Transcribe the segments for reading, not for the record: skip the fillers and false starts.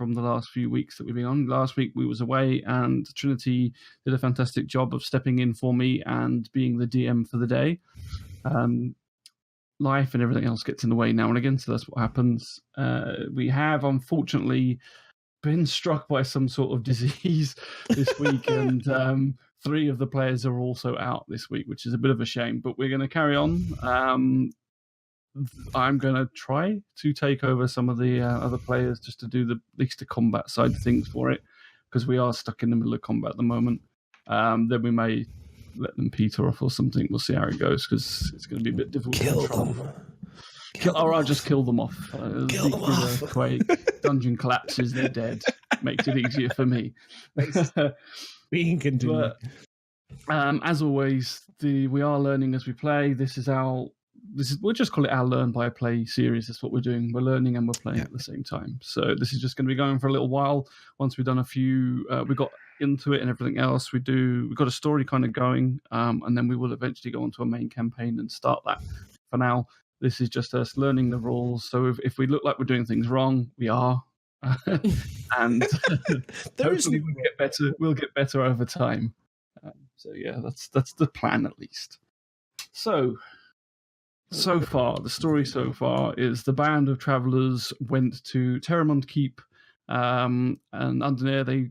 from the last few weeks that we've been on. Last week we was away, and Trinity did a fantastic job of stepping in for me and being the DM for the day. Life and everything else gets in the way now and again, so that's what happens. We have, unfortunately, been struck by some sort of disease this week, and 3 of the players are also out this week, which is a bit of a shame, but we're going to carry on. I'm going to try to take over some of the other players just to do at least the combat side of things for it, because we are stuck in the middle of combat at the moment. Then we may let them peter off or something. We'll see how it goes, because it's going to be a bit difficult. Kill them. I'll just kill them off. Kill them off. Earthquake, dungeon collapses, they're dead. Makes it easier for me. We can continue. But, as always, we are learning as we play. We'll just call it our Learn by Play series. That's what we're doing. We're learning and we're playing at the same time. So this is just going to be going for a little while. Once we've done a few, we got into it and everything else. We've got a story kind of going, and then we will eventually go onto a main campaign and start that. For now, this is just us learning the rules. So if we look like we're doing things wrong, we are. And hopefully we'll get better over time. So yeah, that's the plan at least. So far, the story so far is the band of travelers went to Terramond Keep, and under there they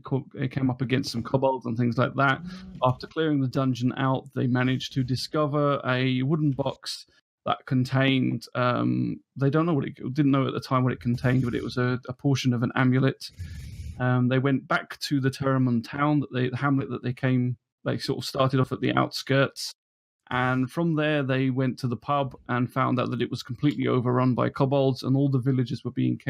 came up against some kobolds and things like that. After clearing the dungeon out, they managed to discover a wooden box that contained, they didn't know at the time what it contained, but it was a portion of an amulet. They went back to the Terramond town, the hamlet that they came. They sort of started off at the outskirts. And from there, they went to the pub and found out that it was completely overrun by kobolds, and all the villagers were being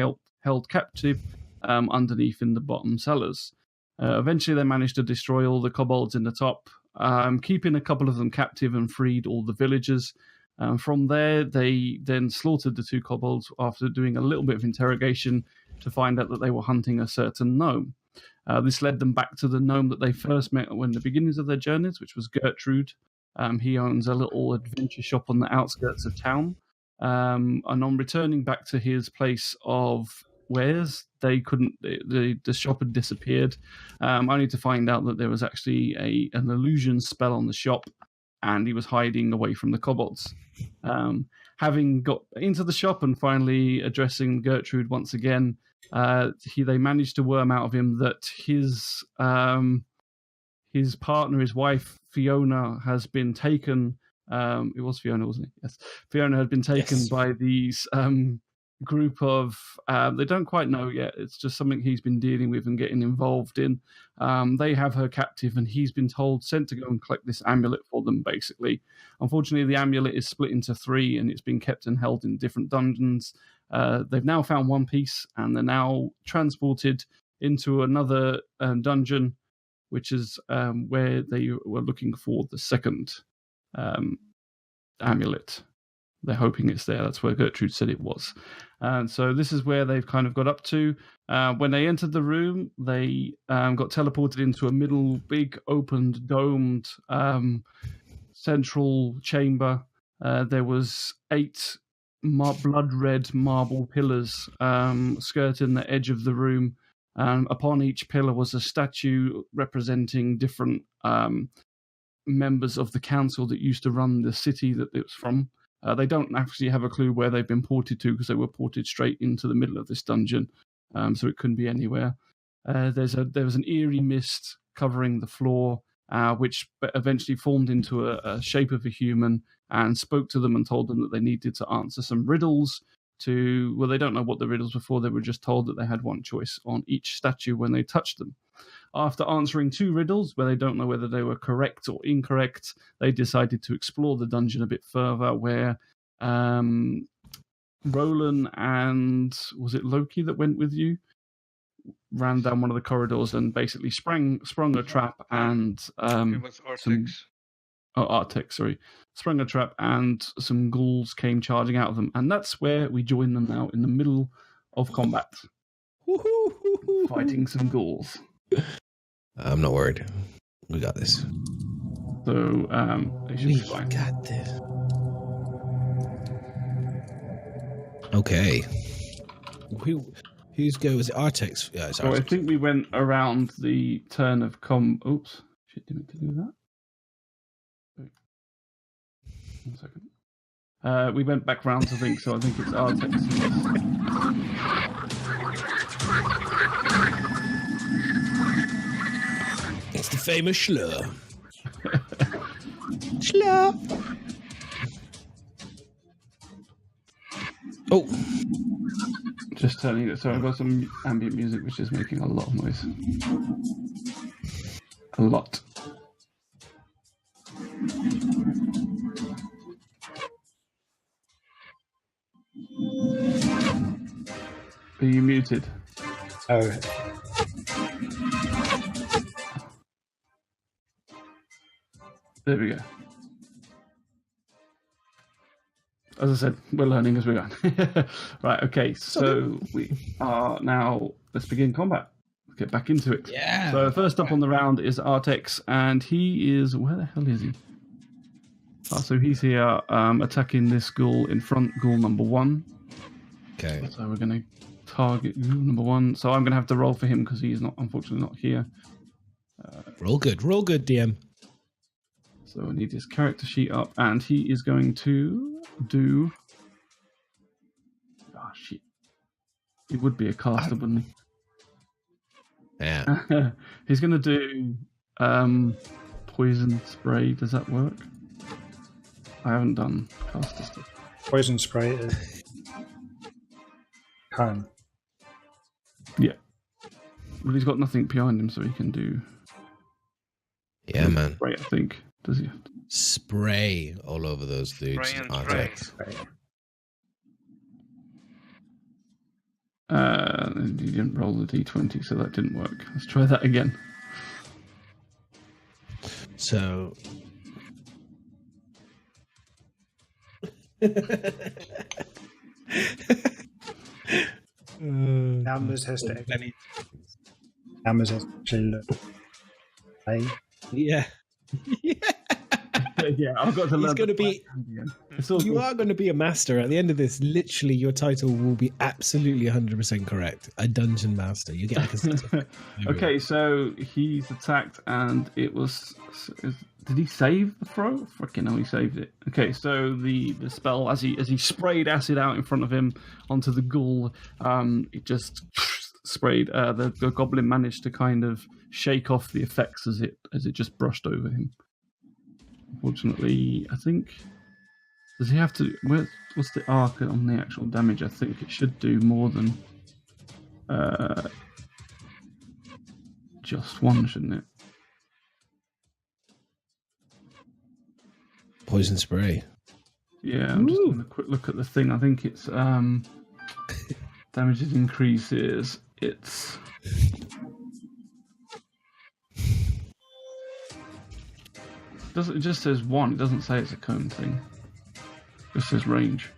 held captive underneath in the bottom cellars. Eventually, they managed to destroy all the kobolds in the top, keeping a couple of them captive, and freed all the villagers. From there, they then slaughtered the 2 kobolds after doing a little bit of interrogation to find out that they were hunting a certain gnome. This led them back to the gnome that they first met when the beginnings of their journeys, which was Gertrude. He owns a little adventure shop on the outskirts of town. And on returning back to his place of wares, they couldn't. The shop had disappeared. Only to find out that there was actually an illusion spell on the shop, and he was hiding away from the kobolds. Having got into the shop and finally addressing Gertrude once again, they managed to worm out of him that his partner, his wife, Fiona, has been taken. It was Fiona, wasn't it? Yes. Fiona had been taken by these group of... they don't quite know yet. It's just something he's been dealing with and getting involved in. They have her captive, and he's been sent to go and collect this amulet for them, basically. Unfortunately, the amulet is split into 3, and it's been kept and held in different dungeons. They've now found one piece, and they're now transported into another dungeon, which is where they were looking for the second amulet. They're hoping it's there. That's where Gertrude said it was. And so this is where they've kind of got up to. When they entered the room, they got teleported into a big, opened, domed central chamber. There was 8 blood-red marble pillars skirting the edge of the room. Upon each pillar was a statue representing different members of the council that used to run the city that it was from. They don't actually have a clue where they've been ported to, because they were ported straight into the middle of this dungeon, so it couldn't be anywhere. There was an eerie mist covering the floor, which eventually formed into a shape of a human and spoke to them and told them that they needed to answer some riddles. They don't know what the riddles were for. They were just told that they had one choice on each statue when they touched them. After answering 2 riddles, where they don't know whether they were correct or incorrect, they decided to explore the dungeon a bit further, where Roland and, was it Loki that went with you? Ran down one of the corridors and basically sprung a trap, and it was Artex, sorry. Sprung a trap, and some ghouls came charging out of them. And that's where we join them now, in the middle of combat. Fighting some ghouls. I'm not worried. We got this. So, it should be fine. Got this. Okay. Whose go was it? Artex? Yeah, it's So I Artex. think we went around the turn of Oops. Shit, didn't mean to do that. Wait. 1 second. We went back round to think, so I think it's Artex. It's the famous Schlur. Schlur. Oh. Just telling you, so I've got some ambient music which is making a lot of noise. A lot. Are you muted? Oh. There we go. As I said, we're learning as we go. Right, okay, so we are now, let's begin combat. Let's get back into it. Yeah. So first up on the round is Artex, and he is, where the hell is he? So he's here attacking this ghoul in front, ghoul number 1. Okay. So we're going to target ghoul number 1. So I'm going to have to roll for him because he's not, unfortunately not here. Roll good, DM. So I need his character sheet up, and he is going to do... Oh, shit. He would be a caster, wouldn't he? Yeah. He's going to do poison spray. Does that work? I haven't done caster stuff. Poison spray is cone. Yeah. Well, he's got nothing behind him, so he can do... Yeah, man. Spray, I think. Does he have to? Spray all over those dudes. Spray and Artex. Spray. He didn't roll the d20, so that didn't work. Let's try that again. So... Numbers has to actually. Numbers has to actually look. Hey. Yeah. Yeah, I've got to learn. He's going to be... It's all You are going to be a master. At the end of this, literally, your title will be absolutely 100% correct. A dungeon master. You get like a certificate. Okay, so he's attacked, and it was... Did he save the throw? Freaking hell, he saved it. Okay, so the spell, as he sprayed acid out in front of him onto the ghoul, it just sprayed. The goblin managed to kind of shake off the effects as it just brushed over him. Unfortunately, I think... Does he have to... What's the arc on the actual damage? I think it should do more than... just one, shouldn't it? Poison spray. Yeah, I'm just having a quick look at the thing. I think it's... damages increases. It's... It just says 1. It doesn't say it's a cone thing. It just says range.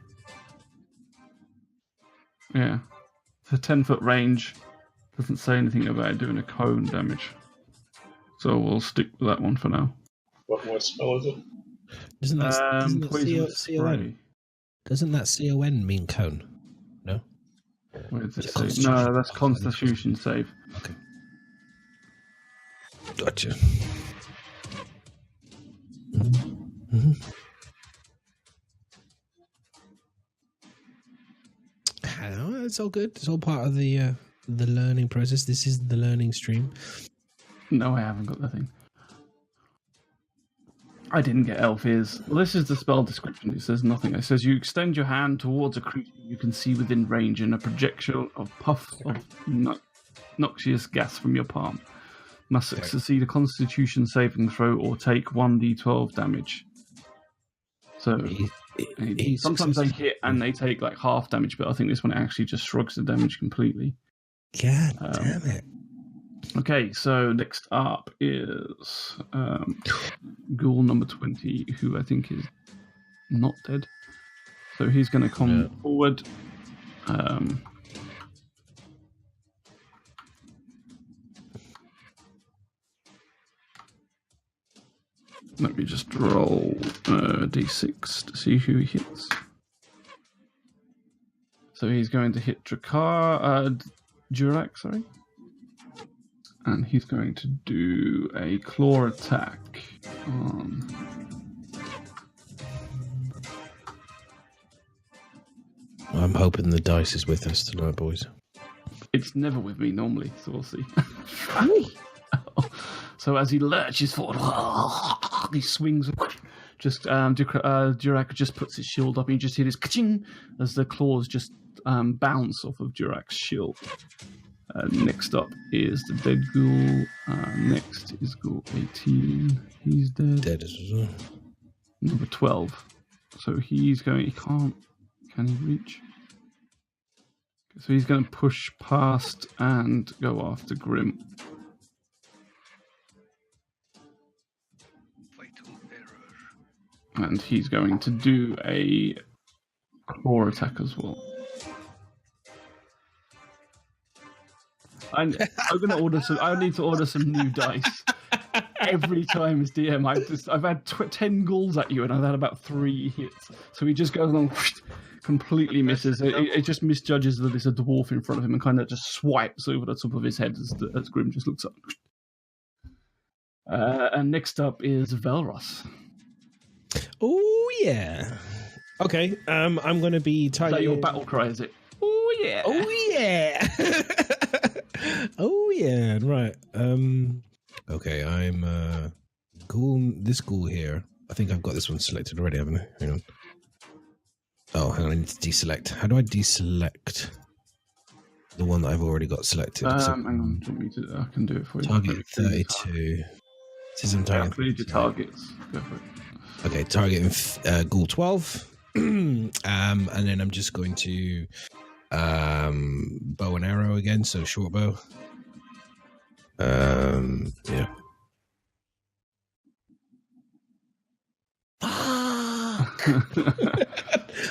Yeah. It's a 10-foot range. Doesn't say anything about it doing a cone damage. So we'll stick with that one for now. What spell is it? Doesn't that Poison C-O-N? Doesn't that C-O-N mean cone? No? Where does it It's say? Constitution. No, that's Constitution save. Okay. Gotcha. Mm-hmm. Hello, it's all good. It's all part of the learning process. This is the learning stream. No, I haven't got the thing. I didn't get elf ears. Well, this is the spell description. It says nothing. It says you extend your hand towards a creature you can see within range, and a projection of puff of noxious gas from your palm must succeed a Constitution saving throw or take 1d12 damage. So sometimes they hit and they take like half damage, but I think this one actually just shrugs the damage completely. God damn it. Okay, so next up is Ghoul number 20, who I think is not dead. So he's going to come forward. Let me just roll d6 to see who he hits. So he's going to hit Drakkar. Jurak, sorry. And he's going to do a claw attack on... I'm hoping the dice is with us tonight, boys. It's never with me normally, so we'll see. So as he lurches forward, he swings. Just Durak just puts his shield up, and you just hear this ka-ching as the claws just bounce off of Durak's shield. Next up is the dead ghoul. Next is ghoul 18. He's dead. Dead as well. Number 12. So he's going. He can't. Can he reach? So he's going to push past and go after Grim. And he's going to do a claw attack as well. I'm going to order some. I need to order some new dice. Every time as DM, I've had 10 ghouls at you, and I've had about 3 hits. So he just goes along, completely misses. It just misjudges that there's a dwarf in front of him and kind of just swipes over the top of his head as Grim just looks up. And next up is Velros. Oh yeah. Okay. I'm going to be targeting. Is that your battle cry? Is it? Oh yeah. Oh yeah. Oh yeah. Right. Okay. I'm ghoul. This ghoul here. I think I've got this one selected already, haven't I? Hang on. Oh, hang on. I need to deselect. How do I deselect the one that I've already got selected? Hang on. Do you want me to? I can do it for you. Target 32. This is Include your targets. Go for it. Okay, targeting ghoul 12. And then I'm just going to bow and arrow again, so short bow. Yeah.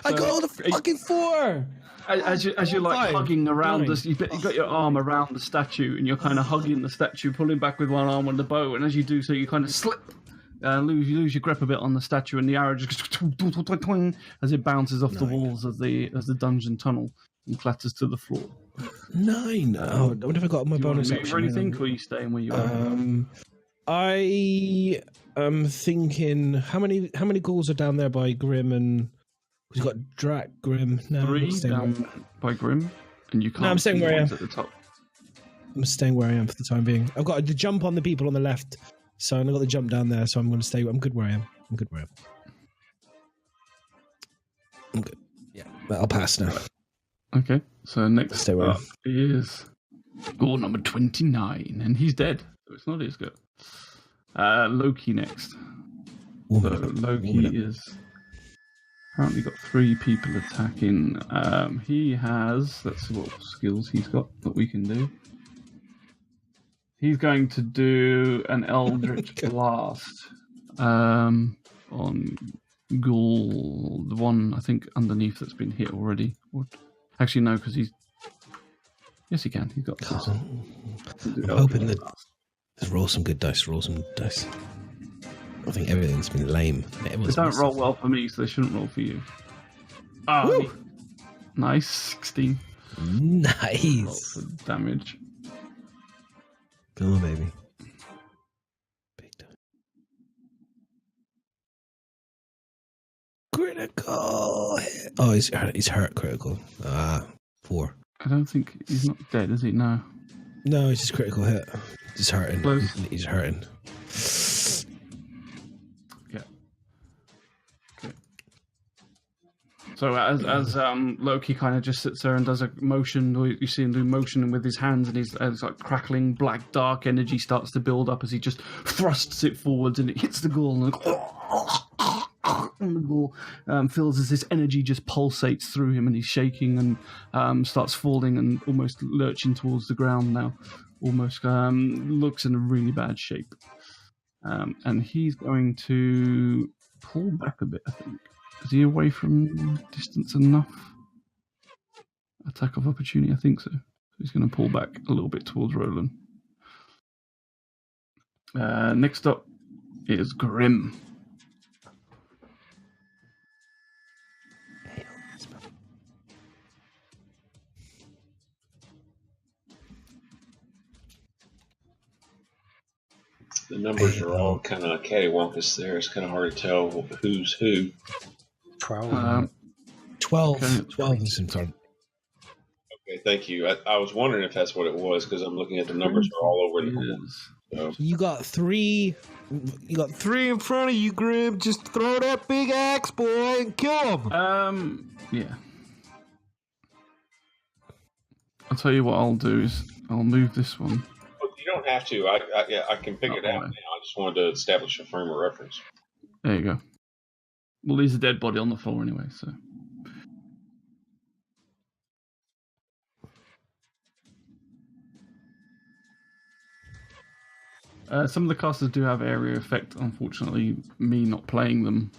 I got all the fucking 4. As you're like hugging around this, you've got your arm around the statue, and you're kind of hugging the statue, pulling back with one arm on the bow, and as you do so, you kind of slip. You lose your grip a bit on the statue, and the arrow just goes as it bounces off the walls of the dungeon tunnel and clatters to the floor. 9. Oh, what have I got on my bonus action? Or anything, or are you staying where you are? I am thinking how many ghouls are down there by Grim, and we've got Drak, Grim. No, 3 down by Grim, and you can't. No, I'm staying where I am at the top. I'm staying where I am for the time being. I've got the jump on the people on the left. So I've got the jump down there, so I'm going to stay. I'm good where I am. I'm good. Yeah, but I'll pass now. Okay, so next up is ghoul number 29, and he's dead, so it's not his go. Loki next. Loki is apparently got 3 people attacking. He has, let's see what skills he's got that we can do. He's going to do an Eldritch Blast on Ghoul, the one I think underneath that's been hit already. Actually, no, because he's... Yes, he can. He's got this. I'm hoping that... Let's roll some good dice. I think everything's been lame. They don't roll well for me, so they shouldn't roll for you. Oh, nice. 16. Nice. Lots of damage. Come on, baby. Big time. Critical hit. Oh, he's hurt critical. 4. I don't think he's not dead, is he? No. No, it's just critical hit. He's hurting. He's hurting. Yeah. Okay. So as Loki kind of just sits there and does a motion, or you see him do motion with his hands, and he's like crackling black dark energy starts to build up as he just thrusts it forwards, and it hits the ghoul, and the ghoul feels as this energy just pulsates through him, and he's shaking and starts falling and almost lurching towards the ground now. Almost looks in a really bad shape. And he's going to pull back a bit, I think. Is he away from distance enough? Attack of opportunity, I think so. He's going to pull back a little bit towards Roland. Next up is Grim. The numbers are all kind of cattywampus there. It's kind of hard to tell who's who. 12. 12. Okay. 12 is in front. Okay, thank you. I was wondering if that's what it was because I'm looking at the numbers are all over the board. So. You got 3. You got 3 in front of you, Grim. Just throw that big axe, boy, and kill him. Yeah. I'll tell you what I'll do is I'll move this one. You don't have to. I can figure it out now. I just wanted to establish a frame of reference. There you go. Well, there's a dead body on the floor anyway, so. Some of the casters do have area effect. Unfortunately, me not playing them,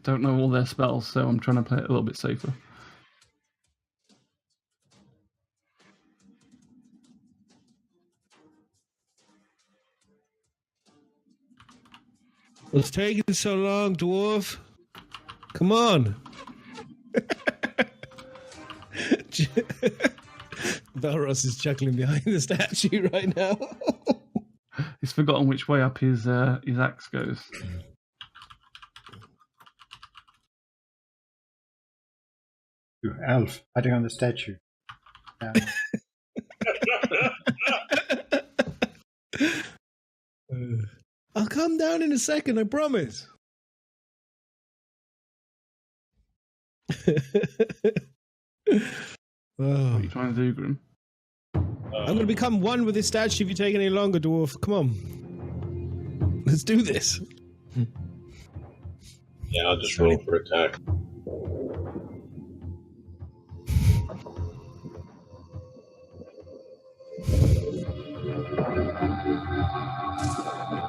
don't know all their spells, so I'm trying to play it a little bit safer. What's taking so long, dwarf? Come on. Belros is chuckling behind the statue right now. He's forgotten which way up his axe goes. Elf, hiding on the statue. I'll come down in a second, I promise. What are you trying to do, Grim? I'm going to become one with this statue if you take any longer, dwarf. Come on. Let's do this. Yeah, I'll just roll for attack.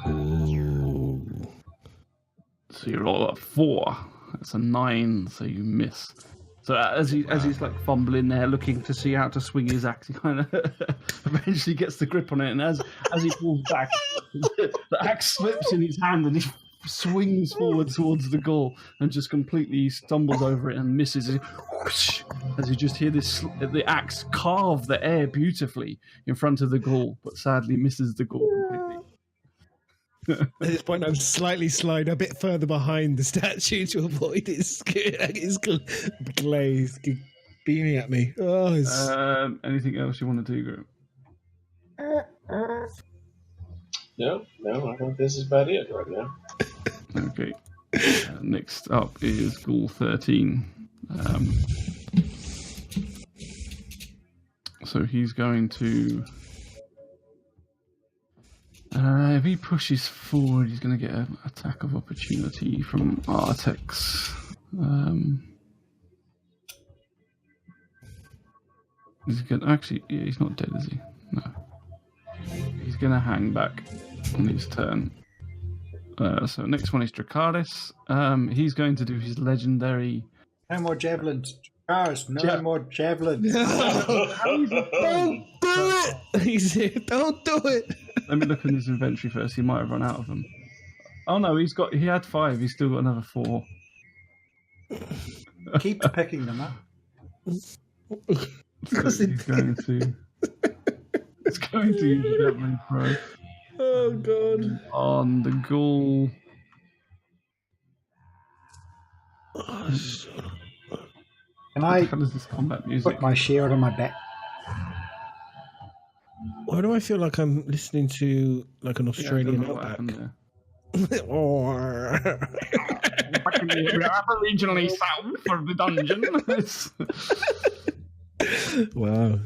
Ooh. So you roll a 4. That's a 9, so you miss. So as he's like fumbling there, looking to see how to swing his axe, he kind of eventually gets the grip on it, and as he pulls back, the axe slips in his hand, and he swings forward towards the ghoul, and just completely stumbles over it and misses. As you just hear the axe carve the air beautifully in front of the ghoul, but sadly misses the ghoul completely. At this point, I'm slightly sliding a bit further behind the statue to avoid his glaze beaming at me. Anything else you want to do, Group? No, I think this is about it right now. Okay. Next up is Ghoul 13. So he's going to... if he pushes forward, he's going to get an attack of opportunity from Artex. He's going to... Actually, yeah, he's not dead, is he? No. He's going to hang back on his turn. So next one is Dracarys. He's going to do his legendary... No more javelins. Dracarys, no more javelins. Don't do it! He said, don't do it! Let me look in his inventory first. He might have run out of them. Oh no, he had 5. He's still got another 4. Keep picking them up. So he's going to use the javelin throw. Oh god. On the ghoul. Can I How does this combat music? put my shield on my back? Why do I feel like I'm listening to like an Australian outback? Aboriginally sound for the dungeon. Wow.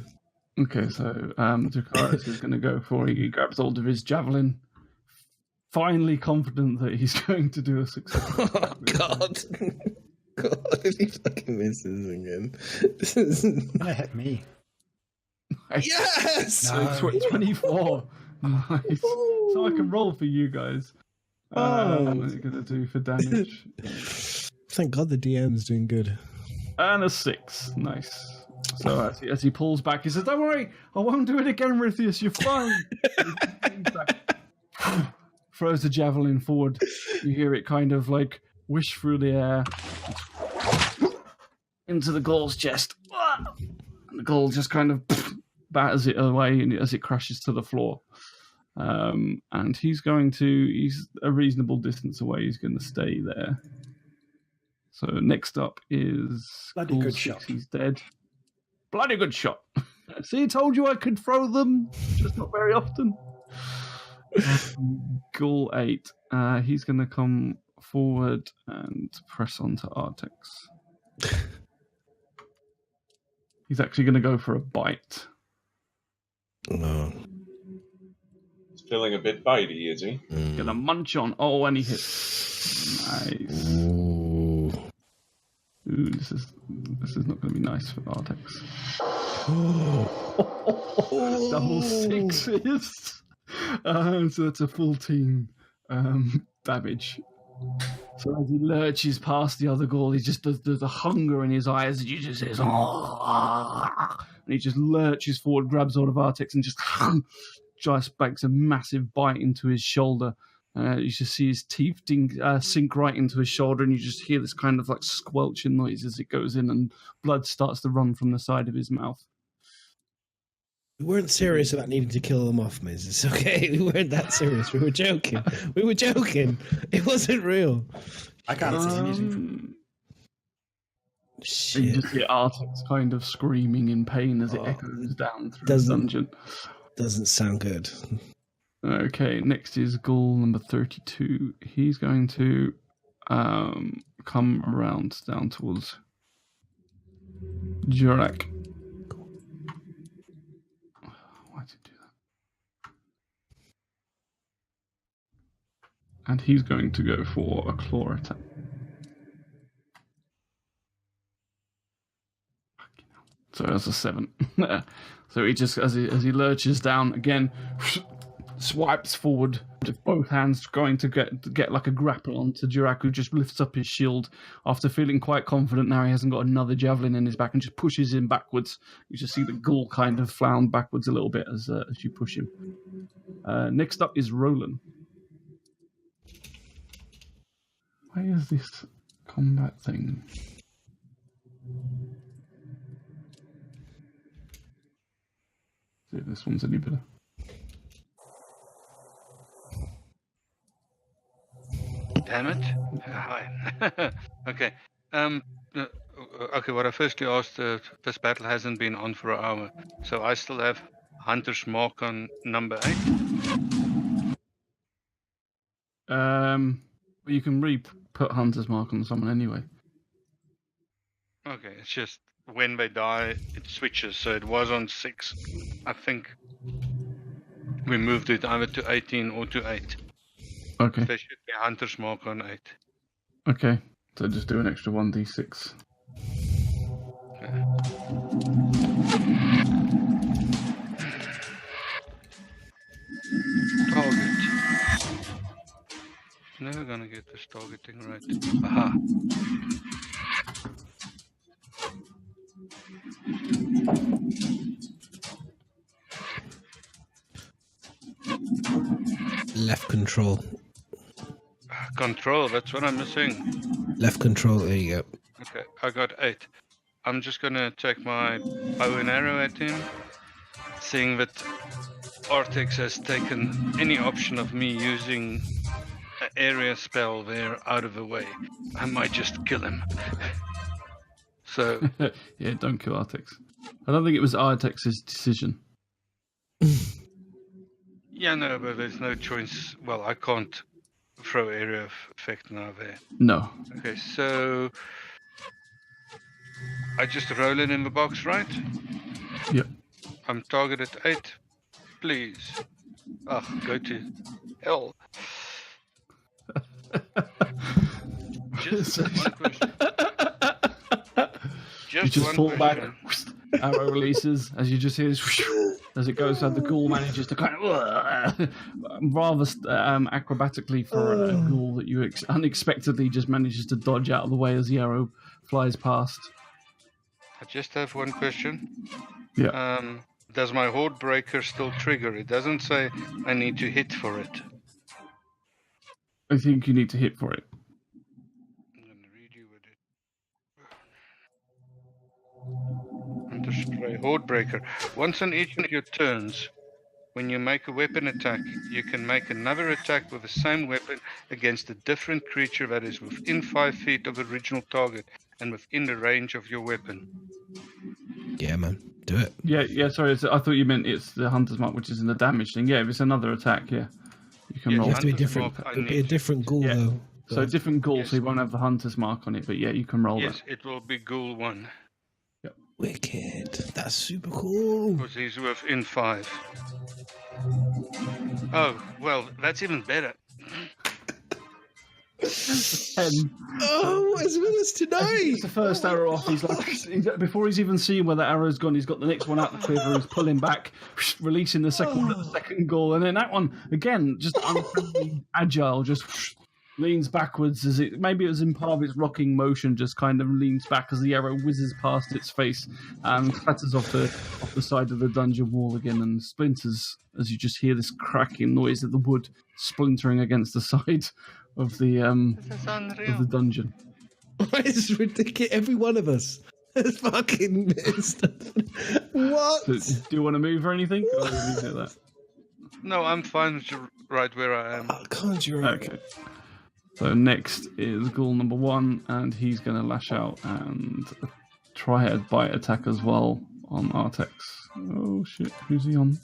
Okay, so Dracarys is going to go for it. He grabs hold of his javelin, finally confident that he's going to do a successful Oh god. God, if he fucking misses again. That hit me. Nice. Yes! So 24. Nice. So I can roll for you guys. What are you going to do for damage? Thank God the DM's doing good. And a 6. Nice. So as he pulls back, he says, "Don't worry, I won't do it again, Rithius. You're fine." Throws the javelin forward. You hear it kind of like wish through the air into the ghoul's chest. And the ghoul just kind of batters it away as it crashes to the floor. And he's a reasonable distance away. He's going to stay there. So next up is Bloody Ghoul good 6. shot. He's dead. Bloody good shot. See, I told you I could throw them, just not very often. Ghoul 8. He's going to come forward and press onto Artex. He's actually going to go for a bite. No. He's feeling a bit bitey, is he? Going to munch on. Oh, and he hits. Nice. Ooh. Ooh, this is not going to be nice for Artex. Double sixes. So that's a full team damage. So as he lurches past the other ghoul, he just does the hunger in his eyes, and you just hear, and he just lurches forward, grabs hold of Artex, and just banks a massive bite into his shoulder. You just see his teeth sink right into his shoulder, and you just hear this kind of like squelching noise as it goes in, and blood starts to run from the side of his mouth. We weren't serious about needing to kill them off, Miz. It's okay. We weren't that serious. We were joking. It wasn't real. I can't see anything. Shit. You just hear Artex kind of screaming in pain as it echoes down through the dungeon. Doesn't sound good. Okay, next is Ghoul number 32. He's going to come around down towards Jurak. Why did it do that? And he's going to go for a claw attack. So that's a 7. So he just, as he lurches down again, swipes forward with both hands, going to get like a grapple onto Jurak, who just lifts up his shield after feeling quite confident now he hasn't got another javelin in his back, and just pushes him backwards. You just see the ghoul kind of flound backwards a little bit as you push him. Next up is Roland. Why is this combat thing? See if this one's any better. Damn it. Hi. Okay. Okay, what I firstly asked, this battle hasn't been on for an hour, so I still have Hunter's Mark on number 8. You can put Hunter's Mark on someone anyway. Okay, it's just when they die, it switches, so it was on 6. I think we moved it either to 18 or to 8. Okay. There should be Hunter's Mark on 8. Okay, so just do an extra 1d6. Okay. Target. Never gonna get this targeting right. Aha. Left control. Control, that's what I'm missing. Left control, there you go. Okay, I got 8. I'm just gonna take my bow and arrow at him, seeing that Artex has taken any option of me using an area spell there out of the way. I might just kill him. So Yeah, don't kill Artex. I don't think it was Artex's decision. yeah, no, but there's no choice. Well, I can't throw area of effect now there. No. Okay, so I just roll it in the box, right? Yep. I'm targeted 8. Please. Oh, go to hell. Just one question. You just fall back. Arrow releases as you just hear this, as it goes. So the ghoul manages to kind of rather acrobatically for a ghoul that you unexpectedly just manages to dodge out of the way as the arrow flies past. I just have one question. Yeah. Does my Horde Breaker still trigger? It doesn't say I need to hit for it. I think you need to hit for it. I'm going to read you what it. Under spray Horde Breaker. Once on each of your turns, When you make a weapon attack, you can make another attack with the same weapon against a different creature that is within 5 feet of the original target and within the range of your weapon. Yeah, man. Do it. Yeah. Sorry, I thought you meant it's the Hunter's Mark, which is in the damage thing. Yeah, if it's another attack, you can roll. You have to be Hunter's different. Mark, It'll be a different ghoul, though. So different ghoul, Yes. so you won't have the Hunter's Mark on it, but yeah, you can roll Yes, that. it will be Ghoul 1. Wicked. That's super cool. Because he's within 5. Oh, well, that's even better. 10. Oh, as well as tonight. It's the first arrow off. He's like, before he's even seen where the arrow's gone, he's got the next one out the quiver. He's pulling back, releasing the second goal, and then that one again, just incredibly agile, just leans backwards as maybe it was in part of its rocking motion, just kind of leans back as the arrow whizzes past its face and clatters off the side of the dungeon wall again and splinters as you just hear this cracking noise of the wood splintering against the side of the dungeon. It's ridiculous. Every one of us has fucking missed. What? So, do you want to move or anything? Or leave it at that? No, I'm fine right where I am. Can't you? Okay. So next is ghoul number 1, and he's going to lash out and try a bite attack as well on Artex. Oh shit, who's he on?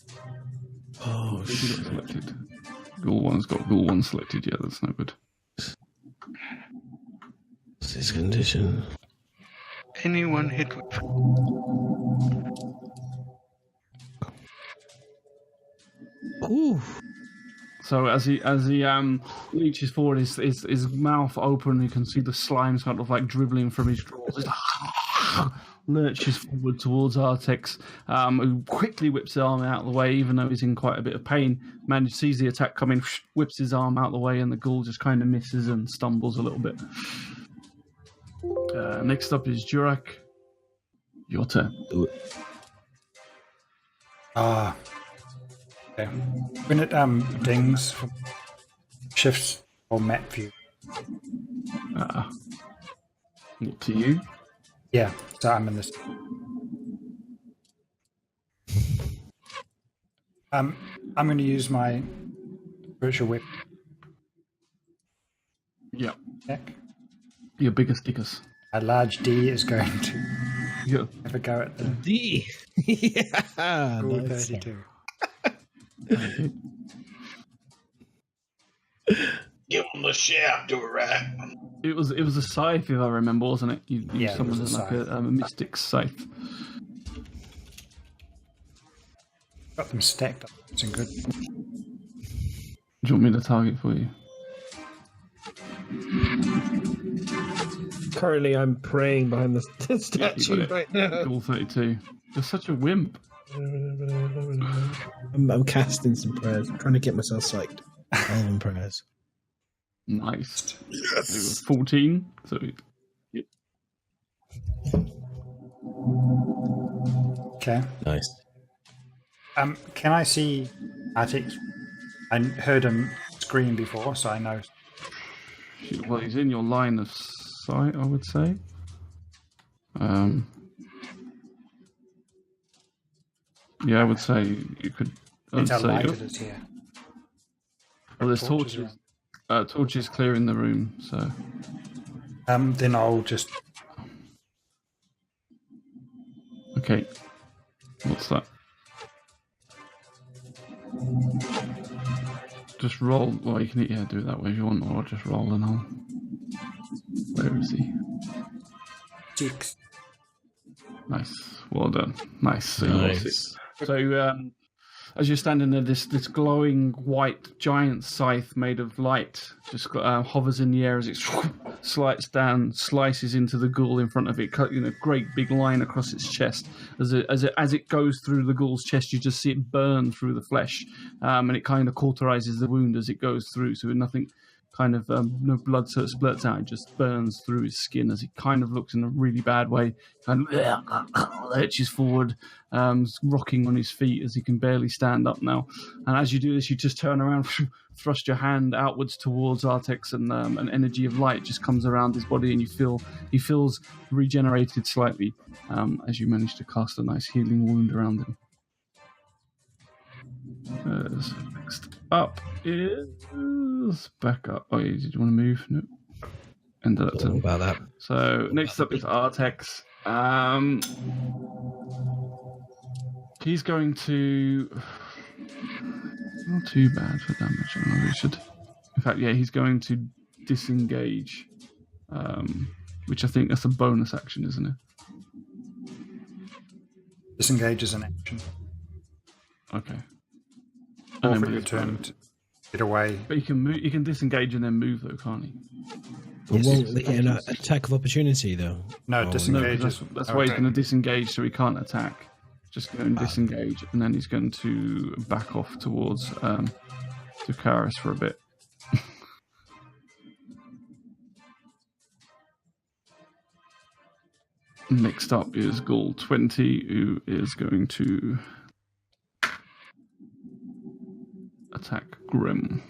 Oh He shit. got selected. Ghoul 1's got Ghoul 1 selected. Yeah, that's no good. What's his condition? Anyone hit with... Ooh. So as he leaches forward, his mouth open, you can see the slime kind of like dribbling from his drawers. He lurches forward towards Artex, who quickly whips his arm out of the way, even though he's in quite a bit of pain. Man sees the attack coming, whips his arm out of the way, and the ghoul just kind of misses and stumbles a little bit. Next up is Jurak. Your turn. Do it. Okay. When it dings, shifts or map view. Up to you. Yeah, so I'm in this. I'm going to use my virtual whip Yeah. deck. Your biggest dickers. A large D is going to Yeah. have a go at the D. Yeah. rule Nice. 32. Give him the shaft, do it right. It was a scythe, if I remember, wasn't it? You Yeah, it summoned was it a like scythe. a mystic scythe. Got them stacked up. It's in good. Do you want me to target for you? Currently, I'm praying behind the statue it. right now. Ghoul 32. You're such a wimp. I'm casting some prayers. I'm trying to get myself psyched. Elven prayers. Nice. It was 14. So Okay. Nice. Can I see Artix? I heard him scream before, so I know. well, he's in your line of sight, I would say. Yeah, I would say you could. It's how say light it is here. well, there's torches torches. Torches clearing the room. So Then I'll just. okay. What's that? Just roll. Well, you can do it that way if you want, or just roll and I'll. Where is he? 6. Nice. Well done. Nice. So, you got Nice. so as you're standing there, this glowing white giant scythe made of light just hovers in the air as it slices into the ghoul in front of it, cutting a great big line across its chest. As it goes through the ghoul's chest, you just see it burn through the flesh, and it kind of cauterizes the wound as it goes through. So nothing. Kind of no blood sort of splurts out, it just burns through his skin as he kind of looks in a really bad way, kind of lurches forward, rocking on his feet as he can barely stand up now. And as you do this, you just turn around, thrust your hand outwards towards Artex, and an energy of light just comes around his body, and he feels regenerated slightly as you manage to cast a nice healing wound around him. Next up is back up. Oh, yeah, did you want to move? No. Ended up Don't know about that. So next up is Artex. He's going to not too bad for damage. I know we should. In fact, yeah, he's going to disengage, which I think that's a bonus action, isn't it? Disengage is an action. Okay. Or then for with your his turn bonus. to get away. But he can move. He can disengage and then move, though, can't he? But won't they get an attack of opportunity though? No, No, disengage that's, is. that's why he's going to disengage, so he can't attack. Just go and disengage, and then he's going to back off towards Ducaris for a bit. Next up is Ghoul 20, who is going to attack Grim.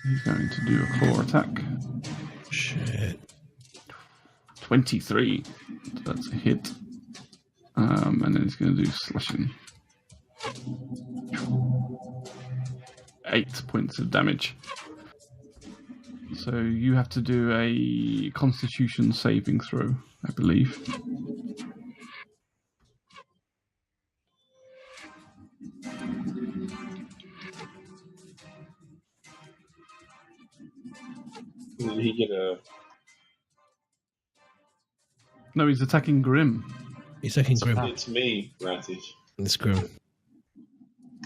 He's going to do a claw attack. Shit. 23. That's a hit. And then he's going to do slashing. 8 points of damage. So you have to do a Constitution saving throw, I believe. Did he get a? No, he's attacking Grim. He's taking Grim. It's me, Rathy. It's Grim.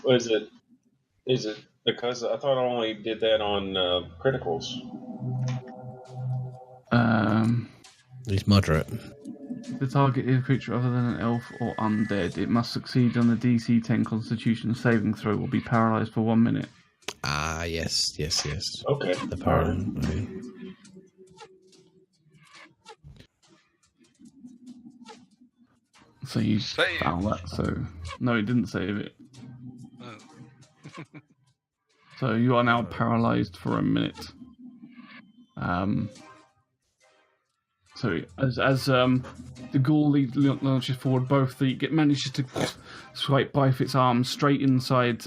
What is it? Is it because I thought I only did that on criticals? He's moderate. The target is a creature other than an elf or undead. It must succeed on the DC 10 Constitution saving throw or be paralyzed for 1 minute. Ah, yes. Okay. The power. Right. So you Save. found that. So no, it didn't save it. Oh. So you are now paralyzed for 1 minute. So as the ghoul launches forward, both it manages to swipe both its arms straight inside,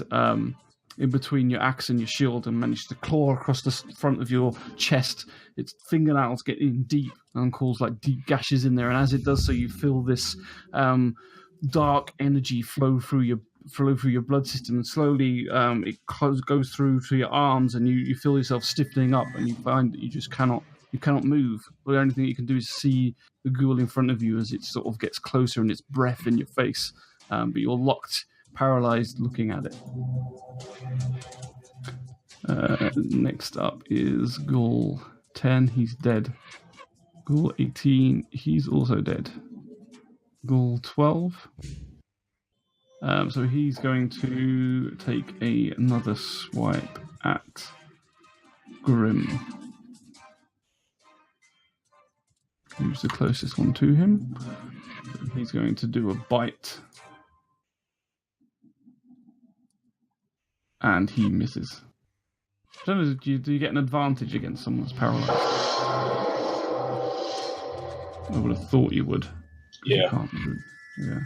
in between your axe and your shield, and manages to claw across the front of your chest. Its fingernails get in deep and cause like deep gashes in there, and as it does so, you feel this dark energy flow through your blood system, and slowly it goes through to your arms, and you feel yourself stiffening up, and you find that you just cannot move. The only thing you can do is see the ghoul in front of you as it sort of gets closer, and its breath in your face, but you're locked, paralyzed, looking at it. Next up is Ghoul 10. He's dead. Ghoul 18. He's also dead. Ghoul 12. So he's going to take another swipe at Grim. Who's the closest one to him? He's going to do a bite. And he misses. I don't know, do you get an advantage against someone that's paralyzed? I would have thought you would. Yeah. You can't move. Yeah.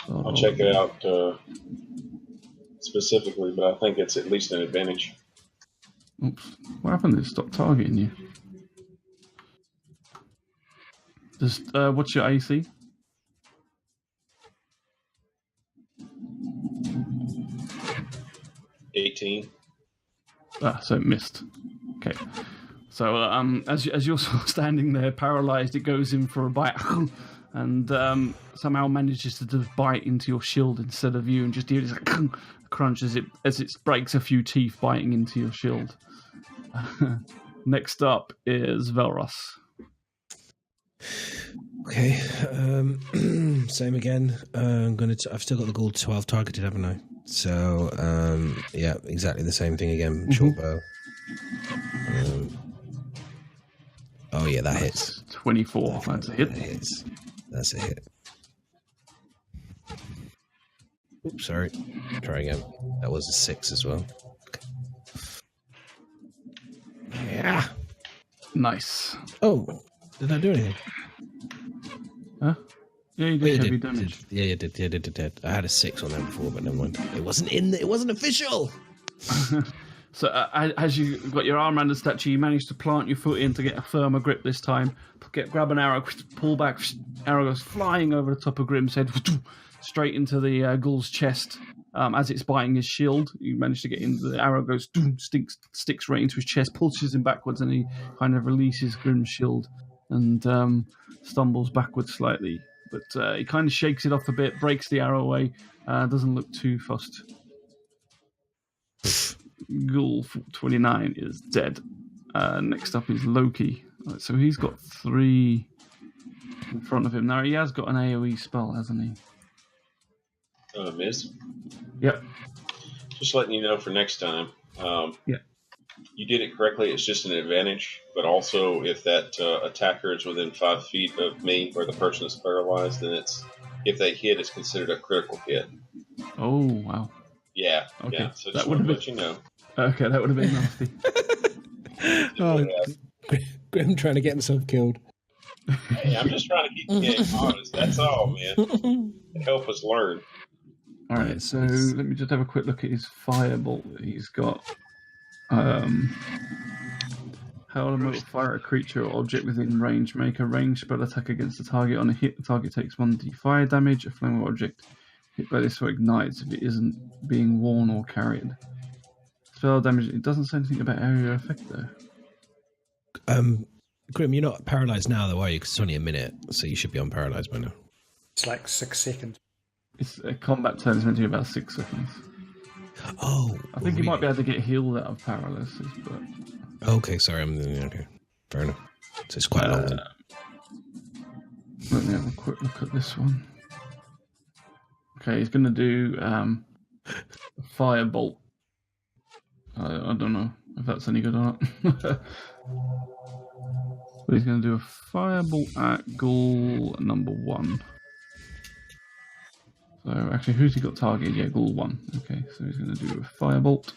I'll check it out specifically, but I think it's at least an advantage. Oops. What happened? It stopped targeting you. Just what's your AC? $18. So it missed. Okay. So as you're sort of standing there paralyzed, it goes in for a bite and somehow manages to just bite into your shield instead of you, and just hear this crunch as it breaks a few teeth biting into your shield. Next up is Velros. Okay. Same again. I've still got the Ghoul 12 targeted, haven't I? So yeah, exactly the same thing again. Short bow. Oh yeah, that hits. 24. That's a hit. That hits. That's a hit. Oops, sorry. Try again. That was a 6 as well. Okay. Yeah. Nice. Oh, did I do anything? Huh? Yeah, you did heavy damage. Yeah, you did. I had a 6 on that before, but never mind. It wasn't official. So as you got your arm around the statue, you managed to plant your foot in to get a firmer grip this time. Grab an arrow, pull back, arrow goes flying over the top of Grimm's head, straight into the ghoul's chest. As it's biting his shield, you manage to get in. The arrow goes, sticks right into his chest, pushes him backwards, and he kind of releases Grimm's shield and stumbles backwards slightly. But he kind of shakes it off a bit, breaks the arrow away, doesn't look too fussed. Ghoul 29 is dead. Next up is Loki. Right, so he's got 3 in front of him. Now he has got an AoE spell, hasn't he? Miss? Yep. Just letting you know for next time. Yeah. You did it correctly. It's just an advantage. But also, if that attacker is within 5 feet of me or the person is paralyzed, then if they hit, it's considered a critical hit. Oh, wow. Yeah. Okay. Yeah. So That just would want have to been- let you know. Okay, that would have been nasty. Oh, Grim trying to get himself killed. Hey, I'm just trying to keep the game honest. That's all, man. Help us learn. All right, so let me just have a quick look at his firebolt that he's got. How will fire a creature or object within range? Make a ranged spell attack against the target. On a hit, the target takes 1d fire damage. A flammable object hit by this ignites if it isn't being worn or carried. Spell damage. It doesn't say anything about area effect though. Grim, you're not paralyzed now, though, are you? Because it's only a minute, so you should be unparalyzed by now. It's like 6 seconds. It's a combat turn is meant to be about 6 seconds. Oh, I think you might be able to get healed out of paralysis, but okay. Sorry, okay. Fair enough. So it's quite long. Then. Let me have a quick look at this one. Okay, he's going to do firebolt. I don't know if that's any good or not. But he's going to do a firebolt at Ghoul number 1. So actually, who's he got targeted? Yeah, Ghoul 1. Okay, so he's going to do a firebolt.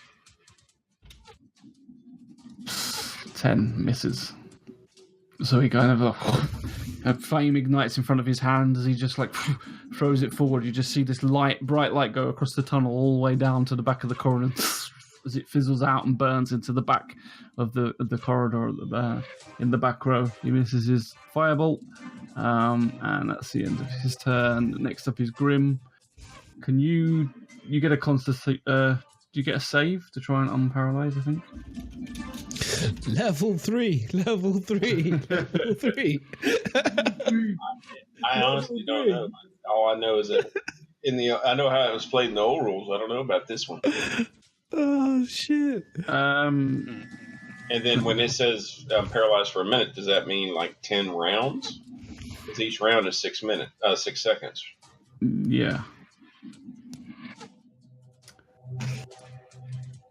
10 misses. So he kind of a flame ignites in front of his hand as he just like throws it forward. You just see this bright light go across the tunnel all the way down to the back of the corridor as it fizzles out and burns into the back of the corridor in the back row. He misses his firebolt, and that's the end of his turn. Next up is Grim. Can you get a constant? Do you get a save to try and unparalyze? I think. Level 3. Level 3. I honestly don't know. All I know is that I know how it was played in the old rules. I don't know about this one. Oh shit. And then when it says paralyzed for a minute, does that mean like 10 rounds? Because each round is 6 seconds. Yeah.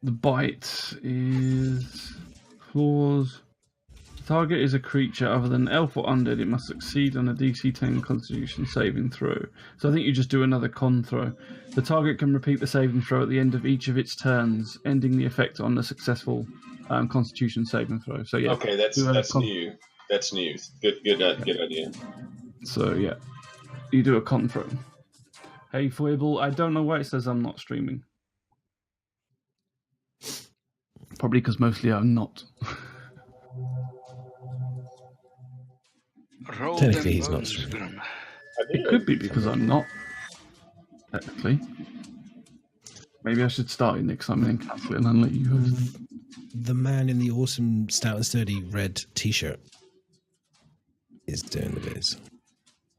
The bite is claws. The target is a creature other than elf or undead. It must succeed on a DC 10 Constitution saving throw. So I think you just do another con throw. The target can repeat the saving throw at the end of each of its turns, ending the effect on the successful Constitution saving throw. So yeah. Okay, that's new. That's new. Good idea. So yeah, you do a con throw. Hey Foible, I don't know why it says I'm not streaming. Probably because mostly I'm not. Technically, he's not streaming. It could be because I'm not. Technically. Maybe I should start it next time and then cancel it and let you host. The man in the awesome Stout and Sturdy red t-shirt is doing the biz.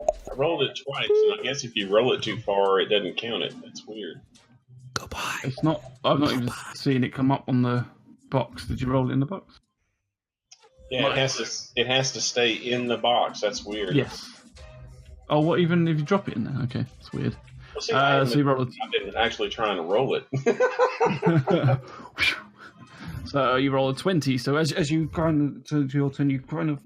I rolled it twice, and I guess if you roll it too far, it doesn't count it. That's weird. Goodbye. It's not. I've not even seen it come up on the box. Did you roll it in the box? Yeah, it has to stay in the box. That's weird. Yes. Oh, what? Even if you drop it in there? Okay, that's weird. Well, see, So you roll I've been actually trying to roll it. So you roll a 20. So as you kind of to your turn, you kind of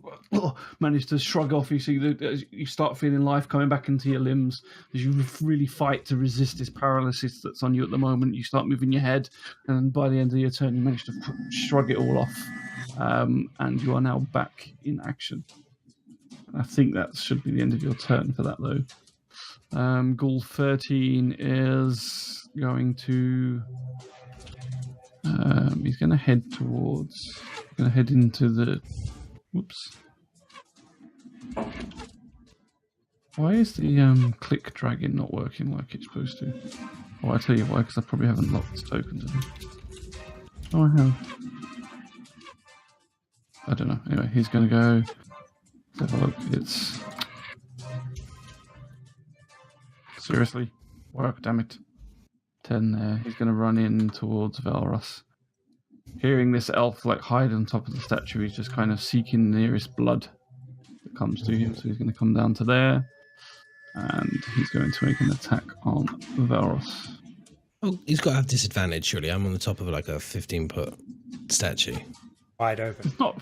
manage to shrug off. You see that you start feeling life coming back into your limbs as you really fight to resist this paralysis that's on you at the moment. You start moving your head, and by the end of your turn, you manage to shrug it all off, and you are now back in action. I think that should be the end of your turn for that, though. Ghoul 13 is going to... he's going to head towards... Going to head into the... Whoops. Why is the click dragon not working like it's supposed to? Oh, I'll tell you why, because I probably haven't locked tokens in. Oh, I have. I don't know. Anyway, he's going to go... Let's have a look. It's... Seriously? Work, damn it. 10 there. He's going to run in towards Valros. Hearing this elf like hide on top of the statue, he's just kind of seeking the nearest blood that comes to him. So he's going to come down to there. And he's going to make an attack on Valros. Oh, he's got to have disadvantage, surely. I'm on the top of like a 15-foot statue. Wide open. It's not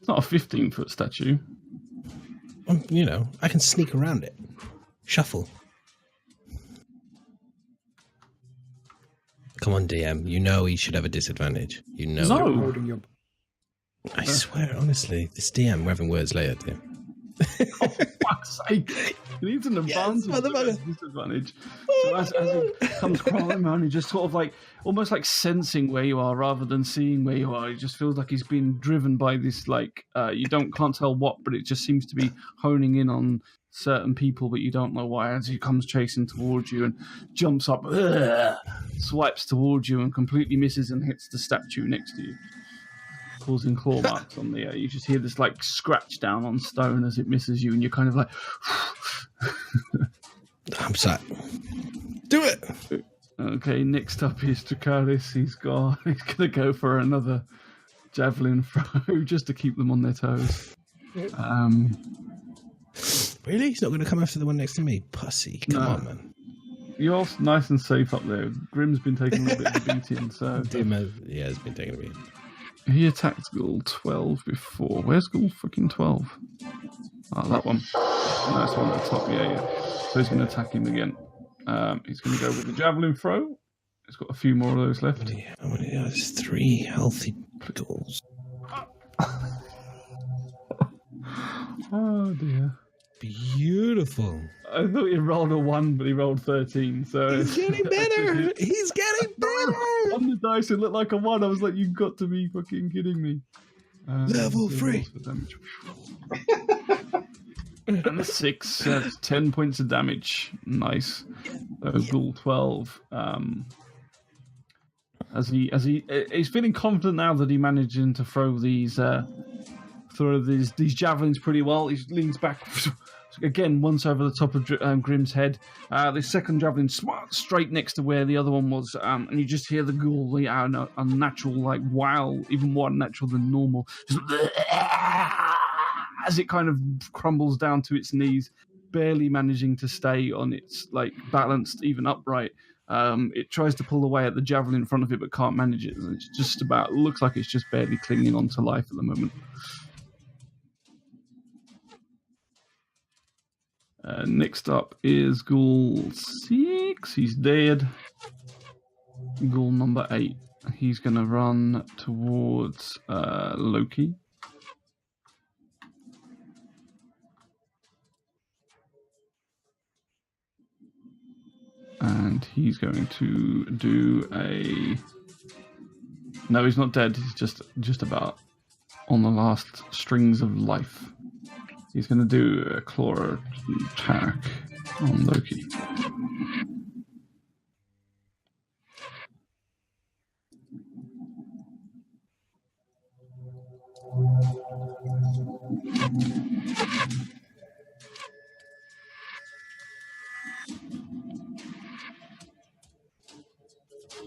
a 15-foot statue. You know, I can sneak around it. Shuffle. Come on, DM. You know he should have a disadvantage. You know. No. Holding your... I swear, honestly, this DM, we're having words later, DM. Oh, for fuck's sake. He needs an advantage. Yes, disadvantage. So as he comes crawling around, he just sort of like, almost like sensing where you are rather than seeing where you are. He just feels like he's being driven by this, like, can't tell what, but it just seems to be honing in on certain people, but you don't know why, as he comes chasing towards you and jumps up, swipes towards you and completely misses and hits the statue next to you, causing claw marks on the air. You just hear this like scratch down on stone as it misses you, and you're kind of like I'm sorry. Do it. Okay, next up is Dracaris. He's gonna go for another javelin throw just to keep them on their toes. Really? He's not going to come after the one next to me? Pussy. Come on, man. You're nice and safe up there. Grim's been taking a bit of a beating, so... Yeah, he's been taking a beating. He attacked Ghoul 12 before. Where's Ghoul fucking 12? Oh, that one. Nice one at the top, yeah. So he's going to attack him again. He's going to go with the javelin throw. He's got a few more of those left. How many? There's 3 healthy ghouls. Oh, dear. Beautiful. I thought he rolled a 1, but he rolled 13. So he's getting better. He's getting better. On the dice, it looked like a 1. I was like, "You got to be fucking kidding me!" Level 3. And the 6, 10 points of damage. Nice. Ghoul 12. As he's feeling confident now that he managed to throw these javelins pretty well. He leans back again once over the top of Grim's head. The second javelin straight next to where the other one was, and you just hear the ghoul, the unnatural, like wow, even more unnatural than normal, just, as it kind of crumbles down to its knees, barely managing to stay on its like balanced, even upright. It tries to pull away at the javelin in front of it, but can't manage it. It's just about looks like it's just barely clinging on to life at the moment. Next up is Ghoul 6. He's dead. Ghoul number 8. He's going to run towards Loki. And he's going to do a... No, he's not dead. He's just about on the last strings of life. He's going to do a claw attack on Loki.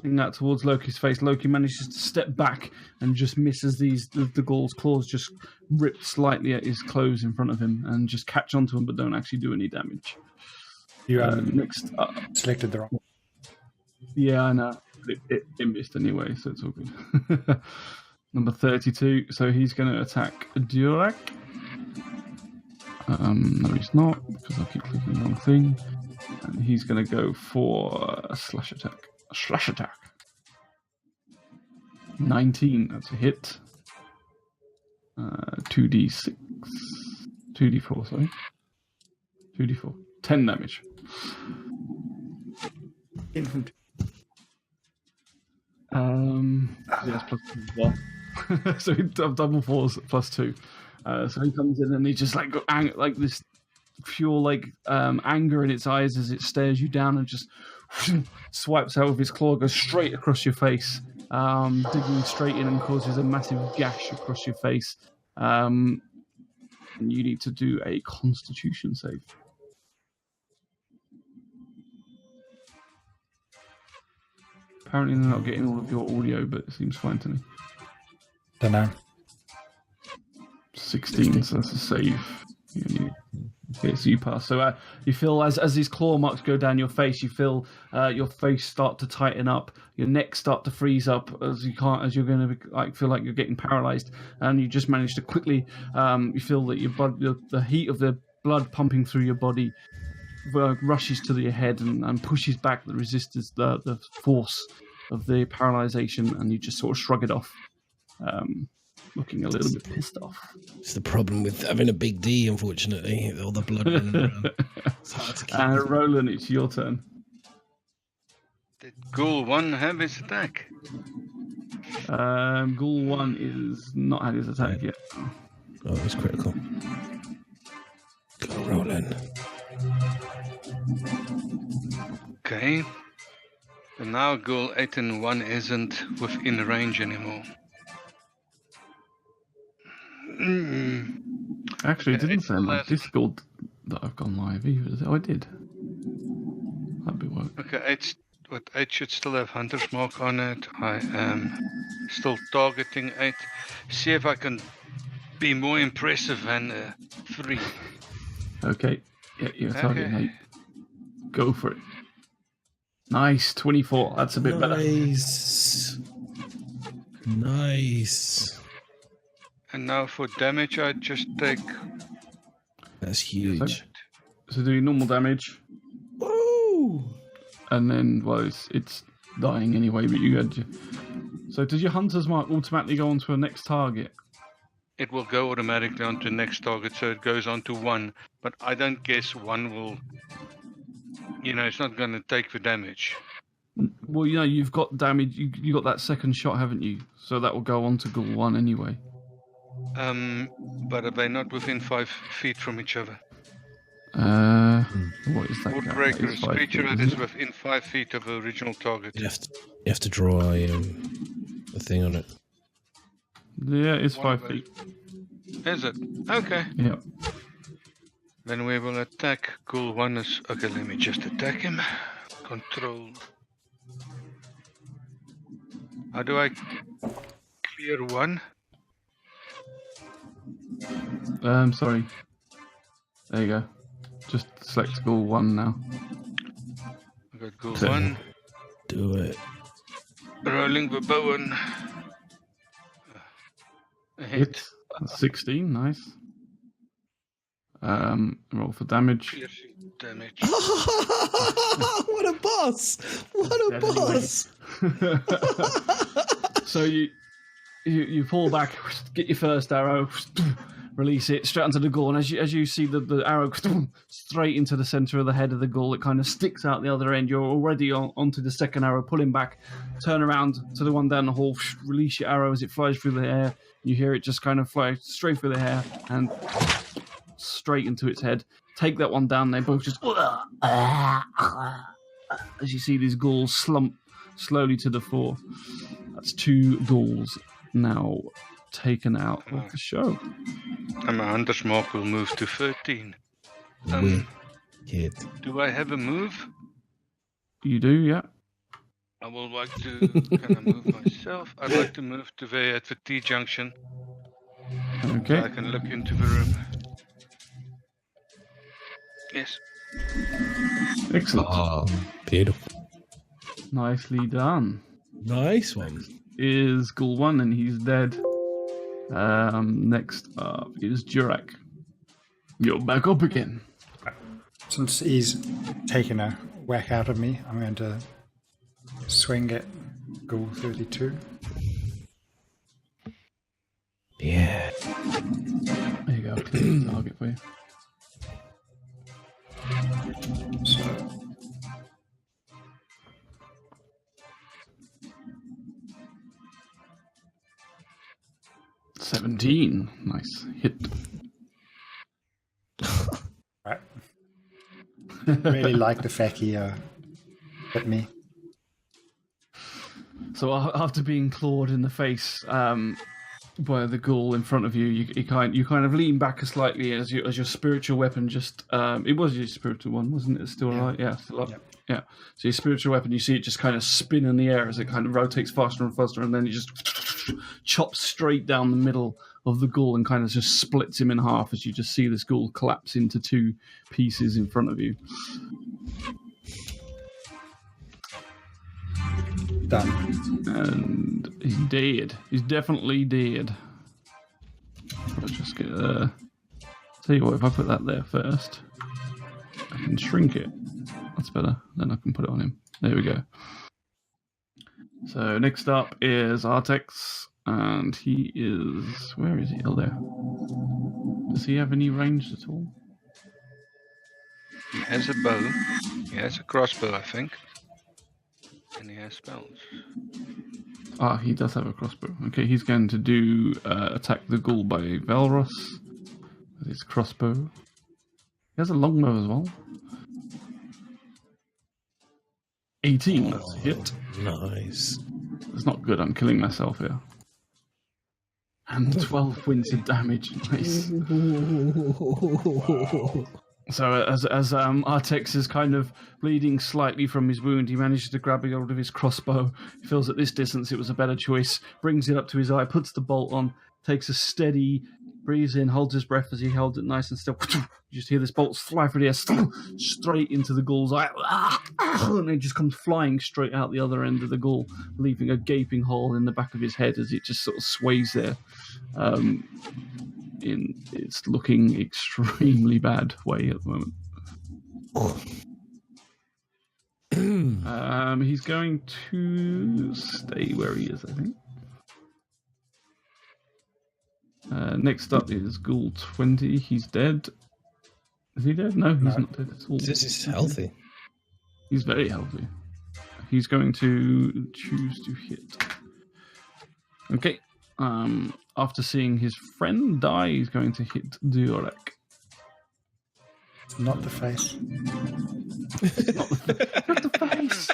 That towards Loki's face. Loki manages to step back and just misses the ghoul's claws just rip slightly at his clothes in front of him and just catch onto him but don't actually do any damage. You next up. selected the wrong. Yeah, I know. It missed anyway, so it's all good. Number 32. So he's going to attack Durak. No, he's not, because I keep clicking the wrong thing. And he's going to go for a slash attack. 19, that's a hit. 2d6. 2d4, sorry. 2d4. 10 damage. Infant. Yes, plus 2 as well. So double 4s plus 2. So he comes in and he just like got like this pure like anger in its eyes as it stares you down and just swipes out with its claw, goes straight across your face, digging straight in and causes a massive gash across your face. And you need to do a Constitution save. Apparently they're not getting all of your audio, but it seems fine to me. Don't know. 16, so that's a save. Okay, so you pass. So you feel as these claw marks go down your face, you feel your face start to tighten up, your neck start to freeze up as you're going to feel like you're getting paralyzed, and you just manage to quickly. You feel that your blood, the heat of the blood pumping through your body, rushes to your head and pushes back the resistance, the force of the paralyzation, and you just sort of shrug it off. Looking a little bit pissed off. It's the problem with having a big D, unfortunately. All the blood running around. It's hard to keep. Roland, it's your turn. Did Ghoul 1 have his attack? Ghoul 1 is not had his attack yet. Oh, it's critical. Go, Roland. Okay. And now Ghoul 8 and 1 isn't within range anymore. Actually, it didn't sound like Discord that I've gone live either. Oh, I did. That'd be work. Okay, 8 should still have Hunter's Mark on it. I am still targeting 8. See if I can be more impressive than 3. Okay. Yeah, you're targeting 8. Go for it. Nice, 24. That's a bit better. Nice. And now for damage, I just take... That's huge. So do normal damage. Woo! And then, well, it's dying anyway, but you had... So does your Hunter's Mark automatically go onto a next target? It will go automatically onto next target, so it goes onto 1. But I don't guess 1 will... it's not going to take the damage. Well, you've got damage. You got that second shot, haven't you? So that will go on to Ghoul 1 anyway. But are they not within 5 feet from each other? What is that? Woodbreaker is a creature that is within 5 feet of the original target. You have to draw a thing on it. Yeah, it's 5 feet. Is it? Okay. Yeah. Then we will attack Ghoul 1. Okay, let me just attack him. Control. How do I clear 1? Sorry. There you go. Just select Ghoul 1 now. I got Ghoul 1. Do it. Rolling the bowen. A hit. 16, nice. Roll for damage. Piercing damage. What a boss! What a boss! So you pull back, get your first arrow, release it straight onto the ghoul, and as you see the arrow straight into the center of the head of the ghoul, it kind of sticks out the other end. You're already onto the second arrow, pulling back, turn around to the one down the hall, release your arrow as it flies through the air. You hear it just kind of fly straight through the air and straight into its head. Take that one down. They both just as you see these ghouls slump slowly to the floor. That's 2 ghouls now taken out of the show. And my Hunter's Mark will move to 13. Do I have a move? You do, yeah. I will like to. Can I move myself? I'd like to move to at the T junction. Okay. So I can look into the room. Yes. Excellent. Oh, beautiful. Nicely done. Nice one. Is Ghoul 1 and he's dead. Next up is Jurak. You're back up again. Since he's taken a whack out of me, I'm going to swing at Ghoul 32. Yeah. There you Okay, I'll clear the target for you. So, 17. Nice hit. right. Really like the fact he hit me. So after being clawed in the face by the ghoul in front of you, you kind of lean back slightly as your spiritual weapon just it was your spiritual one, wasn't it? It's still alive? Yeah, still up. Yep. Yeah. So your spiritual weapon, you see it just kind of spin in the air as it kind of rotates faster and faster, and then it just chops straight down the middle of the ghoul and kind of just splits him in half as you just see this ghoul collapse into two pieces in front of you. Done. And he's dead. He's definitely dead. Let's just get tell you what, if I put that there first, I can shrink it. That's better. Then I can put it on him. There we go. So next up is Artex, and he is... Where is he? Oh, there. Does he have any range at all? He has a bow. He has a crossbow, I think. And he has spells. Ah, he does have a crossbow. Okay, he's going to do attack the ghoul by Velros with his crossbow. He has a longbow as well. 18, that's a hit. Nice. It's not good, I'm killing myself here. And 12 points of damage. Nice. So as Artex is kind of bleeding slightly from his wound, he manages to grab a hold of his crossbow. He feels at this distance it was a better choice, brings it up to his eye, puts the bolt on, takes a steady, breathes in, holds his breath as he holds it nice and still. You just hear this bolt fly through the air, straight into the ghoul's eye, and it just comes flying straight out the other end of the ghoul, leaving a gaping hole in the back of his head as it just sort of sways there. It's looking extremely bad way at the moment. He's going to stay where he is, I think. Next up is Ghoul 20. He's dead. Is he dead? No, he's not dead at all. This is healthy. He's very healthy. He's going to choose to hit. Okay. After seeing his friend die, he's going to hit Durek. Not the face. Not the face!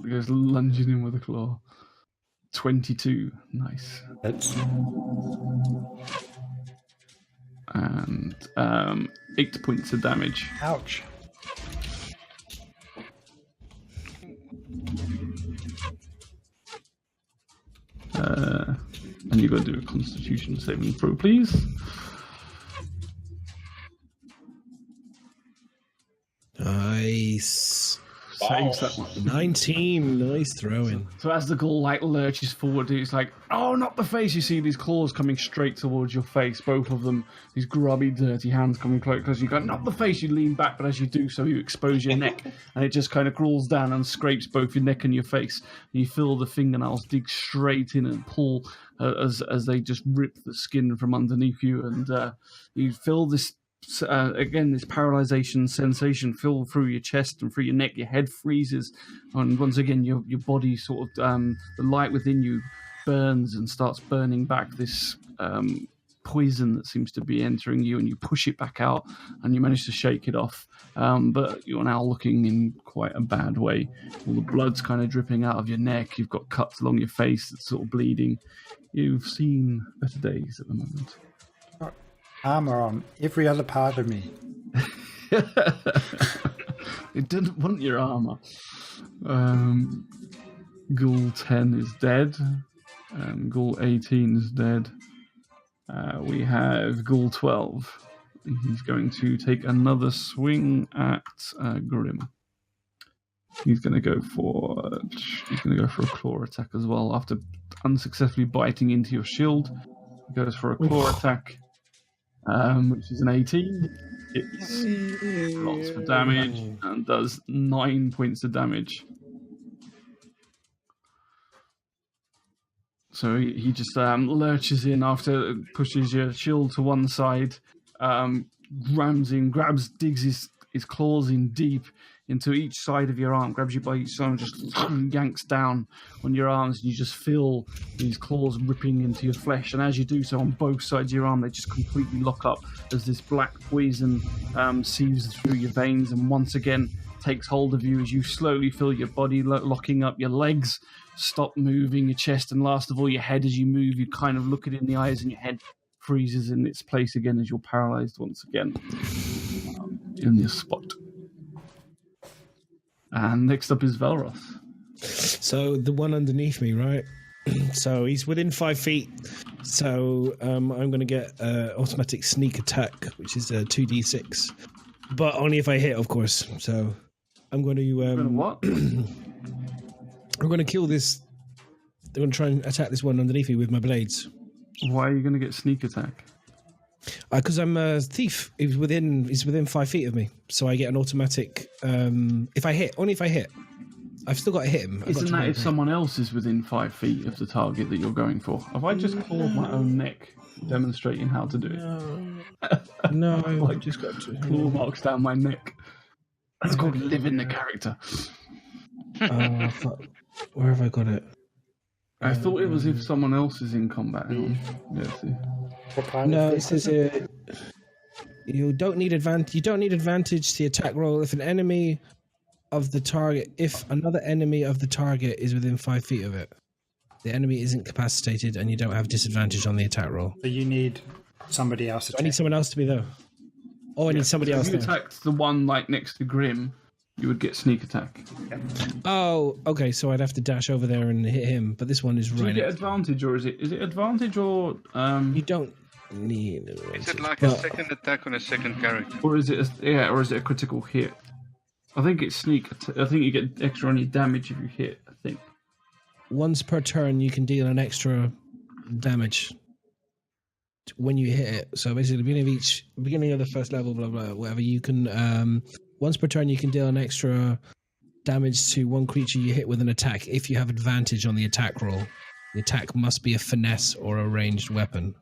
He goes lunging in with a claw. 22. Nice. Hits. And 8 points of damage. Ouch. And you've got to do a Constitution saving throw, please. Nice. Saves that one. 19. Nice throwing. So as the ghoul lurches forward, it's like, oh, not the face. You see these claws coming straight towards your face, both of them. These grubby, dirty hands coming close. You go, not the face. You lean back, but as you do so, you expose your neck, and it just kind of crawls down and scrapes both your neck and your face. And you feel the fingernails dig straight in and pull as they just rip the skin from underneath you, and you feel this. Again, this paralyzation sensation fill through your chest and through your neck. Your head freezes, and once again, your body sort of the light within you burns and starts burning back this poison that seems to be entering you, and you push it back out, and you manage to shake it off. But you're now looking in quite a bad way. All the blood's kind of dripping out of your neck. You've got cuts along your face that's sort of bleeding. You've seen better days at the moment. Armor on every other part of me. It didn't want your armor. Ghoul 10 is dead. Ghoul 18 is dead. We have Ghoul 12. He's going to take another swing at Grim. He's going to go for a claw attack as well. After unsuccessfully biting into your shield, he goes for a claw attack. Which is an 18. It's lots for damage and does 9 points of damage. So he just lurches in after, pushes your shield to one side, rams in, digs his claws in deep into each side of your arm, grabs you by each side and just yanks down on your arms, and you just feel these claws ripping into your flesh. And as you do so on both sides of your arm, they just completely lock up as this black poison sieves through your veins and once again takes hold of you as you slowly feel your body locking up, your legs stop moving, your chest, and last of all your head. As you move, you kind of look it in the eyes and your head freezes in its place again as you're paralyzed once again in this spot. And next up is Velroth. So the one underneath me, right? So he's within 5 feet. So I'm going to get automatic sneak attack, which is a 2d6, but only if I hit, of course. So I'm going to what? I'm going to kill this. I'm going to try and attack this one underneath me with my blades. Why are you going to get sneak attack? Because I'm a thief. He's within 5 feet of me, so I get an automatic. If I hit, only if I hit. I've still got to hit him. Isn't that if someone else is within 5 feet of the target that you're going for? Have I just clawed my own neck, demonstrating how to do it? No, I just got claw marks down my neck. That's called living the character. Fuck. Where have I got it? I thought it was if someone else is in combat. Hang on. Yeah, see. No, it says you don't need advantage. You don't need advantage to the attack roll if another enemy of the target is within 5 feet of it. The enemy isn't incapacitated, and you don't have disadvantage on the attack roll. So you need somebody else. I need someone else to be there. Oh, I need somebody else. If you attacked the one like next to Grim, you would get sneak attack. Oh, okay. So I'd have to dash over there and hit him, but this one is right. Do you get advantage, or is it advantage, or you don't need? Is it like a second attack on a second character? Or is it a critical hit? I think it's sneak. I think you get extra on your damage if you hit. I think once per turn you can deal an extra damage when you hit it. So basically, beginning of the first level, blah blah, whatever, you can once per turn you can deal an extra damage to one creature you hit with an attack if you have advantage on the attack roll. The attack must be a finesse or a ranged weapon.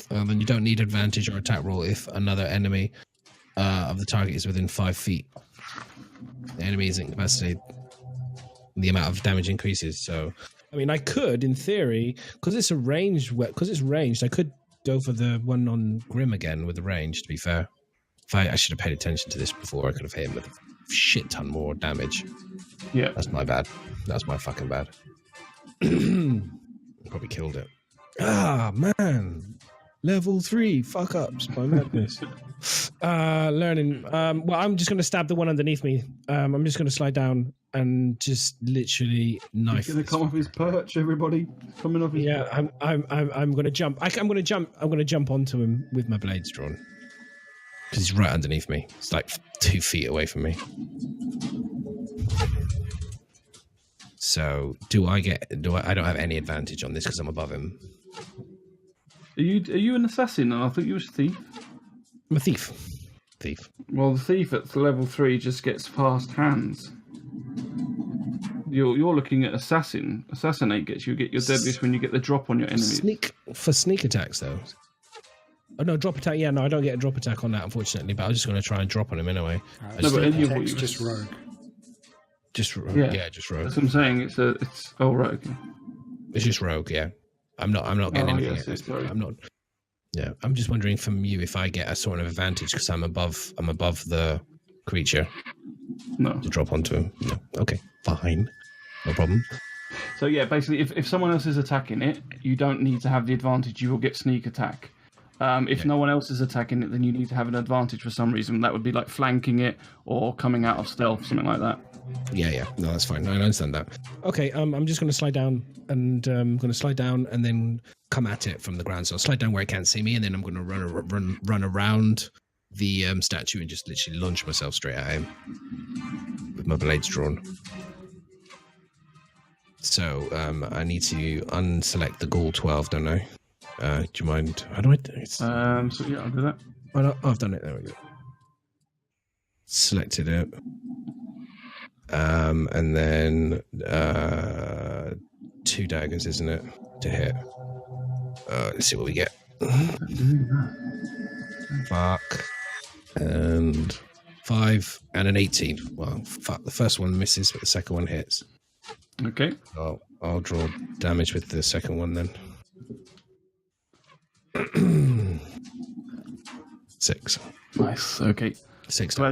Then you don't need advantage or attack roll if another enemy of the target is within 5 feet. The enemy is incapacitated. The amount of damage increases. So, I mean, I could, in theory, because it's ranged, I could go for the one on Grim again with the range, to be fair. I should have paid attention to this before. I could have hit him with a shit ton more damage. Yeah. That's my bad. That's my fucking bad. Probably killed it. Ah, man. Level 3 fuck ups by madness. Learning. Well, I'm just going to stab the one underneath me. I'm just going to slide down and just literally knife. He's going to come off his perch. Everybody coming off his. Yeah, I'm going to jump. I'm going to jump onto him with my blades drawn because he's right underneath me. It's like 2 feet away from me. So I don't have any advantage on this because I'm above him. Are you an assassin? I thought you was a thief. I'm a thief. Well, the thief at level 3 just gets fast hands. You're looking at assassin. Assassinate gets you get your deadliest when you get the drop on your enemies. Sneak attacks though. Oh no, drop attack. Yeah, no, I don't get a drop attack on that, unfortunately. But I was just going to try and drop on him anyway. No, but it's just rogue. Just rogue. Yeah, just rogue. That's what I'm saying. It's oh right. Okay. It's just rogue. Yeah. I'm not getting anything. Yes, sorry. I'm not. Yeah, I'm just wondering from you if I get a sort of advantage because I'm above the creature. No. To drop onto him. No. Okay, fine, no problem. So yeah, basically, if someone else is attacking it, you don't need to have the advantage. You will get sneak attack. If no one else is attacking it, then you need to have an advantage for some reason. That would be like flanking it or coming out of stealth, something like that. Yeah. No, that's fine. I understand that. Okay, I'm just going to slide down and then come at it from the ground. So I'll slide down where it can't see me, and then I'm going to run around the statue and just literally launch myself straight at him with my blades drawn. So I need to unselect the Ghoul 12, don't I? Do you mind? How do I do it? So yeah, I'll do that. Oh, I've done it. There we go. Selected it. And then 2 daggers, isn't it, to hit? Let's see what we get. Fuck. And 5 and an 18. Well, fuck. The first one misses, but the second one hits. Okay. I'll draw damage with the second one then. 6. Nice. Okay. 6. So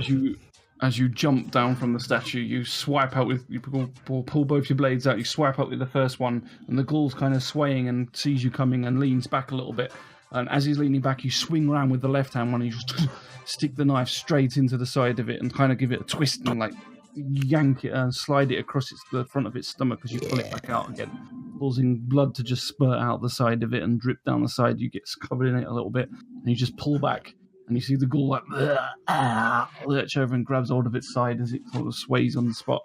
as you jump down from the statue, you swipe out with you pull both your blades out. You swipe out with the first one, and the ghoul's kind of swaying and sees you coming and leans back a little bit. And as he's leaning back, you swing around with the left hand one, and you just stick the knife straight into the side of it and kind of give it a twist and like yank it and slide it across the front of its stomach as you pull it back out again, causing blood to just spurt out the side of it and drip down the side. You get covered in it a little bit, and you just pull back. And you see the ghoul like lurch over and grabs hold of its side as it sort of sways on the spot.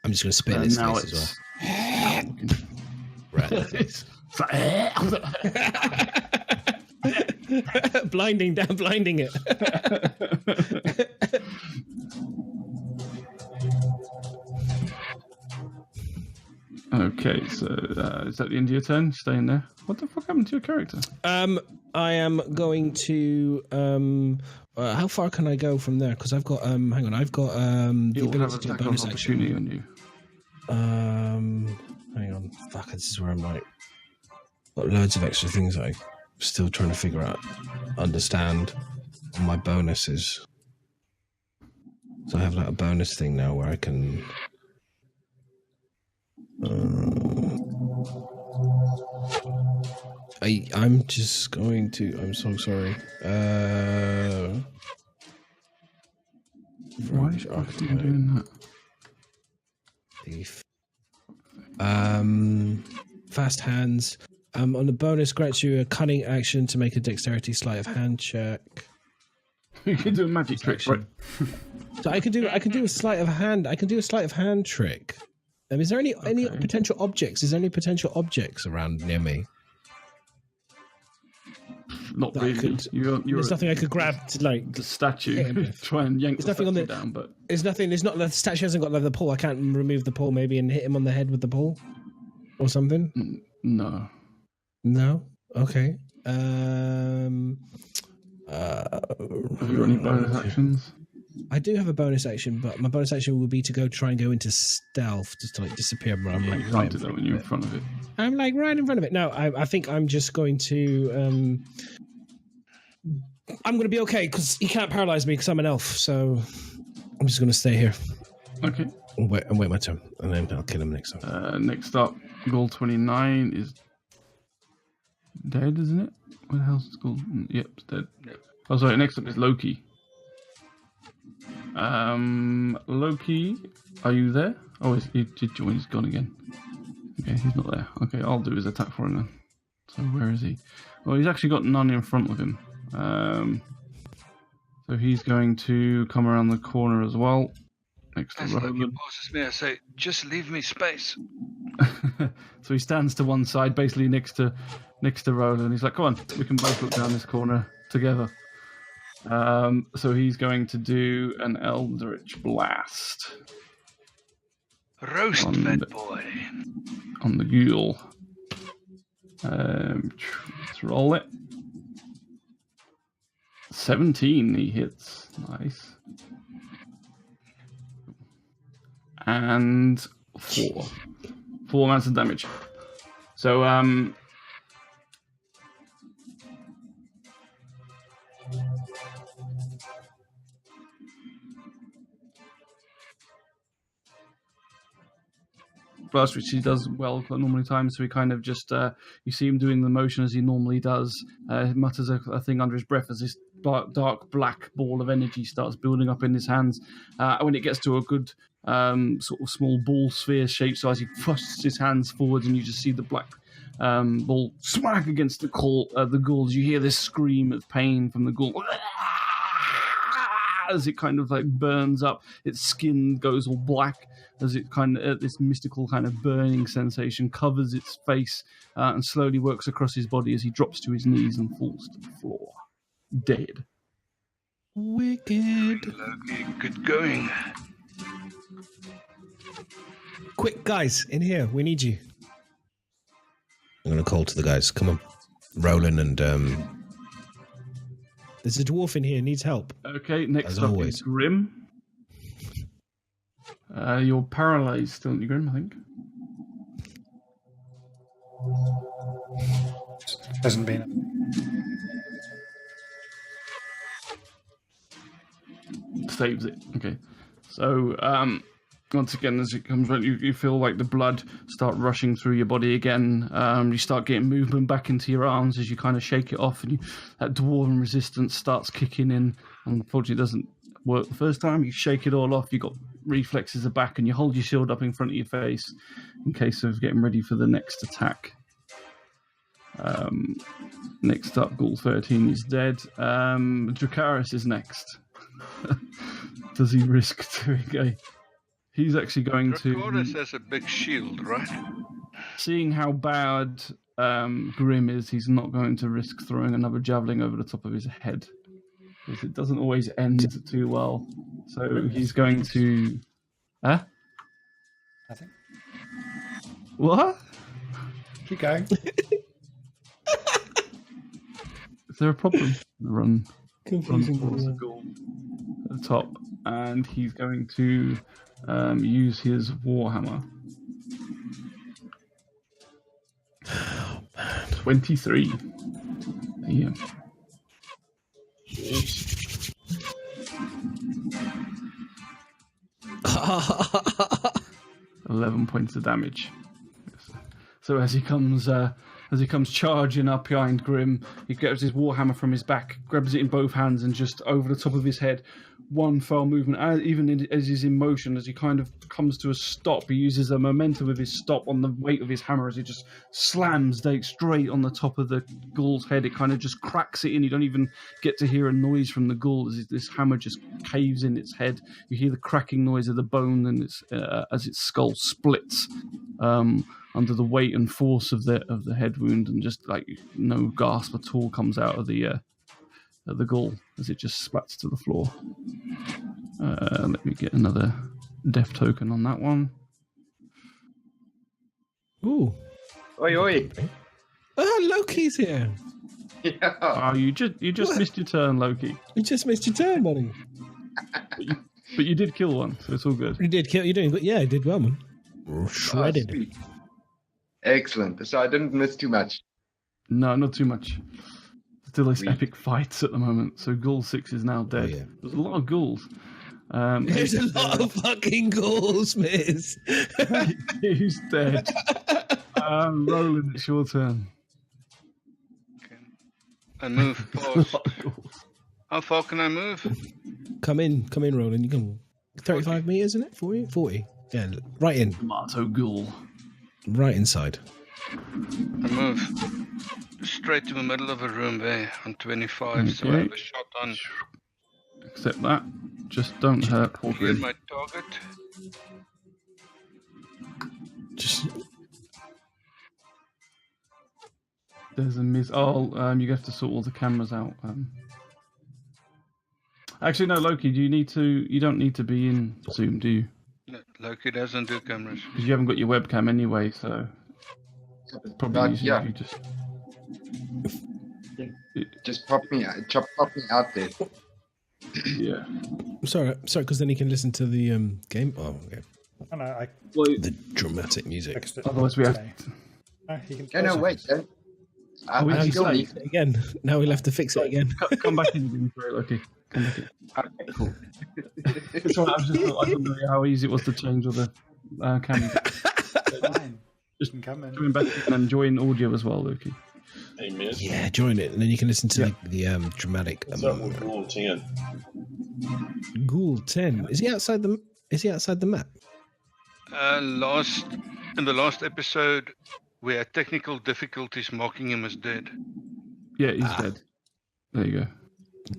I'm just going to spit in its face as well. Right. blinding it. Okay, so is that the end of your turn? Staying there. What the fuck happened to your character? I am going to. How far can I go from there? Because I've got. Hang on, I've got the ability to do a bonus opportunity action. on you. Hang on. Fuck, this is where I'm like. Got loads of extra things I'm still trying to figure out, understand my bonuses. So I have like a bonus thing now where I can. I'm just going to. I'm so sorry. Why are you doing that? Thief. Fast hands. On the bonus, grants you a cunning action to make a dexterity sleight of hand check. You can do a magic trick, right? So I can do a sleight of hand. I can do a sleight of hand trick. Is there any potential objects? Is there any potential objects around near me? Not really. There's nothing I could grab to like the statue. Try and yank the statue down, but there's nothing. There's not. The statue hasn't got like the pole. I can't remove the pole maybe and hit him on the head with the pole, or something. No. No. Okay. Have you got any bonus actions? I do have a bonus action, but my bonus action would be to try and go into stealth, just to like disappear. But I'm like right when you're in front of it. I'm like right in front of it. No, I think I'm just going to. I'm going to be okay because he can't paralyze me because I'm an elf. So I'm just going to stay here. Okay. And wait my turn, and then I'll kill him next time. Next up, Ghoul 29 is dead, isn't it? Where the hell's Ghoul? Yep, it's dead. Yep. Oh, sorry. Next up is Loki. Loki, are you there? Oh, he did join. He's gone again. Okay, he's not there. Okay, I'll do his attack for him then. So where is he? Well, he's actually got none in front of him. So he's going to come around the corner as well. Next to Roland. Loki pauses me. I say, "Just leave me space." So he stands to one side, basically next to Roland. He's like, "Come on, we can both look down this corner together." So he's going to do an Eldritch Blast. Roast that boy. On the Ghoul. Let's roll it. 17 he hits. Nice. And 4. 4 amounts of damage. So, Blast, which he does well normally times, so he kind of just you see him doing the motion as he normally does. He mutters a thing under his breath as this dark black ball of energy starts building up in his hands. When it gets to a good sort of small ball sphere shape, so as he thrusts his hands forwards, and you just see the black ball smack against the ghouls. You hear this scream of pain from the ghoul as it kind of like burns up. Its skin goes all black as it kind of this mystical kind of burning sensation covers its face and slowly works across his body as he drops to his knees and falls to the floor, dead. Wicked. Loki, good going. Quick, guys, in here. We need you. I'm going to call to the guys. Come on. Roland and... There's a dwarf in here, needs help. Okay, next As up always. is Grim. You're paralyzed still, aren't you, Grim, I think? Hasn't been. Saves it. Okay. So, once again, as it comes around, you feel like the blood start rushing through your body again. You start getting movement back into your arms as you kind of shake it off, and that dwarven resistance starts kicking in. Unfortunately, it doesn't work the first time. You shake it all off. You got reflexes are back, and you hold your shield up in front of your face in case of getting ready for the next attack. Next up, Ghoul 13 is dead. Dracaris is next. Does he risk doing a... He's actually going to... Dracaris has a big shield, right? Seeing how bad Grim is, he's not going to risk throwing another javelin over the top of his head. Because it doesn't always end too well. So he's going to... Huh? Nothing. What? Keep going. Is there a problem? Run Confusing. towards the goal at the top. And he's going to use his Warhammer. 23. Yeah. 11 points of damage. So as he comes charging up behind Grim, he grabs his warhammer from his back, grabs it in both hands, and just over the top of his head, one fell movement. Even as he's in motion, as he kind of comes to a stop, he uses the momentum of his stop on the weight of his hammer as he just slams straight on the top of the ghoul's head. It kind of just cracks it in. You don't even get to hear a noise from the ghoul as this hammer just caves in its head. You hear the cracking noise of the bone and as its skull splits under the weight and force of the head wound, and just like no gasp at all comes out of the ghoul as it just splats to the floor. Let me get another death token on that one. Ooh. Oi, oi. Oh, Loki's here. Yeah. Oh, you just missed your turn, Loki. You just missed your turn, buddy. But you did kill one, so it's all good. You did kill. You doing good. Yeah, you did well, man. Shredded. Oh, sweet. Excellent. So I didn't miss too much. No, not too much. Still this epic fights at the moment. So Ghoul 6 is now dead. Oh, yeah. There's a lot of ghouls. There's a lot of fucking ghouls, miss. He's dead. Roland, it's your turn. Okay. I move past. How far can I move? Come in, Roland. You can 35 meters, isn't it? 40? Yeah, right in. Tomato ghoul. Right inside. I move straight to the middle of a room there on 25, so I have a shot on. Accept that. Just don't hurt poor Clear Grim. my target. Just There's a miss. Oh, you have to sort all the cameras out. Actually, no, Loki. You don't need to be in Zoom, do you? No, Loki doesn't do cameras. Because you haven't got your webcam anyway, so probably easier yeah. if you just. Just pop me out there. Yeah. sorry, because then he can listen to the game. Oh, okay. Oh, no, I Well, The dramatic music. fixed it. otherwise we have. today. No, he can No, no, wait. Don't. Oh, I he's still like- need. Again, now we'll have to fix it again. Come back in again, sorry, Loki. Come back in. Okay, cool. It's all right, I don't know how easy it was to change all the cameras. Fine. Just You can come in. Coming back in and join audio as well, Loki. Amen. Yeah, join it, and then you can listen to the dramatic. What's up with Rule 10? Ghoul 10. Is he outside the map? In the last episode, we had technical difficulties marking him as dead. Yeah, he's dead. There you go.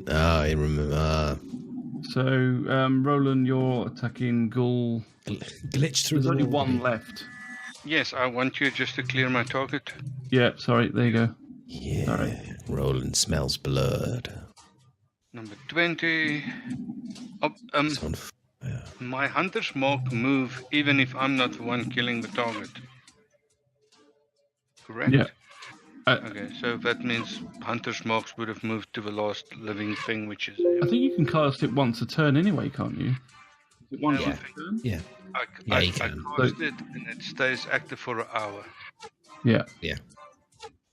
Ah, I remember. So, Roland, you're attacking Ghoul. Glitch through There's the only wall. one left. Yes, I want you just to clear my target. Yeah, sorry, there you go. Yeah. All right. Roland smells blood. Number 20. It's on fire. My hunter's mark move even if I'm not the one killing the target. Correct? Yeah. Okay, so that means Hunter's Marks would have moved to the last living thing, which is I think you can cast it once a turn anyway, can't you? Is it once Yeah. a turn? Yeah. I you can. cast it and it stays active for an hour. Yeah.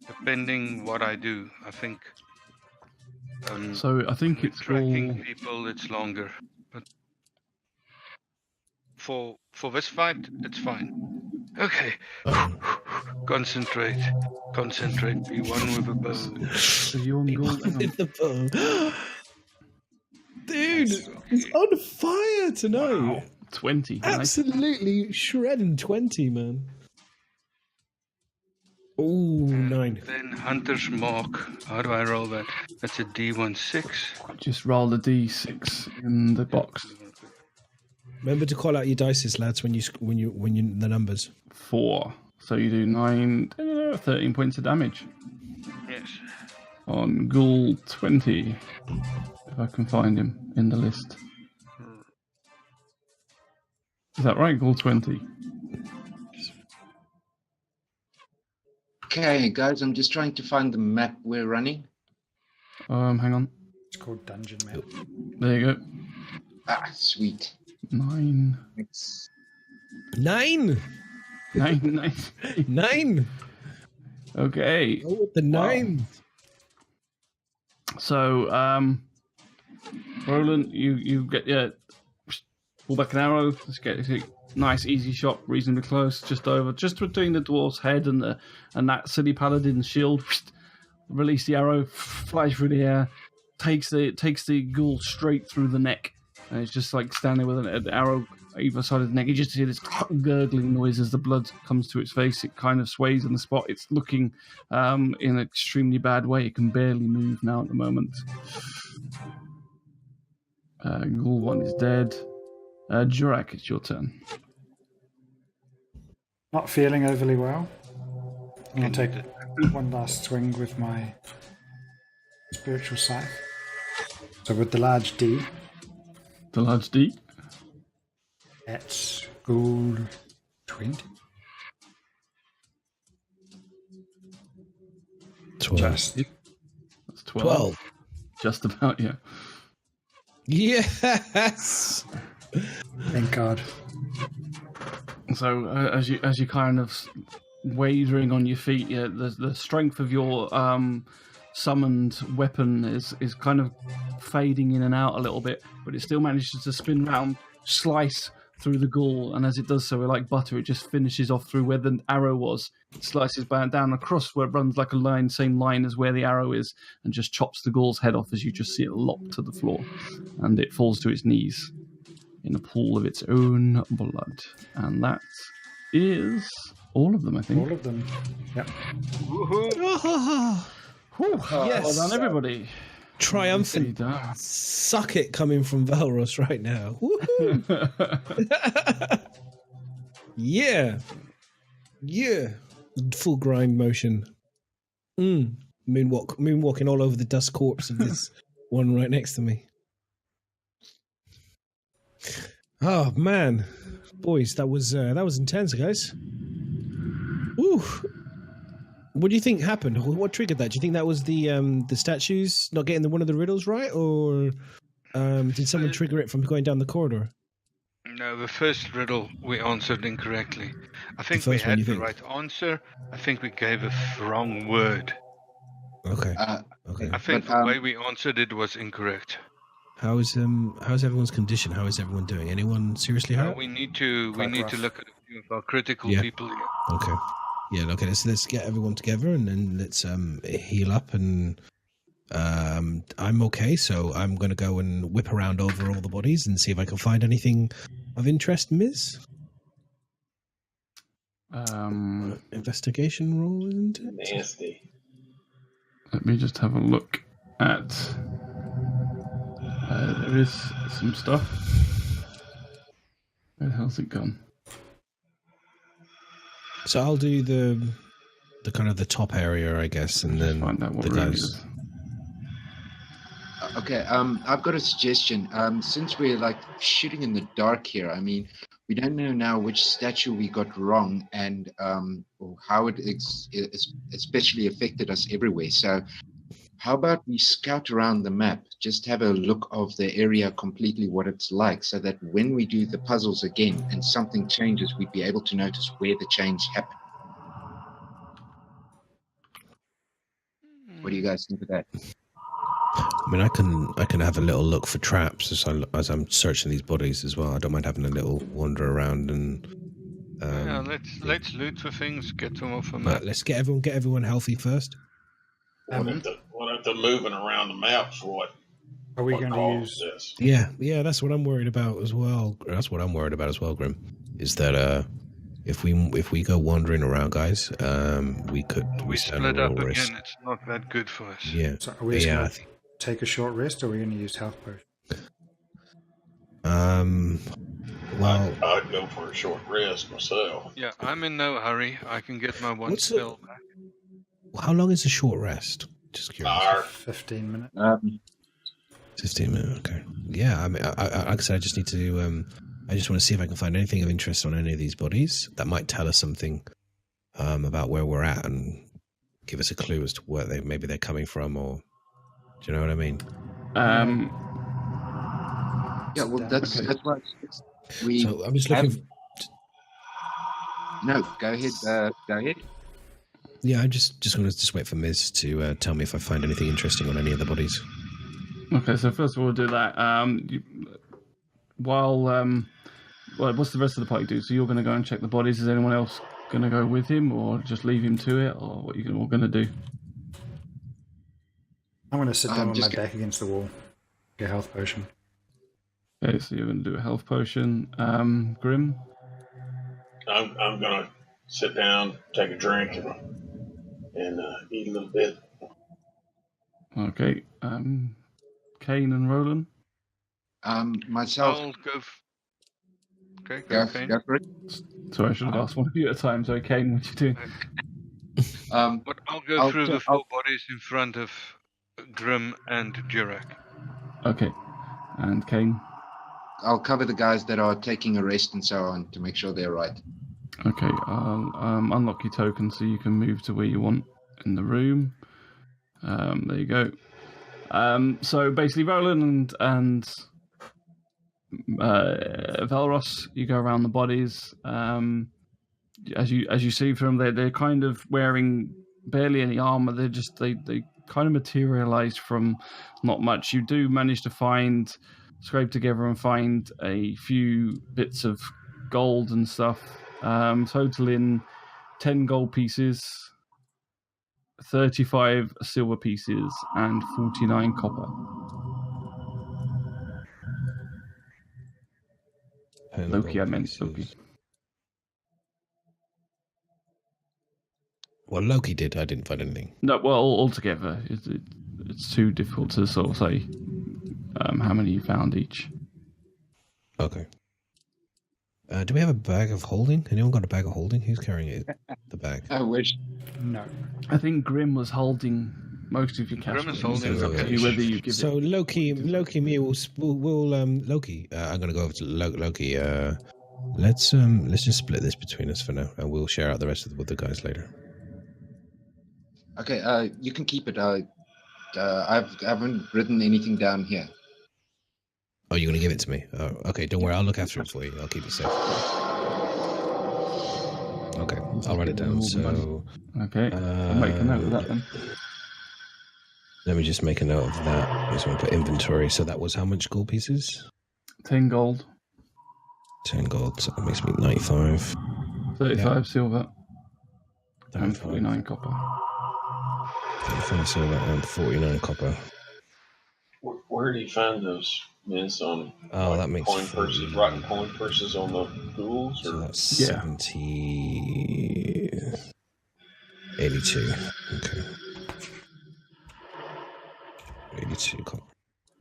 Depending what I do, I think. So I think it's tracking all... people, it's longer. But for this fight, it's fine. Okay. Concentrate. Be one with a bow. So you on gold? Hang on. With the bow. Dude, it's on fire tonight. Wow. 20. Nice. Absolutely shredding 20, man. Oh, 9. Then Hunter's Mark. How do I roll that? That's a D16. Just roll the d6 in the box. Remember to call out your dices, lads, when you the numbers. 4. So you do 13 points of damage Yes. on Ghoul 20. If I can find him in the list. Is that right, Ghoul 20? Okay, guys, I'm just trying to find the map we're running. Hang on. It's called Dungeon Map. There you go. Ah, sweet. 9. It's 9. 9. 9. Okay. Oh, the 9. So, Roland, you get your pull back an arrow. Let's get a nice, easy shot, reasonably close, just between the dwarf's head and that silly paladin's shield. Release the arrow, flies through the air, takes the ghoul straight through the neck, and it's just like standing with an arrow either side of the neck. You just hear this gurgling noise as the blood comes to its face. It kind of sways on the spot. It's looking in an extremely bad way. It can barely move now at the moment. Ghoul 1 is dead. Jurak, it's your turn. Not feeling overly well. I'm going to take one last swing with my spiritual scythe. So with the large D, The large D. that's Ghoul 20. 12. Just That's 12. Just about, yeah. Yes. thank God. So as you kind of wavering on your feet, yeah, the strength of your summoned weapon is kind of fading in and out a little bit, but it still manages to spin round, slice through the ghoul, and as it does so, like butter, it just finishes off through where the arrow was. It slices down across where it runs like a line, same line as where the arrow is, and just chops the ghoul's head off as you just see it locked to the floor, and it falls to its knees in a pool of its own blood. And that is all of them, I think. All of them. Yep. Yes. Well done, everybody. Triumphant. Indeed. Suck it coming from Valros right now. Woohoo. Yeah. Full grind motion. Moonwalking all over the dust corpse of this one right next to me. Oh man, boys, that was intense, guys. Ooh. What do you think happened? What triggered that? Do you think that was the statues not getting one of the riddles right, or did someone trigger it from going down the corridor? No, the first riddle we answered incorrectly. I think we had the right answer. I think we gave a wrong word. Okay. Okay. I think But, the way we answered it was incorrect. How's everyone's condition? How is everyone doing? Anyone seriously hurt? We need to look at a few of our critical people here. Okay. Yeah. Okay. Let's get everyone together and then let's heal up. And I'm okay, so I'm gonna go and whip around over all the bodies and see if I can find anything of interest, Ms. Investigation roll, isn't it? Nasty. Let me just have a look at. There is some stuff. Where the hell's it gone? So I'll do the kind of the top area, I guess, and then Find out what the room it guys. is. Okay, I've got a suggestion. Since we're like shooting in the dark here, I mean, we don't know now which statue we got wrong and or how it especially affected us everywhere. So how about we scout around the map, just have a look of the area completely what it's like, so that when we do the puzzles again and something changes, we'd be able to notice where the change happened. What do you guys think of that? I mean, I can have a little look for traps as I'm searching these bodies as well. I don't mind having a little wander around and. Yeah, let's loot for things, get them off a map. Let's get everyone healthy first. What if they're moving around the map for what? Are we going to use this? Yeah, that's what I'm worried about as well. That's what I'm worried about as well, Grim. Is that if we go wandering around, guys, we split up again. It's not that good for us. Yeah. So are we just going to take a short rest, or are we going to use health potion? Well, I'd go for a short rest myself. Yeah, I'm in no hurry. I can get my one spell back. How long is a short rest? Just curious. 15 minutes. 15 minutes. Okay. Yeah. I mean, like I said, I just need to. I just want to see if I can find anything of interest on any of these bodies that might tell us something about where we're at and give us a clue as to where maybe they're coming from, or do you know what I mean? Yeah, well, that's why we. So I'm just looking. No, go ahead. Go ahead. Yeah, I just going to wait for Miz to tell me if I find anything interesting on any of the bodies. Okay, so first of all, we'll do that. What's the rest of the party do? So you're going to go and check the bodies. Is anyone else going to go with him, or just leave him to it, or what are you all going to do? I'm going to sit down on my back against the wall. Get a health potion. Okay, so you're going to do a health potion. Grim? I'm going to sit down, take a drink, and eat a little bit. Okay. Kane and Roland? Myself. I'll go. Okay, Go for it. Sorry, I should have asked one of you at a time. So, Kane, what you doing? But I'll go through the four bodies in front of Grim and Jurek. Okay. And Kane? I'll cover the guys that are taking a rest and so on to make sure they're right. Okay, I'll unlock your token so you can move to where you want in the room. There you go. So basically, Roland and Velros, you go around the bodies. As you see from them, they're kind of wearing barely any armor. They kind of materialize from not much. You do manage to scrape together and find a few bits of gold and stuff, totaling 10 gold pieces, 35 silver pieces, and 49 copper. Loki, I meant Loki. Well, Loki did. I didn't find anything. No, well, altogether, it's too difficult to sort of say how many you found each. Okay. Do we have a bag of holding? Anyone got a bag of holding? Who's carrying it? The bag. I wish. No. I think Grim was holding most of your cash. Grim is holding. So it's up to you whether you give so it. Loki, me will Loki. I'm gonna go over to Loki. Let's just split this between us for now, and we'll share out the rest with the guys later. Okay. You can keep it. I haven't written anything down here. Oh, you're going to give it to me? Oh, okay, don't worry. I'll look after it for you. I'll keep it safe. Okay, I'll write it down. So, okay, I'll make a note of that then. Let me just make a note of that. I just want to put inventory. So that was how much gold pieces? 10 gold. 10 gold. So that makes me 95. 35 silver. 35. And 49 copper. 35 silver and 49 copper. Where do you find those mints on? That makes coin purses, rotten coin purses on the Ghouls? So that's 70. 82. Okay. 82 copper.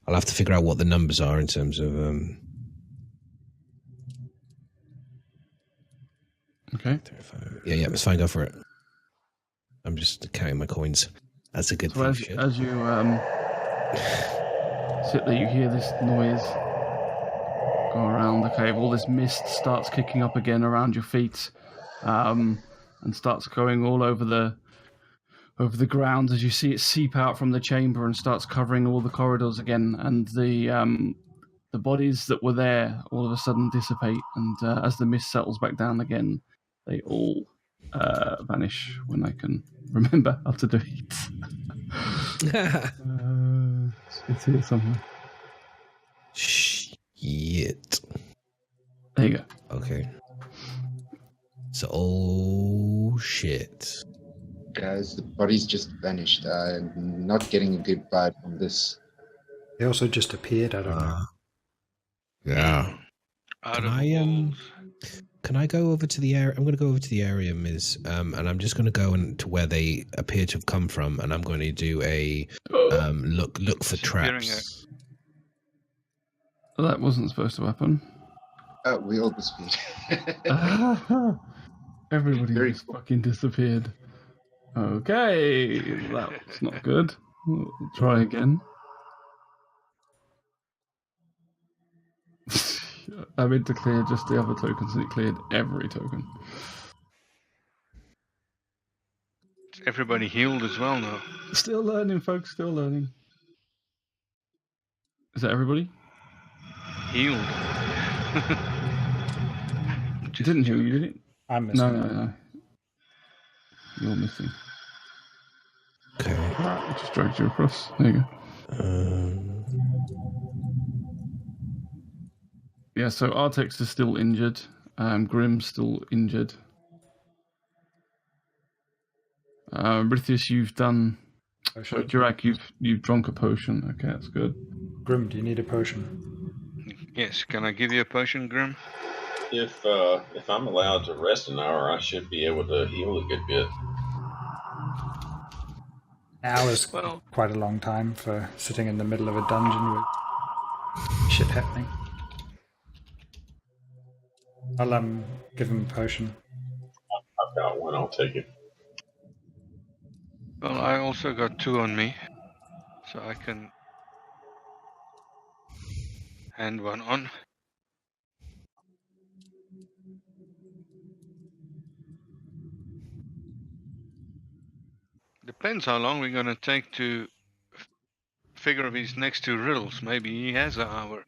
I'll have to figure out what the numbers are in terms of. Okay. 35. Yeah, it's fine. Go for it. I'm just counting my coins. That's a good thing. As you sit there, you hear this noise go around the cave. All this mist starts kicking up again around your feet, and starts going all over the ground as you see it seep out from the chamber and starts covering all the corridors again. And the bodies that were there all of a sudden dissipate, and as the mist settles back down again, they all vanish when I can remember how to do it. It's here somewhere. Shit. There you go. Okay. So, oh shit. Guys, the bodies just vanished. I'm not getting a good vibe from this. They also just appeared. I don't know. Yeah. Out of the walls. Can I go over to the area? I'm going to go over to the area, Ms. And I'm just going to go to where they appear to have come from, and I'm going to do a look for traps. That wasn't supposed to happen. We all disappeared. Everybody Very just cool. fucking disappeared. Okay, that was not good. We'll try again. I meant to clear just the other tokens, and it cleared every token. Is everybody healed as well now? Still learning, folks. Still learning. Is that everybody? Healed. It didn't heal you, did it? I'm missing. No. You're missing. Okay. I just dragged you across. There you go. Yeah, so Artex is still injured. Grimm's still injured. Rithis, you've done. Potion. Jirak, you've drunk a potion. Okay, that's good. Grim, do you need a potion? Yes, can I give you a potion, Grim? If I'm allowed to rest an hour, I should be able to heal a good bit. An hour is Well- quite a long time for sitting in the middle of a dungeon with shit happening. I'll give him a potion. I've got one. I'll take it. Well, I also got 2 on me, so I can hand one on. Depends how long we're gonna take to figure if he's next to Riddles. Maybe he has an hour.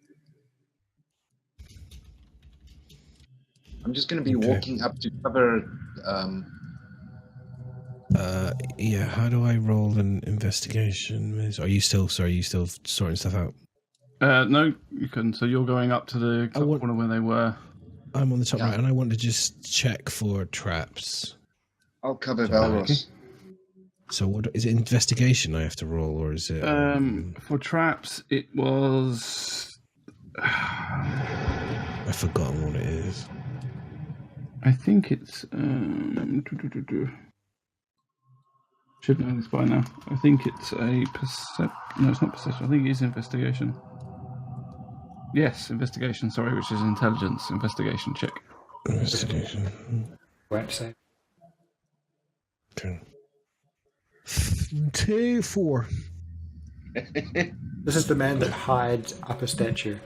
I'm just going to be Okay. walking up to cover. Yeah, how do I roll an investigation, Ms.? Are you still sorting stuff out? No, you couldn't. So you're going up to the top corner where they were. I'm on the top Yeah. right, and I want to just check for traps. I'll cover Valros. So what is it? Investigation I have to roll, or is it? For traps, it was. I've forgotten what it is. I think it's. Should know this by now. I think it's a perception. No, it's not perception. I think it is investigation. Yes, investigation. Sorry, which is intelligence investigation check. Investigation. Won't say. Okay. 2, 4. This is the man that hides up a statue.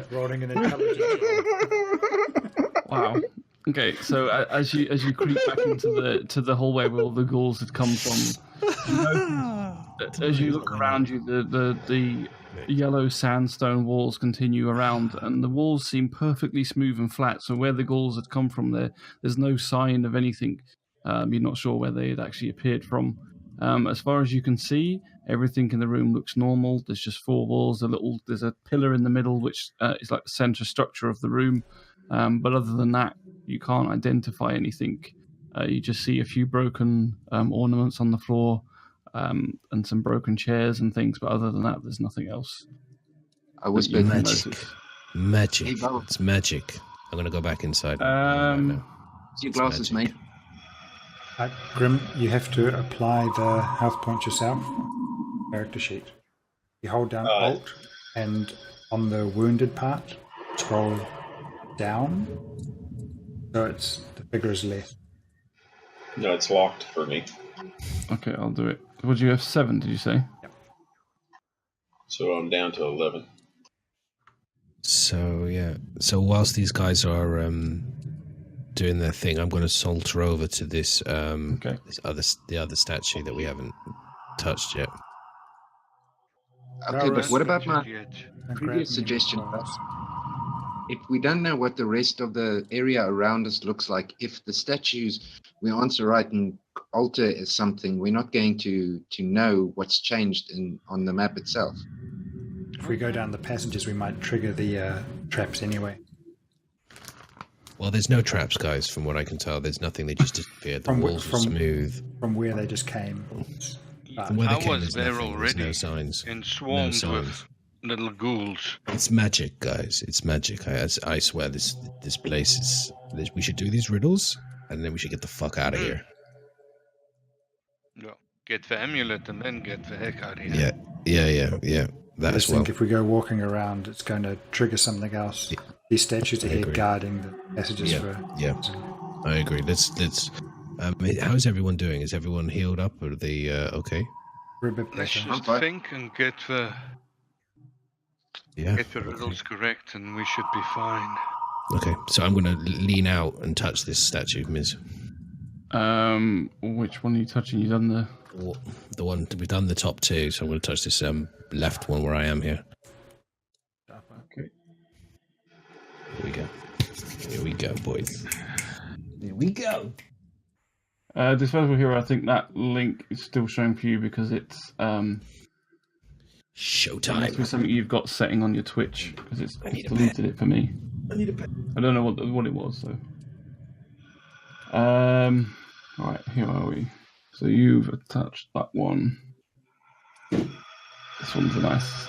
Rolling an intelligence roll. Wow. Okay, so as you creep back into the hallway where all the ghouls had come from, as you look around you, the yellow sandstone walls continue around, and the walls seem perfectly smooth and flat. So where the ghouls had come from, there's no sign of anything. You're not sure where they had actually appeared from. As far as you can see, everything in the room looks normal. There's just 4 walls. There's a pillar in the middle, which is like the center structure of the room. But other than that, you can't identify anything. You just see a few broken ornaments on the floor, and some broken chairs and things. But other than that, there's nothing else. I whispered, You Magic. notice. Magic. Hey, Val. It's magic. I'm going to go back inside. see your glasses, magic. mate. Grim, you have to apply the health point yourself. Character sheet. You hold down Alt, and on the wounded part, scroll down. So the figure is left. No, it's locked for me. Okay, I'll do it. What do you have? 7? Did you say? So I'm down to 11. So yeah. So whilst these guys are doing their thing, I'm going to saunter over to this the other statue that we haven't touched yet. Okay, but what about my Yet. previous suggestion? If we don't know what the rest of the area around us looks like, if the statues we answer right and alter something, we're not going to know what's changed on the map itself. If we go down the passages, we might trigger the traps anyway. Well, there's no traps, guys. From what I can tell, there's nothing. They just disappeared. The walls are smooth. From where they just came. From where they came, was there's there nothing. already There's no signs. in swarms with little ghouls. It's magic, guys. It's magic. I swear, this place is. We should do these riddles, and then we should get the fuck out of here. No, get the amulet and then get the heck out of here. Yeah. That I as just well. think if we go walking around, it's going to trigger something else. Yeah. These statues are here agree. guarding the passages Yeah. I agree. Let's. How's everyone doing? Is everyone healed up? Or are they okay? We're a bit Let's better. just think and get the riddles correct, and we should be fine. Okay, so I'm going to lean out and touch this statue, Ms. Which one are you touching? You done the one we've done the top two, so I'm going to touch this left one where I am here. Okay. Here we go, boys. Here we go. Disposable Hero, I think that link is still showing for you because it's Showtime. must be something you've got setting on your Twitch because it's need a deleted it for me. I need a pen. I don't know what it was. So, right, here are we. So you've attached that one. This one's a nice,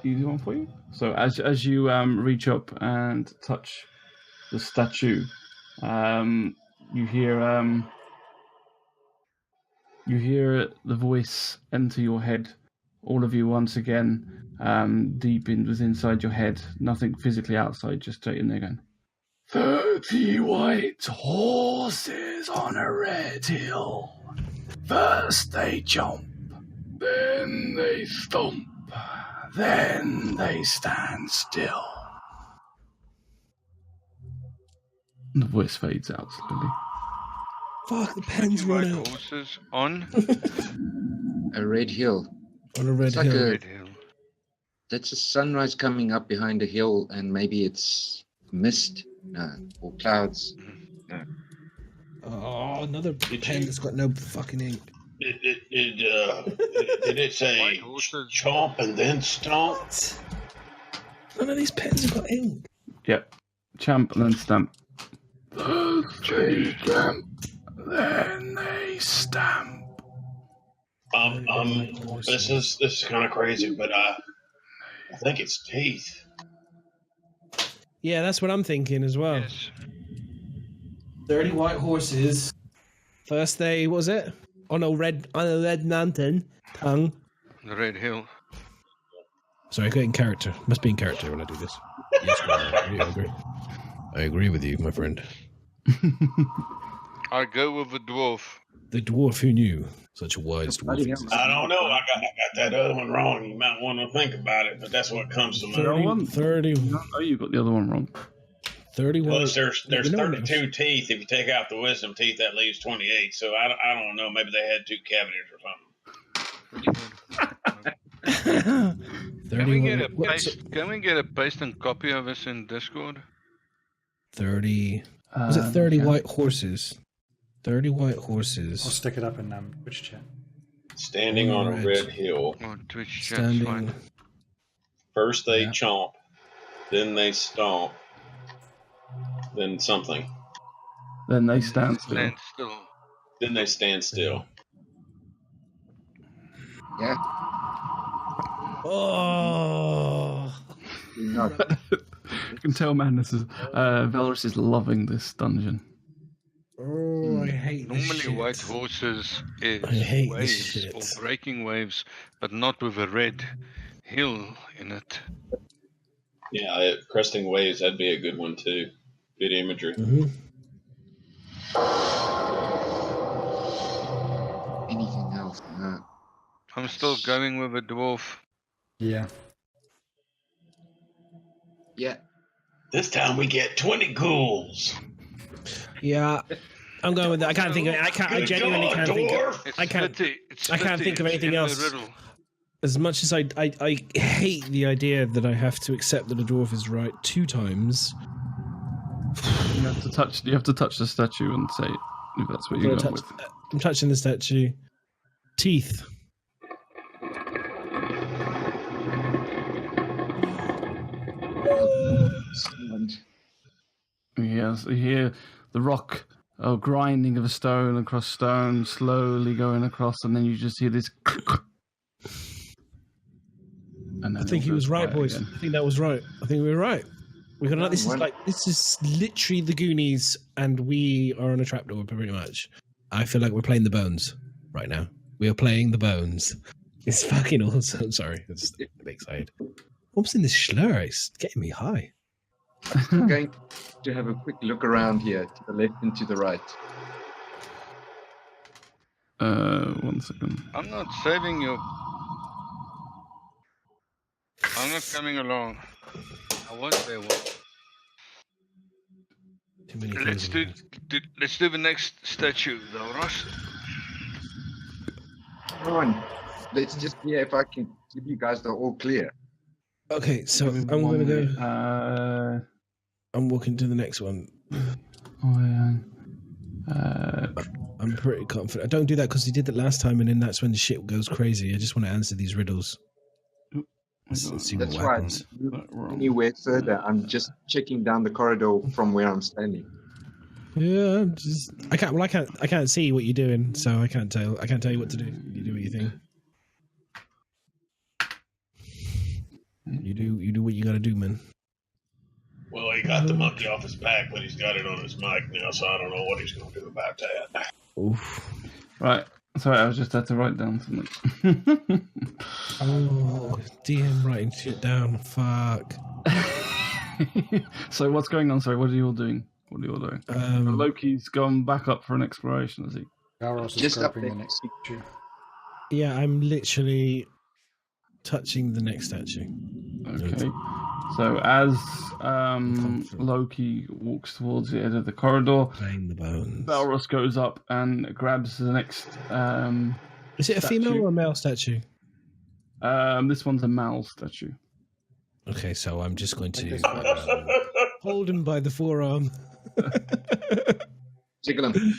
easy one for you. So as you reach up and touch the statue, you hear the voice enter your head. All of you once again, deep inside your head. Nothing physically outside, just straight in there going. 30 white horses on a red hill. First they jump, then they stomp, then they stand still. The voice fades out slowly. Fuck, the pen's White run out. horses on A red hill. On a red It's like hill. Red Hill. That's a sunrise coming up behind a hill, and maybe it's mist or clouds. Oh, another pen that's got no fucking ink. Did it say White horses. chomp and then stomp? None of these pens have got ink. Yep. Champ and then stamp. They stamp. Then they stamp. This is kind of crazy, but I think it's teeth. Yeah, that's what I'm thinking as well. Yes. 30 white horses. First they, what was it? On a red mountain tongue. The Red Hill. Sorry, I got in character. Must be in character when I do this. Yes, I agree. I agree with you, my friend. I go with the dwarf. The dwarf who knew. Such a wise dwarf. I don't know. I got that other one wrong. You might want to think about it, but that's what comes to mind. 30. Oh, you got the other one wrong. 31. Plus, there's You know 32 teeth. If you take out the wisdom teeth, that leaves 28. So I don't know. Maybe they had 2 cavities or something. Can we get a paste and copy of this in Discord? 30. Was it 30 yeah. white horses? 30 white I'll horses. stick it up in Twitch chat. Standing on a Alright. red hill. Oh, Twitch chat's Standing. fine. First they Yeah. chomp, then they stomp, then something. Then they stand still. Stand still. Then they stand still. Yeah. Oh. Not. You can tell, man, this is Valorous is loving this dungeon. Oh, I hate this Normally, shit. white horses is I hate this waves shit. or breaking waves, but not with a red hill in it. Yeah, cresting waves, that'd be a good one too. Good imagery. Mhm. Anything else? No. I'm still going with a dwarf. Yeah. Yeah. This time we get 20 ghouls. Yeah, I'm going with that. I can't think of it. I genuinely can't think. It's I can't. Splitty. It's I can't Splitty. think of It's anything in the else. riddle. As much as I hate the idea that I have to accept that a dwarf is right 2 times. You have to touch the statue and say if that's what you're going with. I'm touching the statue. Teeth. Yes, you hear the rock grinding of a stone across stone, slowly going across, and then you just hear this. And I think he was right, boys. Again. I think that was right. I think we were right. We got this is literally the Goonies, and we are on a trapdoor pretty much. I feel like we're playing the Bones right now. We are playing the Bones. It's fucking awesome. Sorry, I'm just a bit excited. What's in this slur? It's getting me high. I'm going to have a quick look around here to the left and to the right. 1 second. I'm not saving you. I'm not coming along. I won't say what. Too many Let's things. let's do the next statue, though, Ross. Come on. Let's just see if I can give you guys the all clear. Okay, so I'm going to go. I'm walking to the next one. I'm pretty confident. I don't do that because he did that last time, and then that's when the shit goes crazy. I just want to answer these riddles. See what That's happens. right. Anywhere further, I'm just checking down the corridor from where I'm standing. Yeah, I can't see what you're doing, so I can't tell you what to do. You do what you think. You do what you gotta do, man. Well, he got the monkey off his back, but he's got it on his mic now, so I don't know what he's going to do about that. Oof. Right. Sorry, I just had to write down something. Oh, DM writing shit down. Fuck. So what's going on? Sorry, what are you all doing? Loki's gone back up for an exploration, is he? Valros is Just up grabbing there. the next statue. Yeah, I'm literally touching the next statue. Okay. So as Loki walks towards the end of the corridor, Playing the Bones. Valros goes up and grabs the next. Is it a statue. female or a male statue? This one's a Mal statue. Okay, so I'm just going to hold him by the forearm. Jiggle him.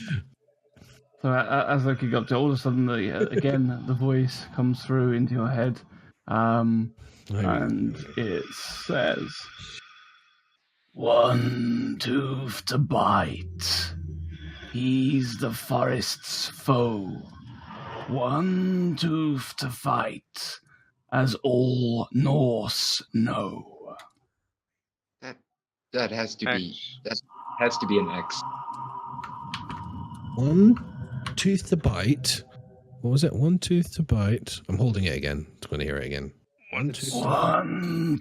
So as Loki got to, all of a sudden, again, the voice comes through into your head, and it says, "One tooth to bite. He's the forest's foe. One tooth to fight, as all Norse know." That has to be an X. One tooth to bite. What was it? One tooth to bite. I'm holding it again. I'm going to hear it again. One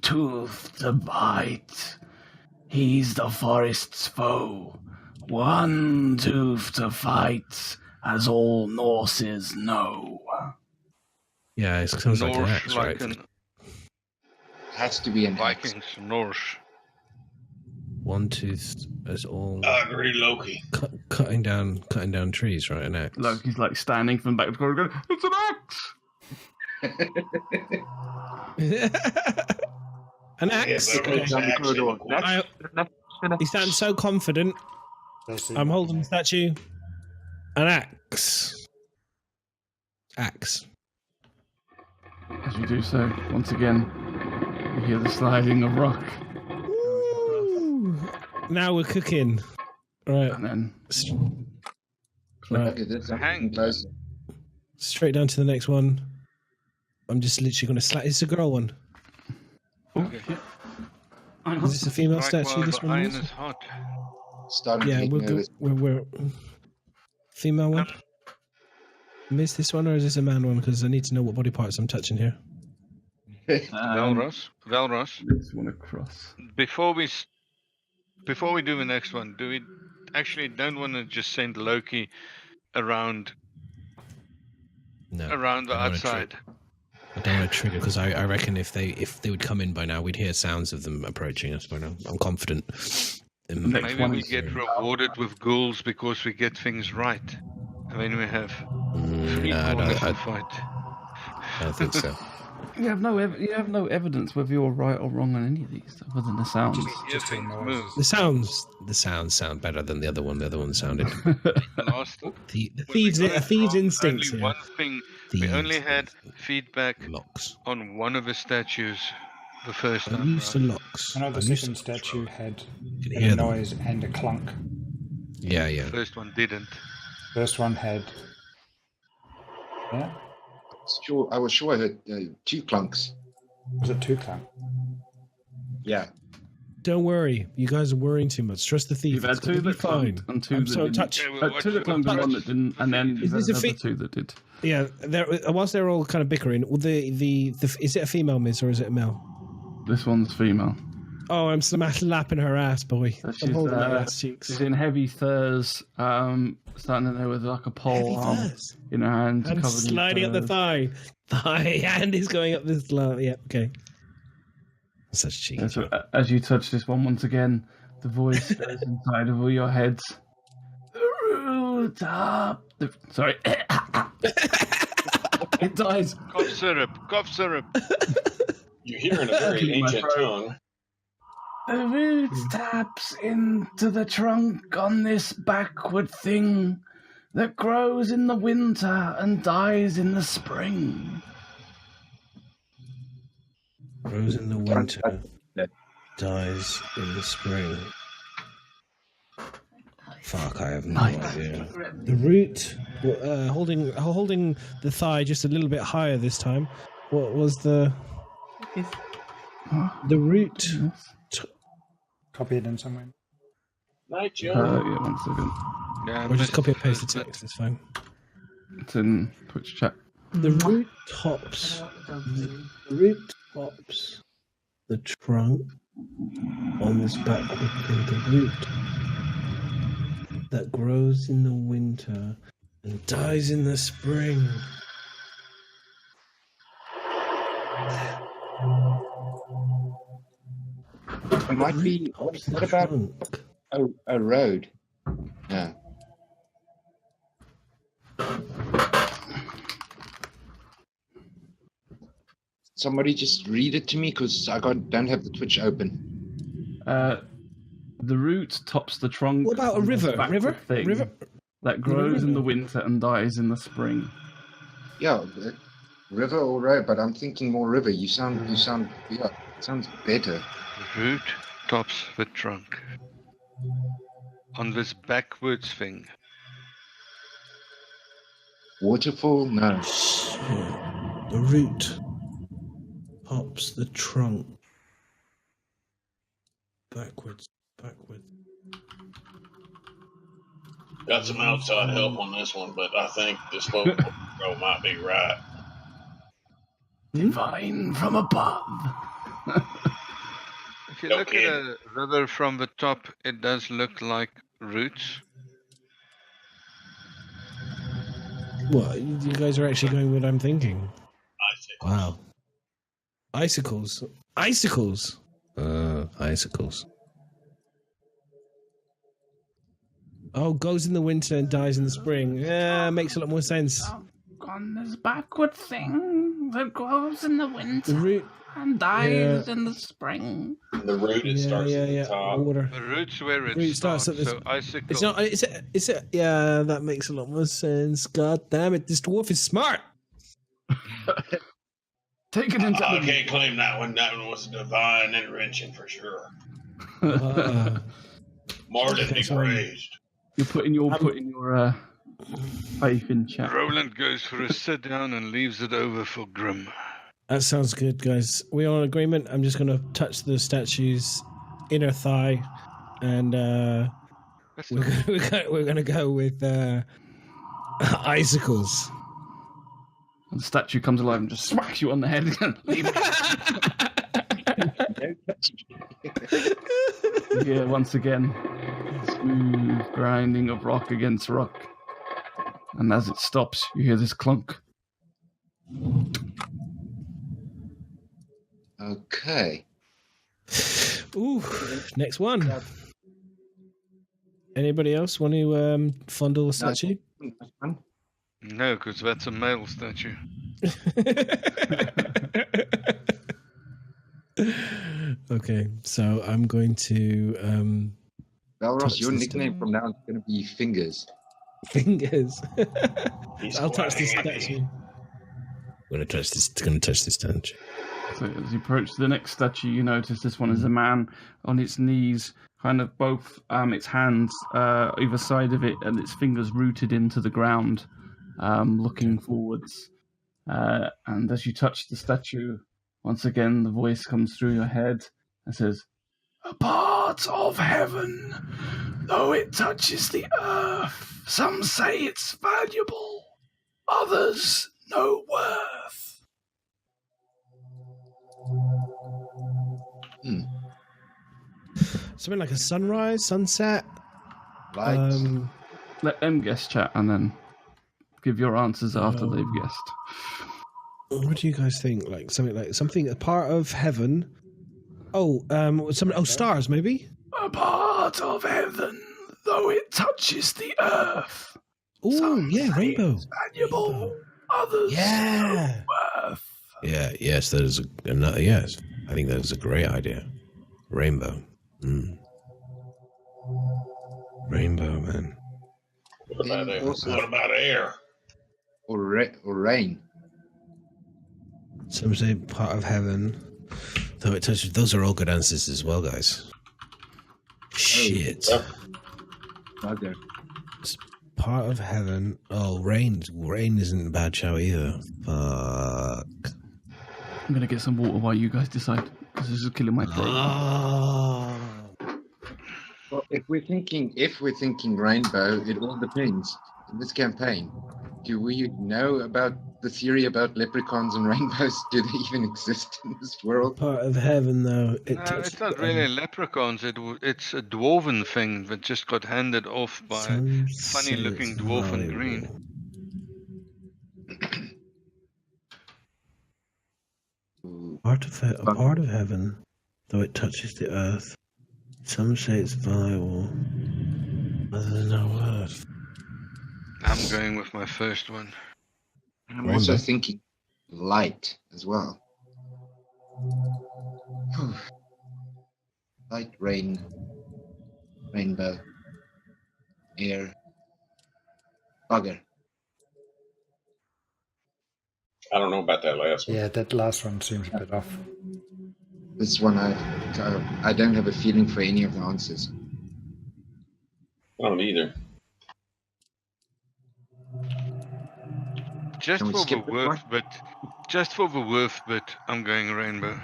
tooth to bite. He's the forest's foe. One tooth to fight, as all Norses know. Yeah, it sounds like an axe, right? Has to be an X. Vikings, Norse. One tooth as all. I agree, Loki. Cutting down trees, right? An axe. Loki's like standing from the back of the corridor going, "It's an axe!" An axe. Yeah, but Down the corridor. He sounds so confident. I'm holding the statue. An axe. Axe. As you do so, once again, you hear the sliding of rock. Ooh. Now we're cooking. Right. And then Right. Okay, that's Hang. close. Straight down to the next one. I'm just literally going to slap. It's a girl one. Okay. Is this a female Strike statue? while This the one iron is? is hot. Starting Yeah, to get we're good. nervous. We're female one. Miss this one or is this a man one? Because I need to know what body parts I'm touching here. Valros. this one across. Before we do the next one, do we actually don't want to just send Loki around No. the I don't wanna outside? I don't want to trigger because I reckon if they would come in by now, we'd hear sounds of them approaching us by now. I'm confident. Maybe we get rewarded with ghouls because we get things right. And then we have I don't think so. You have no evidence whether you're right or wrong on any of these, other than the sounds. Just hear noises. The sounds sound better than the other one. The other one sounded. the thieves' instincts. Only one thing. We only had feedback locks on one of the statues the first I'm time. used to locks. I know the I'm used second to- statue had Can a hear them. noise and a clunk. Yeah. The first one didn't. First one had. Yeah. I was sure I heard 2 clunks. Was it 2 clunk? Yeah. Don't worry, you guys are worrying too much. Trust the thief. You've had It's gonna 2 be that fine. clunked and 2 I'm that sorry, didn't. touch. Okay, we'll 2 that clunked and 1 that didn't, and then Is this a another fe- 2 that did. Yeah, whilst they're all kind of bickering, well, the is it a female miss or is it a male? This one's female. Oh, I'm slapping her ass, boy. She's, I'm holding her ass cheeks. she's in heavy furs, standing there with like a pole Heavy arm furs. in her hand. And covered in sliding up the furs. thigh. Thigh hand is going up this thigh. Yeah, okay. Such cheek. Yeah, so as you touch this one once again, the voice goes inside of all your heads. The root up. Sorry. It dies. Cough syrup. You hear in a very Exactly, my ancient throat. tongue. The root taps into the trunk on this backward thing that grows in the winter and dies in the spring. Grows in the winter, dies in the spring. Fuck, I have no idea. The root, holding the thigh just a little bit higher this time. What was the root? Copy it in somewhere. Night, Joe. Yeah, 1 second. Yeah, Or just copy and paste the text. It's fine. It's in Twitch chat. The root tops. The trunk on this backward thing. The root that grows in the winter and dies in the spring. It might be. Tops the What about trunk. a road? Yeah. Somebody just read it to me because don't have the Twitch open. The root tops the trunk. What about a on this river? backward River? thing River? that grows in the winter and dies in the spring. Yeah, river or road, but I'm thinking more river. You sound yeah, sounds better. The root tops the trunk. On this backwards thing. Waterfall? No. The root tops the trunk. Backwards. Got some outside help on this one, but I think this local girl might be right. Divine from above. If you look at a river from the top, it does look like roots. What? You guys are actually going with what I'm thinking? I think. Wow. Icicles. Icicles. Oh, goes in the winter and dies in the spring. Yeah, makes a lot more sense. On this backward thing that grows in the winter The root. and dies in the spring. The root it starts at the top. Water. The roots where it Root starts. starts at So icicle. It's not. It's a. Yeah, that makes a lot more sense. God damn it! This dwarf is smart. Take it into I the can't claim that one. That one was a divine intervention for sure. Martin be praised. You're putting your faith in chat. Roland goes for a sit down and leaves it over for Grim. That sounds good, guys. We are in agreement. I'm just going to touch the statue's inner thigh, and we're going to go with icicles. And the statue comes alive and just smacks you on the head. Leave it. Yeah, once again, smooth grinding of rock against rock. And as it stops, you hear this clunk. Okay. Ooh, next one. Anybody else want to fondle a statue? No, because that's a male statue. Okay, so I'm going to Valros, touch your the nickname from now on is going to be Fingers. fingers. He's I'll touch this quite statue. I'm gonna touch this. Gonna touch this statue. So as you approach the next statue, you notice this one is a man on its knees, kind of both its hands either side of it and its fingers rooted into the ground, looking forwards. And as you touch the statue, once again the voice comes through your head and says, "A part of heaven, though it touches the earth. Some say it's valuable, others no worth." Something like a sunrise, sunset. Lights. Let them guess, chat, and then give your answers after they've guessed. What do you guys think? Like something a part of heaven. Oh, stars maybe. A part of heaven, though it touches the earth. Oh, Some yeah, say rainbow. it's valuable, others Yeah. no worth. Yeah. Yes, that is another. Yes, I think that is a great idea. Rainbow. Rainbow, man. What about air? Also- What about air? Or rain. Some say part of heaven, though it touches. Those are all good answers as well, guys. Shit. Bugger. Part of heaven. Oh, rain. Rain isn't a bad show either. Fuck. I'm gonna get some water while you guys decide, because this is killing my throat. Oh. Well, if we're thinking rainbow, it all depends. In this campaign, do we know about the theory about leprechauns and rainbows? Do they even exist in this world? Part of heaven, though. No, it's not really leprechauns. It's a dwarven thing that just got handed off by a funny-looking dwarf in green. A part of heaven, though it touches the earth. Some say it's valuable, others no worth. I'm going with my first one. And I'm also thinking light as well. Light, rain, rainbow, air, bugger. I don't know about that last one. Yeah, that last one seems a bit off. This one, I don't have a feeling for any of the answers. I don't either. Just Can we for the skip this worth bit, I'm going rainbow.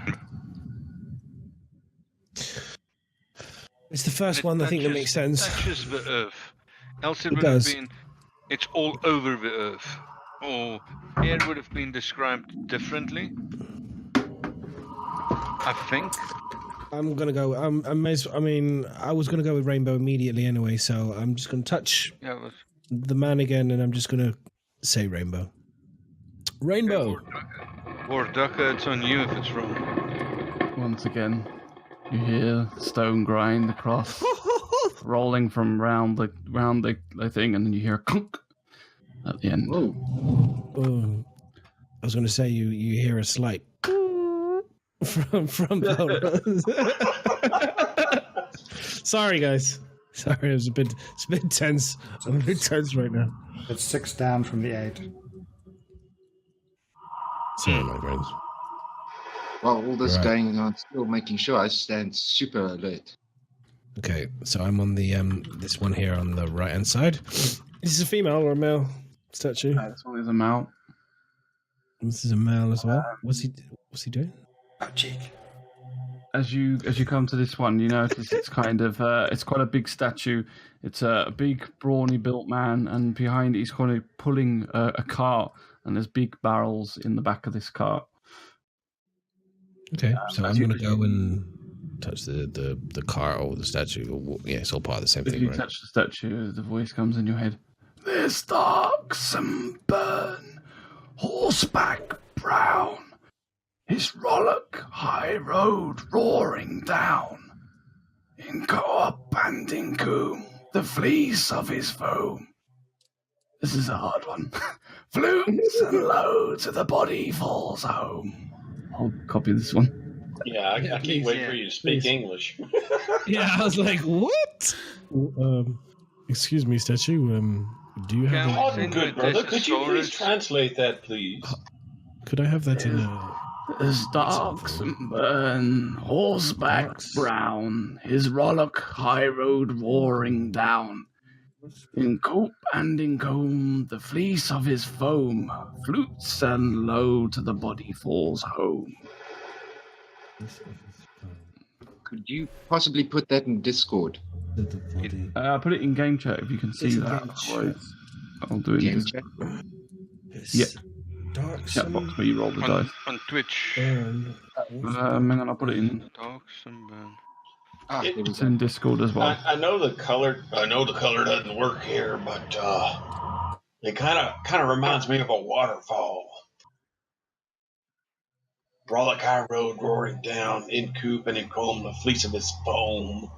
It's the first one, I think, that makes sense. It touches the earth. Else it It would have does. been, it's all over the earth. Or air would have been described differently. I think. I'm gonna go. I was gonna go with rainbow immediately anyway, so I'm just gonna touch Yeah, but the man again, and I'm just gonna say rainbow. Rainbow. or Ducker, it's on you if it's wrong. Once again, you hear the stone grind across, rolling from round the thing, and then you hear a clunk at the end. Whoa. Oh, I was gonna say you hear a slight from Belrose. Sorry, guys. Sorry, it's a bit tense. I'm a bit tense right now. It's 6 down from the 8. Sorry, my friends. While all this Right. going on, still making sure I stand super alert. Okay, so I'm on the this one here on the right hand side. This is a female or a male statue? This one is a mount. This is a male as well. What's he doing? Oh, cheek. As you come to this one, you notice it's kind of it's quite a big statue. It's a big, brawny built man, and behind it he's kind of pulling a cart, and there's big barrels in the back of this cart. Okay, so as I'm you- gonna go and touch the cart or the statue. Yeah, it's all part of the same If thing, you right? touch the statue, the voice comes in your head. This dark, sunburn, horseback brown. His rollock high road roaring down. In co-op and in coom, the fleece of his foam. This is a hard one. Flutes and low to the body falls home. I'll copy this one. Yeah, I Yeah, keep please, waiting yeah, for you to speak please. English. Yeah, I was like, what? Excuse me, statue. Do you have? Can we Pardon, send good brother. Could you please Thesaurus? translate that, please? Could I have that in? As darks and burn, horseback Darks. brown, his rollock high road roaring down. In cope and in comb, the fleece of his foam, flutes and low to the body falls home. Could you possibly put that in Discord? I'll put it in game chat if you can see It's in that. game Otherwise, I'll do it in Game this chat? Yeah. Dark chat box where you roll the dice. On Twitch. burn. Hang on, I'll put it in. Darks and burn. Ah, there we It's go. in Discord as well. I know the color. I know the color doesn't work here, but it kind of reminds me of a waterfall. Brolic High Road roaring down, in coop and in comb, the fleece of his foam.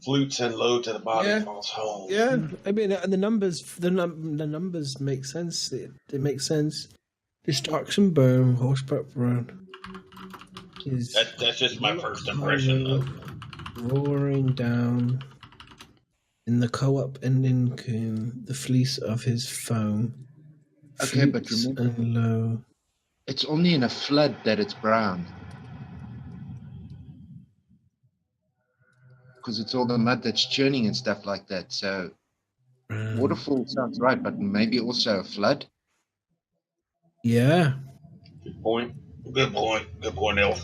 Flutes and low to the body Yeah. falls home. Yeah, I mean, and the numbers, the numbers make sense. It makes sense. This darks and burn, horseback brown. Is That's just my first impression, though. roaring down in the co-op and in coom, the fleece of his foam. Okay, but Flutes remember- and low. It's only in a flood that it's brown. Because it's all the mud that's churning and stuff like that. So waterfall sounds right, but maybe also a flood. Yeah. Good point. Good point. Good point, Elf.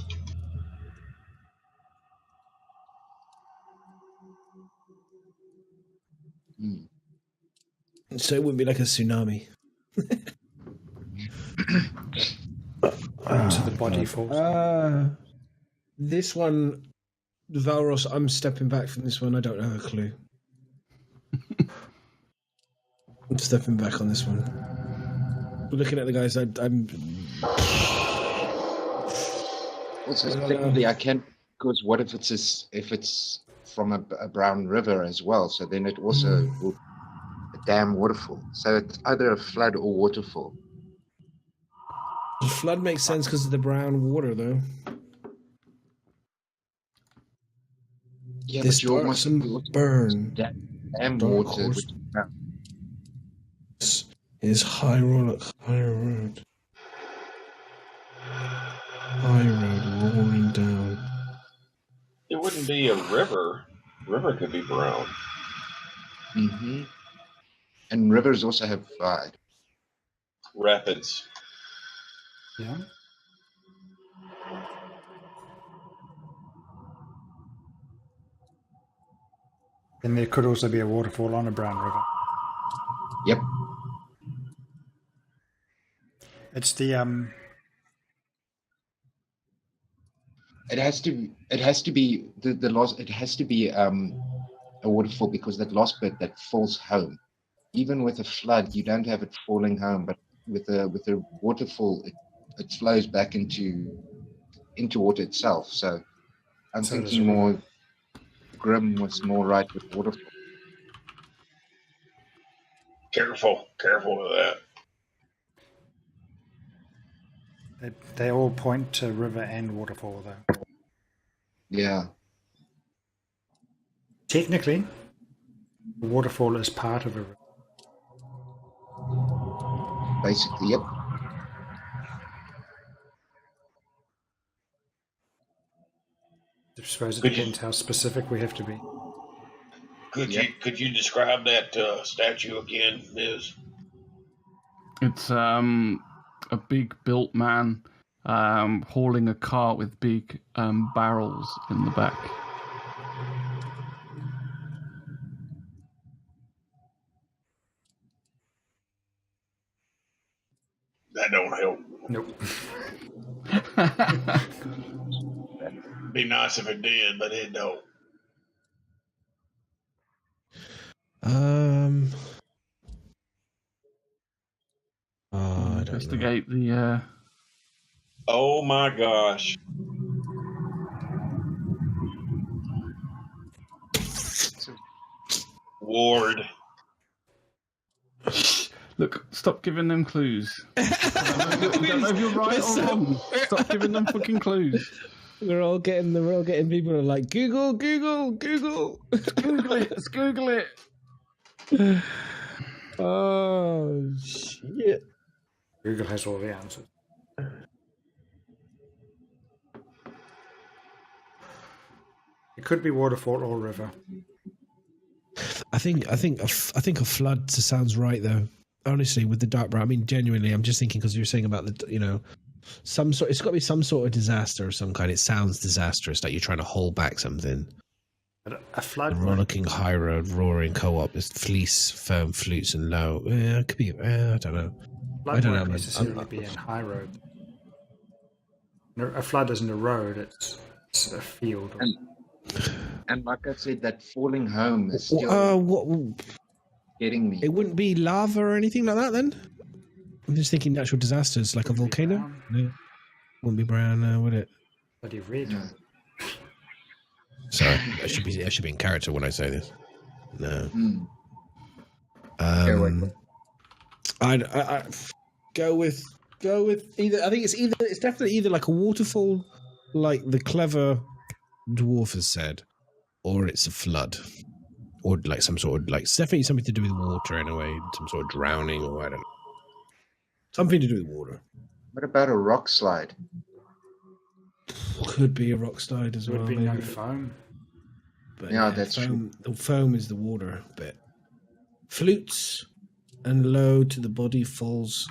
Hmm. So it wouldn't be like a tsunami. To the body falls. This one, Valros, I'm stepping back from this one. I don't have a clue. I'm stepping back on this one. Looking at the guys, I'm. Also, technically, I can't, because what if it's from a brown river as well? So then it also will a damn waterfall. So it's either a flood or waterfall. The flood makes sense because of the brown water, though. Yeah, This but you dark almost and burn damn dark water. horse. Is high road. High road roaring down. It wouldn't be a river. River could be brown. Mm-hmm. And rivers also have Rapids. Yeah. And there could also be a waterfall on a brown river. Yep. It's the It has to be the lost. It has to be a waterfall because that lost bit that falls home. Even with a flood, you don't have it falling home, but with a waterfall, it flows back into water itself. So I'm So thinking more Grim was more right with waterfall. Careful with that. they all point to river and waterfall though. Yeah. Technically, the waterfall is part of a river. Basically, yep. I suppose it Could you- depends how specific we have to be. Could you describe that statue again, Ms.? It's a big built man hauling a cart with big barrels in the back. That don't help. Nope. Be nice if it did, but it don't. I don't know. Investigate the Oh my gosh. Ward. Look, stop giving them clues. I don't know if you're right or wrong. Stop giving them fucking clues. We're all getting people are like, Google. Google it. Let's Google it. Oh, shit. Google has all the answers. It could be waterfall or river. I think a flood sounds right though. Honestly, with the dark brown, I mean, genuinely, I'm just thinking because you're saying about the, some sort. It's got to be some sort of disaster of some kind. It sounds disastrous, like you're trying to hold back something. But a flood. The rollicking high road, roaring co-op, is fleece, firm flutes, and low. Yeah, it could be. I don't know. Flood I don't won't know. necessarily be in high road. A flood isn't a road; it's a field. And like I said, that falling home is still getting me. It wouldn't be lava or anything like that, then. I'm just thinking natural disasters, like a volcano. Brown. No, wouldn't be brown, would it? Bloody red. No. Sorry, I should be in character when I say this. No. I go with either. I think it's definitely either like a waterfall, like the clever dwarf has said, or it's a flood, or like some sort of it's definitely something to do with water in a way, some sort of drowning, or I don't know, something to do with water. What about a rock slide? Could be a rock slide as well. Would be maybe. no foam. But Yeah, that's true. The foam is the water bit. Flutes and low to the body falls.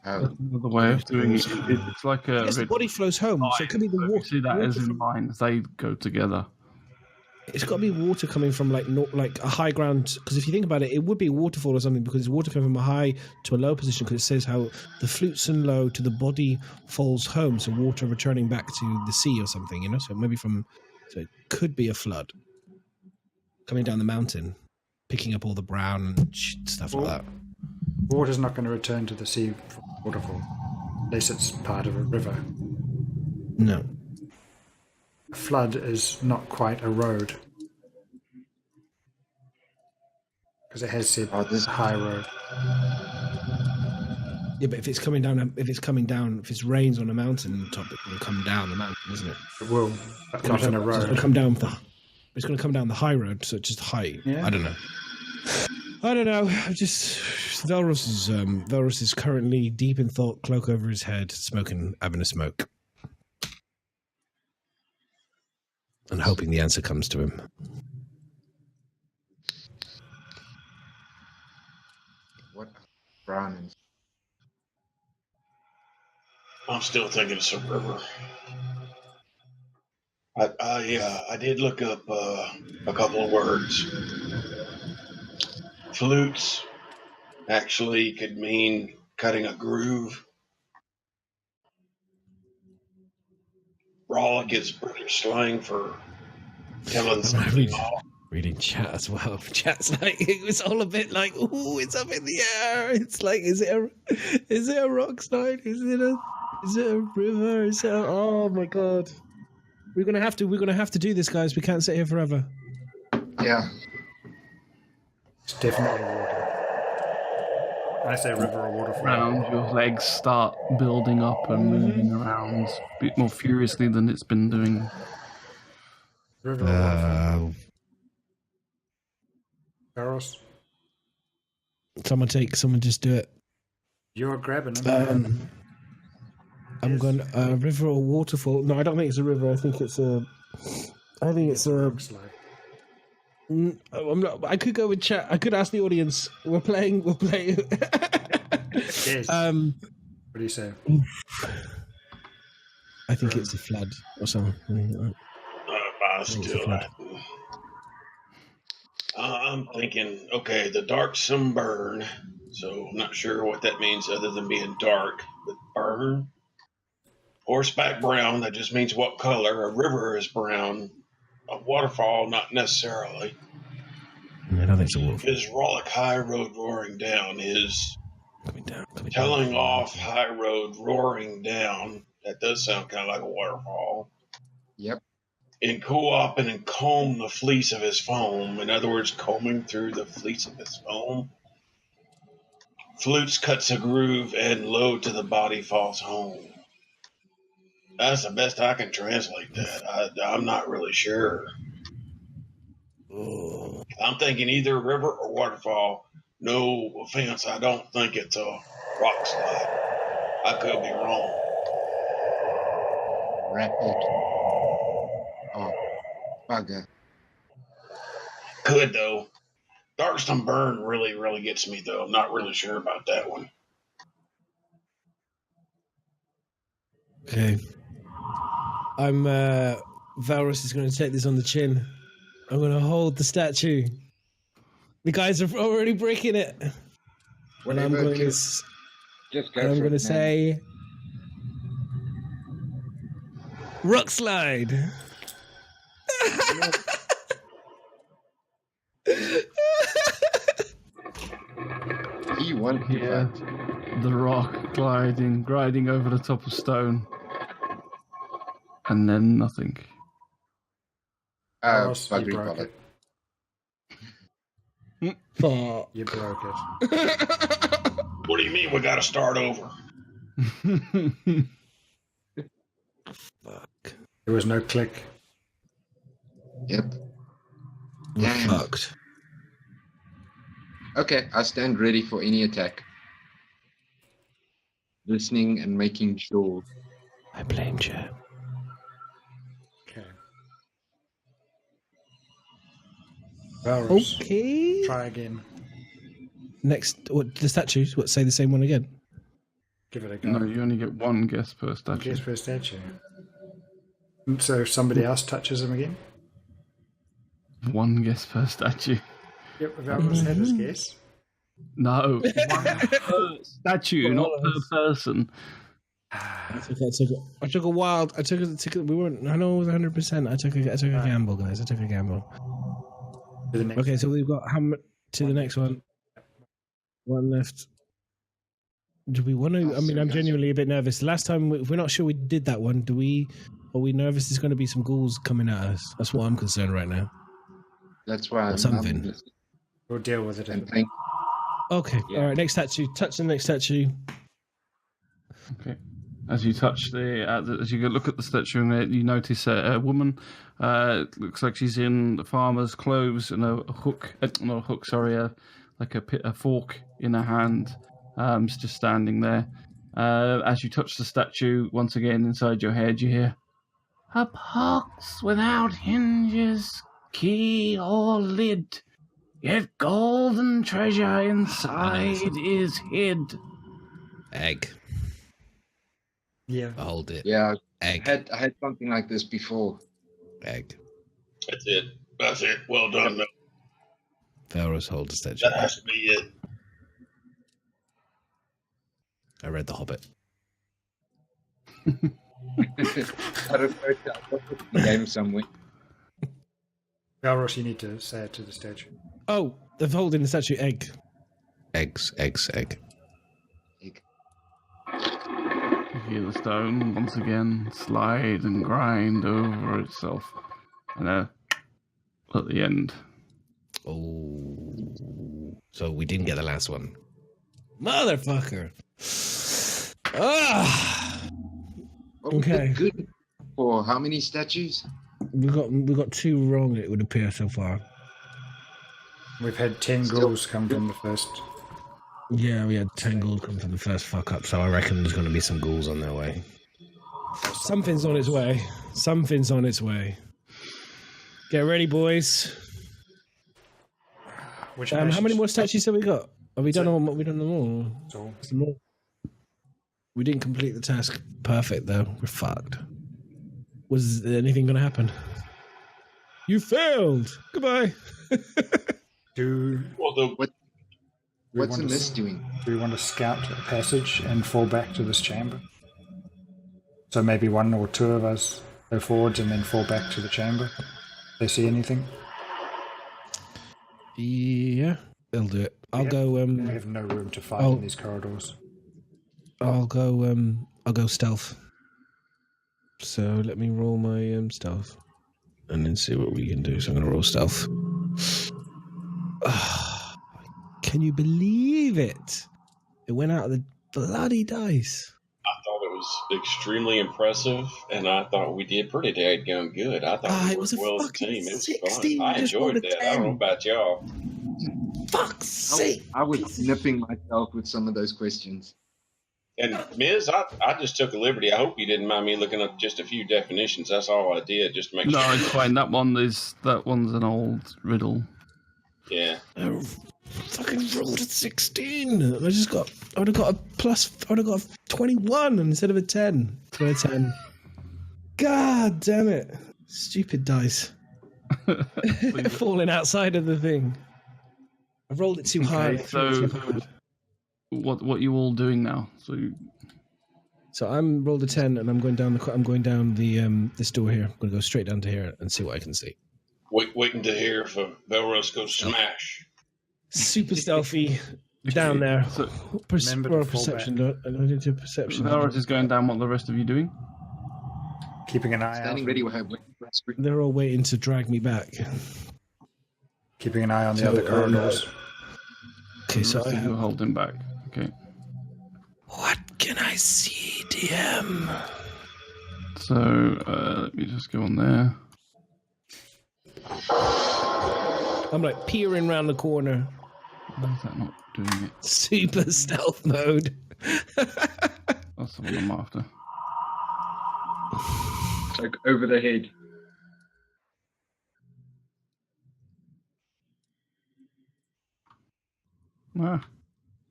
Another way of doing it. It's like a. Yes, the body flows home, so it could be the water. See that as in lines, they go together. It's got to be water coming from like a high ground. Because if you think about it, it would be a waterfall or something because it's water coming from a high to a low position. Because it says how the flutes and low to the body falls home, so water returning back to the sea or something. So maybe so it could be a flood coming down the mountain, picking up all the brown and stuff like that. Water's not going to return to the sea from waterfall, unless it's part of a river. No. A flood is not quite a road. Because it has said this high road. Yeah, but if it's rains on a mountain top, it will come down the mountain, isn't it? It will, but not in a It's going road. to come down it's going to come down the high road, so it's just high. Yeah. I don't know. Just Velros is currently deep in thought, cloak over his head, having a smoke, and hoping the answer comes to him. What brown and I'm still thinking it's a river. I did look up a couple of words. Flutes actually could mean cutting a groove. Rollick is British slang for killing something off. Reading chat as well. Chat's like it was all a bit like, ooh, it's up in the air. It's like, is it a rock slide? Is it a river? Oh my god. We're gonna have to do this, guys. We can't sit here forever. yeah. It's definitely water. When I say river or waterfall, Around your legs start building up and moving around a bit more furiously than it's been doing. river or waterfall. Barros, Someone just do it. you're grabbing them. I'm going river or waterfall. No, I don't think it's a river. I think it's a. Looks like. I'm not. I could go with chat. I could ask the audience. We're playing. Yes. What do you say? I think it's a flood or something. I'm thinking, okay, the dark sunburn. So I'm not sure what that means other than being dark. But burn. Horseback brown, that just means what color. A river is brown. A waterfall, not necessarily. I don't think it's a waterfall. His Rollick High Road roaring down is Coming down. Telling off high road, roaring down. That does sound kind of like a waterfall. Yep. In co-op and comb the fleece of his foam. In other words, combing through the fleece of his foam. Flutes cuts a groove and low to the body falls home. That's the best I can translate that. I'm not really sure. Oh. I'm thinking either river or waterfall. No offense, I don't think it's a rock slide. I could be wrong. Rapid. Oh, bugger. Could though. Darksome Burn really gets me though. I'm not really sure about that one. Okay. Valrus is going to take this on the chin. I'm going to hold the statue. The guys are already breaking it. And I'm going to Just go for I'm it, going to man. say rock slide. He won. Yeah. The rock gliding over the top of stone. And then nothing. Ross, you Buggery broke bullet. it. Fuck. You broke it. What do you mean we gotta start over? Fuck. There was no click. Yep. We're Damn. fucked. Okay, I stand ready for any attack. Listening and making sure. I blame you. Okay. Valrus, Okay. try again. Next, what the statues? What, say the same one again? Give it a go. No, you only get one guess per statue. Guess per statue. So if somebody else touches him again? One guess per statue. Yep, Valrus had his guess. No, one per statue, not per person. I took a wild. We weren't. I know it was 100%. I took a gamble, guys. I took a gamble. To the next Okay, so we've got how much to the next one? One left. Do we want to? I mean, I'm genuinely a bit nervous. The last time, if we're not sure we did that one, are we nervous there's going to be some ghouls coming at us? That's what I'm concerned right now. That's why I'm something. We'll deal with it. And thank Okay, Yeah. all right, next statue. Touch the next statue. Okay. As you touch as you look at the statue, and you notice a woman. Looks like she's in farmer's clothes and a hook. Not a hook, sorry. Like a fork in her hand. It's just standing there. As you touch the statue, once again inside your head, you hear a box without hinges, key or lid. Yet golden treasure inside is hid. Egg. Yeah. Hold it. Yeah, Egg. I had something like this before. Egg. That's it. Well done. Valrus hold the statue. That has to be it. I read The Hobbit. I don't know. I put the game somewhere. Valrus, you need to say it to the statue. Oh, they're holding the statue. Egg. Eggs. Egg. You hear the stone once again slide and grind over itself. And at the end. Oh. So we didn't get the last one. Motherfucker. Ah. What was Okay. it good for how many statues? We got two wrong, it would appear, so far. We've had 10 ghouls come from the first. Yeah, we had 10 ghouls come from the first fuck up, so I reckon there's going to be some ghouls on their way. Something's on its way. Something's on its way. Get ready, boys. Which How many more statues have we got? Have we done So- all? We done them all? So, Some more. We didn't complete the task perfect, though. We're fucked. Was anything going to happen? You failed. Goodbye. do Well, the What? we What's want the to mist doing? Do we want to scout a passage and fall back to this chamber? So maybe one or two of us go forwards and then fall back to the chamber. They see anything? Yeah. It'll do it. I'll We go. have no room to fight in these corridors. I'll go stealth. So let me roll my stealth, and then see what we can do. So I'm gonna roll stealth. Can you believe it? It went out of the bloody dice. I thought it was extremely impressive, and I thought we did pretty daggone good. I thought we it was worked a well as a fucking team. It was 16, fun. I just enjoyed rolled a that. I don't know 10. about y'all. Fuck's sake! I was nipping myself with some of those questions. And Miz, I just took a liberty. I hope you didn't mind me looking up just a few definitions. That's all I did, just to make No, sure. it's fine. That one's an old riddle. Yeah. I fucking rolled a 16. I would have got a 21 instead of a 10. For a 10. God damn it. Stupid dice. Falling outside of the thing. I rolled it too hard. So, what are you all doing now? So I'm rolled a 10 and I'm going down the this door here. I'm going to go straight down to here and see what I can see. Waiting to hear if Belrose goes smash. Super stealthy down there. So, Roll perception. I don't need to perception. Valorous is going down. What the rest of you doing? Keeping an eye Standing out. ready, we're waiting for us. They're all waiting to drag me back. Keeping an eye on the other corridors. Okay, so I You're have, holding back. Okay. what can I see, DM? So let me just go on there. I'm like peering around the corner. Why is that not doing it? Super stealth mode. That's the one I'm after. Like over the head.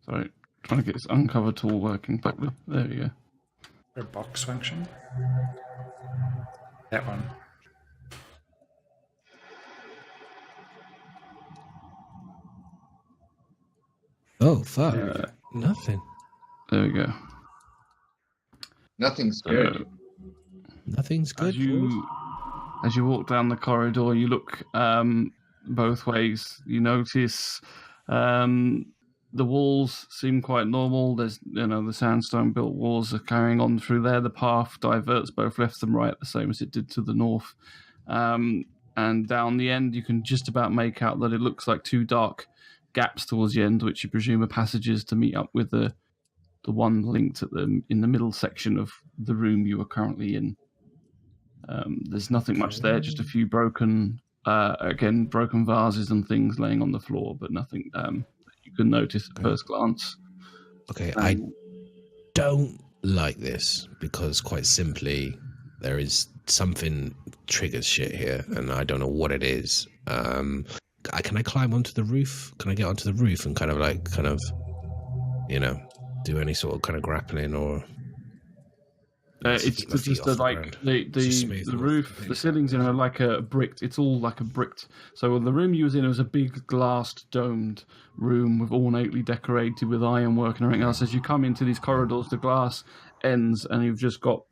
Sorry. Trying to get this uncover tool working properly. There we go. A box function. That one. Oh, fuck. Nothing. There we go. Nothing's good. Nothing's good. As you walk down the corridor, you look both ways. You notice the walls seem quite normal. There's, the sandstone built walls are carrying on through there. The path diverts both left and right, the same as it did to the north. And down the end, you can just about make out that it looks like two dark gaps towards the end, which you presume are passages to meet up with the one linked in the middle section of the room you are currently in. There's nothing much there, just a few broken vases and things laying on the floor, but nothing that you can notice at first glance. Okay, I don't like this because quite simply there is something triggers shit here and I don't know what it is. Can I climb onto the roof? Can I get onto the roof and kind of do any sort of kind of grappling or... It's just the roof, the ceilings, like a bricked. It's all like a bricked. So the room you was in was a big glassed domed room with ornately decorated with ironwork and everything else. As you come into these corridors, the glass ends and you've just got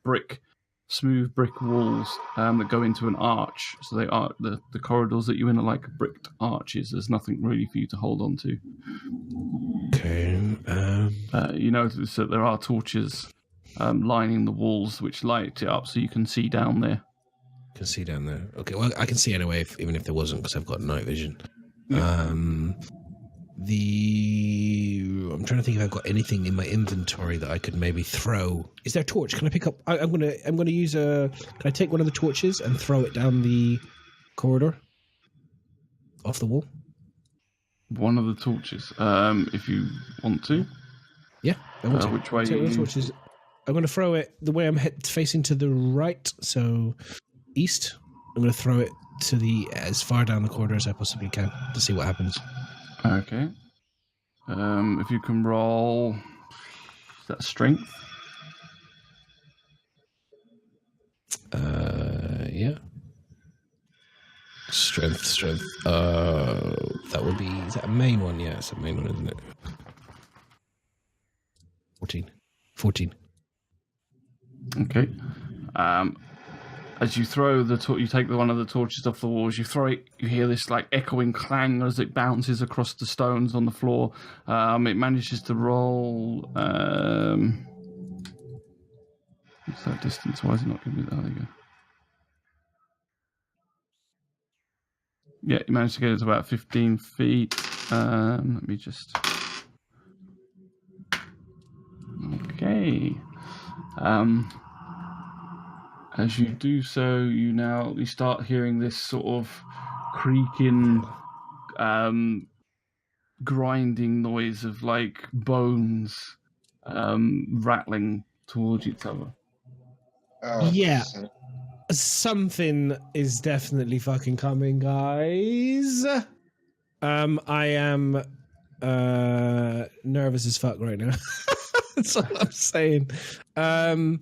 smooth brick walls that go into an arch. So they are the corridors that you're in are like bricked arches. There's nothing really for you to hold on to. Okay. You notice that there are torches lining the walls, which light it up so you can see down there. Okay, well, I can see anyway, even if there wasn't, because I've got night vision. Yeah. I'm trying to think if I've got anything in my inventory that I could maybe throw. Is there a torch? Can I pick up? I'm gonna use Can I take one of the torches and throw it down the corridor, off the wall? One of the torches, if you want to. Yeah, I want to. Which way? Take one of the torches. I'm going to throw it the way I'm facing to the right, so east. I'm going to throw it to as far down the corridor as I possibly can to see what happens. Okay. If you can roll, is that strength? Yeah. Strength. That would be. Is that a main one? Yeah, it's a main one, isn't it? 14. Okay. as you throw you take one of the torches off the walls. You throw it. You hear this like echoing clang as it bounces across the stones on the floor. It manages to roll. What's that distance? Why is it not giving me that? There you go. Yeah, you managed to get it to about 15 feet. Let me just... Okay. As you do so, you start hearing this sort of creaking, grinding noise of like bones rattling towards each other. Oh, Yeah. son- Something is definitely fucking coming, guys. I am nervous as fuck right now. That's all I'm saying. Can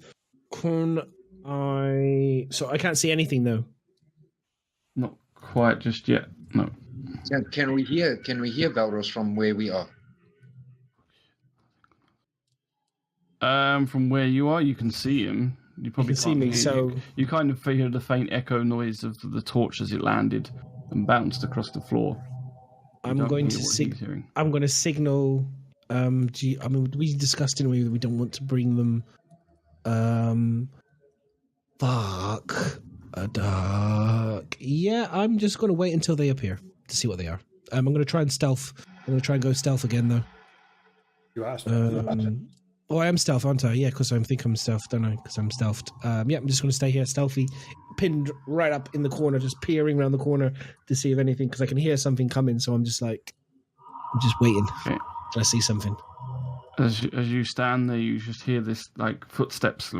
I? So I can't see anything though. Not quite just yet. No. Can we hear Valros from where we are? From where you are, you can see him. You probably can see can't me, hear- so- you kind of hear the faint echo noise of the torch as it landed and bounced across the floor. You I'm don't going hear to what he's hearing. I'm going to signal. We discussed in a way that we don't want to bring them. Dark. Yeah, I'm just going to wait until they appear to see what they are. I'm going to try and stealth. I'm going to try and go stealth again, though. You asked. Oh, I am stealth, aren't I? Yeah, because I think I'm stealth, don't I? Because I'm stealthed. Yeah, I'm just going to stay here, stealthy, pinned right up in the corner, just peering around the corner to see if anything, because I can hear something coming. So I'm just waiting. Okay. Till I see something. As you stand there, you just hear this like footsteps,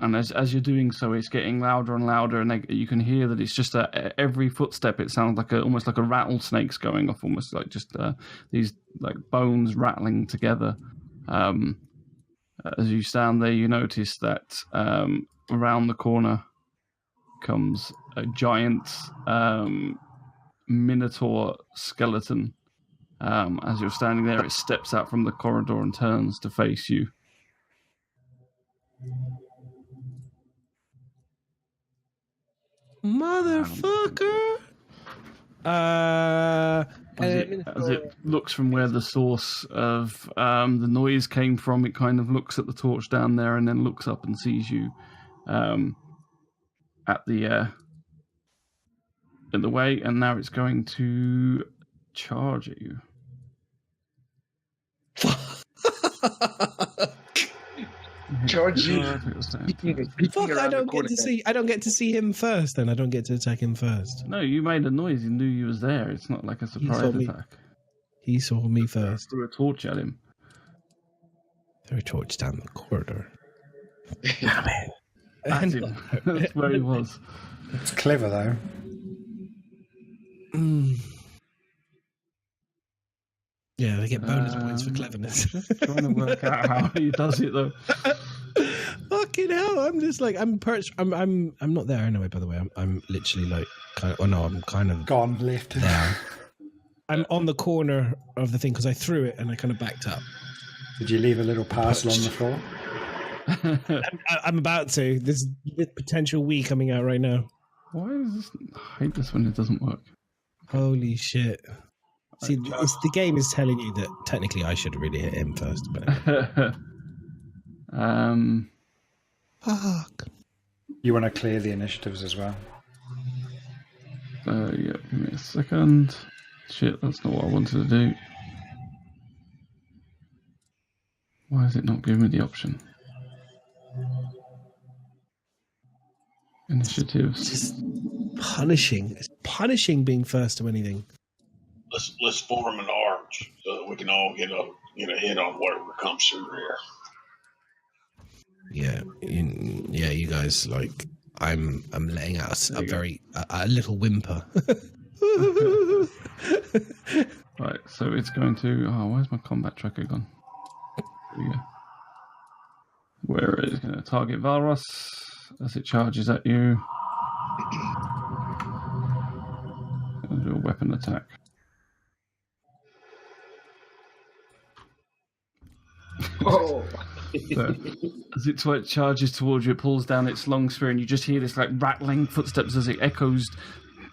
and as you're doing so, it's getting louder and louder, and you can hear that it's just every footstep. It sounds like almost like a rattlesnake's going off, almost like just these like bones rattling together. As you stand there, you notice that around the corner comes a giant Minotaur skeleton. As you're standing there, it steps out from the corridor and turns to face you. Motherfucker! As it looks from where the source of the noise came from, it kind of looks at the torch down there and then looks up and sees you at the in the way, and now it's going to charge at you. Charge you. Fuck! I don't get to see him first. Then I don't get to attack him first. No, you made a noise. He knew you was there. It's not like a surprise attack. He saw me first. Threw a torch at him. Threw a torch down the corridor. Damn it! At him. That's where he was. It's clever though. Yeah, they get bonus points for cleverness. Trying to work out how he does it though. Fucking hell! I'm just like I'm perched. I'm not there anyway. By the way, I'm literally like kind of. Oh no, I'm kind of Gone left. there. I'm on the corner of the thing because I threw it and I kind of backed up. Did you leave a little parcel on the floor? I'm about to. There's potential Wii coming out right now. Why is this? I hate this when it doesn't work. Holy shit! See, the game is telling you that technically I should have really hit him first. But fuck. You want to clear the initiatives as well? Yeah, give me a second. Shit, that's not what I wanted to do. Why is it not giving me the option? Initiatives. Just punishing. It's punishing being first to anything. Let's form an arch so that we can all get a hit on whatever comes through here. Yeah, you guys like. I'm letting out a little whimper. Right, so it's going to. Oh, where's my combat tracker gone? There we go. Where it is going to target Valros as it charges at you. Going to do a weapon attack. Oh, So, as it charges towards you, it pulls down its long spear, and you just hear this like rattling footsteps as it echoes,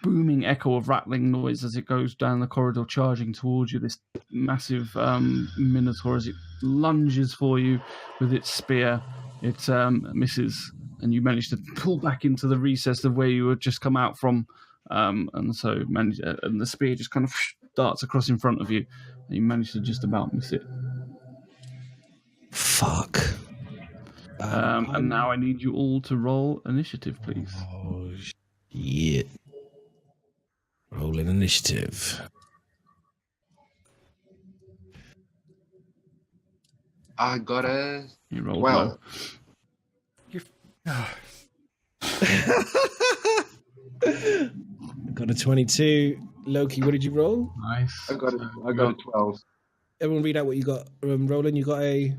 booming echo of rattling noise as it goes down the corridor, charging towards you. This massive Minotaur, as it lunges for you with its spear, it misses, and you manage to pull back into the recess of where you had just come out from, and so and the spear just kind of darts across in front of you, and you manage to just about miss it. Fuck. And now I need you all to roll initiative, please. Oh, shit. Rolling initiative. I got a You roll 12. Got a 22. Loki, what did you roll? Nice. I got a 12. Everyone read out what you got. Roland, you got a...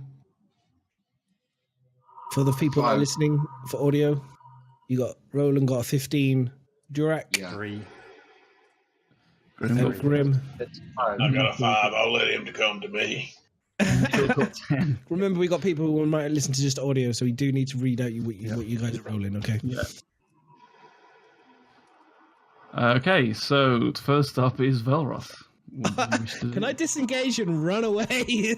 For the people that are 5. listening for audio, Roland got a 15. Durak? Yeah. 3. And Grim. That's 5. I got a 5. I'll let him to come to me. Got 10. Remember, we got people who might listen to just audio, so we do need to read out what you guys are rolling, okay? Yeah. Okay, so first up is Velroth. What do you wish to do? Can I disengage and run away?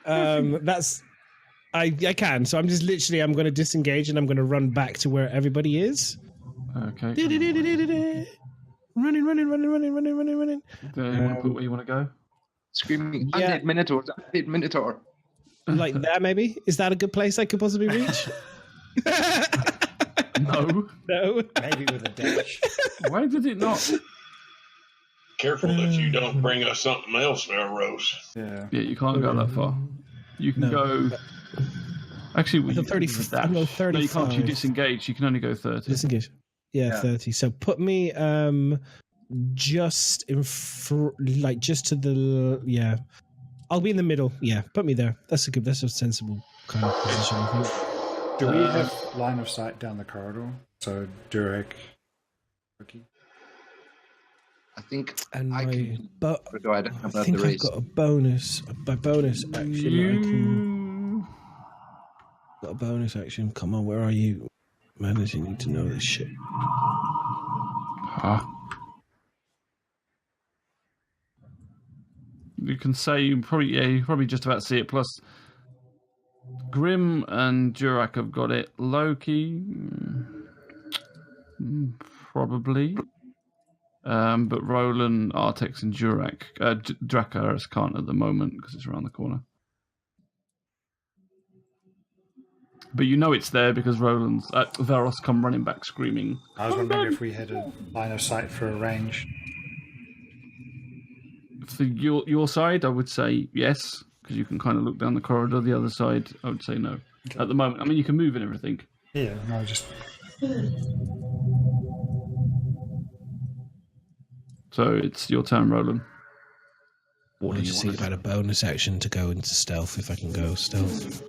That's... I can, so I'm just literally, I'm going to disengage and I'm going to run back to where everybody is. Okay. Running. Do you want to put where you want to go? Screaming, Yeah. undead Minotaur. Like there, maybe? Is that a good place I could possibly reach? No. No. Maybe with a dash. Why did it not? Careful that you don't bring us something else, Melrose. Yeah. Yeah, you can't go that far. You can No. go. Actually, I go 30. I go 35. No, you can't. You disengage. You can only go 30. Disengage. Yeah, 30. So put me just in just to the I'll be in the middle. Yeah, put me there. That's a sensible kind of position, I think. Do we have line of sight down the corridor? So Durek, Rookie. I think And I my can. but Although I don't know I about think the I've race. got a bonus. By bonus action, I can got a bonus action. Come on, where are you? Man, you need to know this shit. You can say you probably just about see it. Plus, Grim and Durak have got it. Loki, probably. But Roland, Artex, and Durak, Dracaris can't at the moment because it's around the corner. But you know it's there because Veros come running back screaming. I was wondering if we had a line of sight for a range. For your side, I would say yes, because you can kind of look down the corridor. The other side, I would say no. Okay. At the moment, I mean, you can move and everything. Yeah, no, just So it's your turn, Roland. What I'll do you just see want if I had a bonus action to go into stealth, if I can go stealth.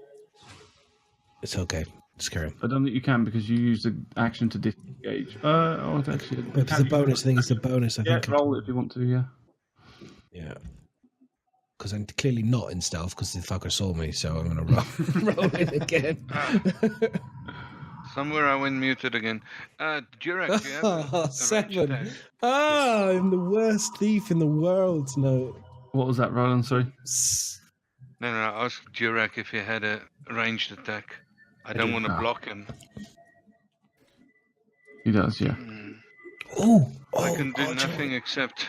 It's okay. Just carry on. I don't think you can because you used the action to disengage. Actually, But the bonus thing is the bonus, I Yeah, think. roll it if you want to, yeah. Yeah. Because I'm clearly not in stealth because the fucker saw me, so I'm going to roll it again. Somewhere I went muted again. Durak, do you have a range 7. attack? I'm the worst thief in the world. No. What was that, Roland? Sorry. No, I asked Durak if he had a ranged attack. I don't want to block him. He does, yeah. Oh, I can do nothing except...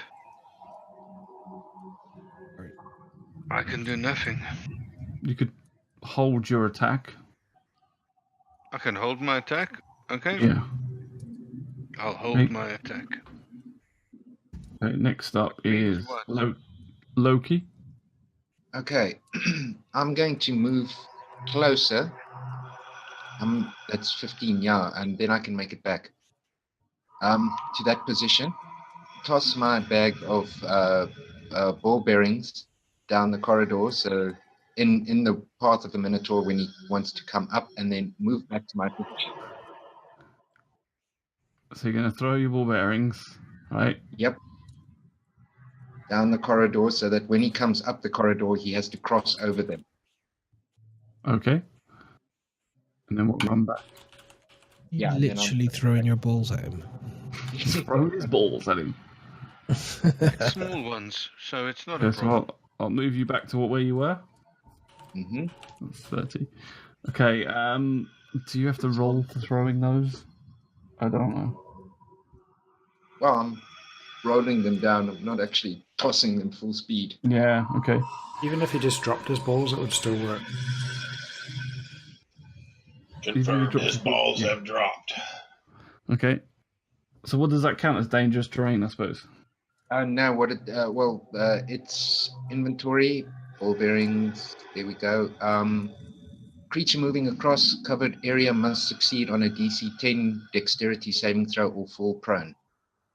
I can do nothing. You could hold your attack. I can hold my attack. Okay. Yeah. I'll hold Right. my attack. Okay, next up is What? Loki. Okay, I'm going to move closer. That's 15, yeah, and then I can make it back. To that position. Toss my bag of ball bearings down the corridor, so in the path of the Minotaur when he wants to come up, and then move back to my position. So you're going to throw your ball bearings, right? Yep. Down the corridor, so that when he comes up the corridor, he has to cross over them. Okay. And then we'll run back. Yeah, You're then literally throwing your balls at him. Throw his balls at him. Small ones, so it's not a Okay, so problem. I'll move you back to where you were. Mm-hmm. That's 30. Okay, do you have to roll for throwing those? I don't know. Well, I'm rolling them down. I'm not actually tossing them full speed. Yeah, okay. Even if he just dropped his balls, it would still work. Confirmed dropped his his ball- balls yeah. have dropped. Okay. So what does that count as dangerous terrain, I suppose? Now what it it's inventory, ball bearings. There we go. Creature moving across covered area must succeed on a DC 10 dexterity saving throw or fall prone.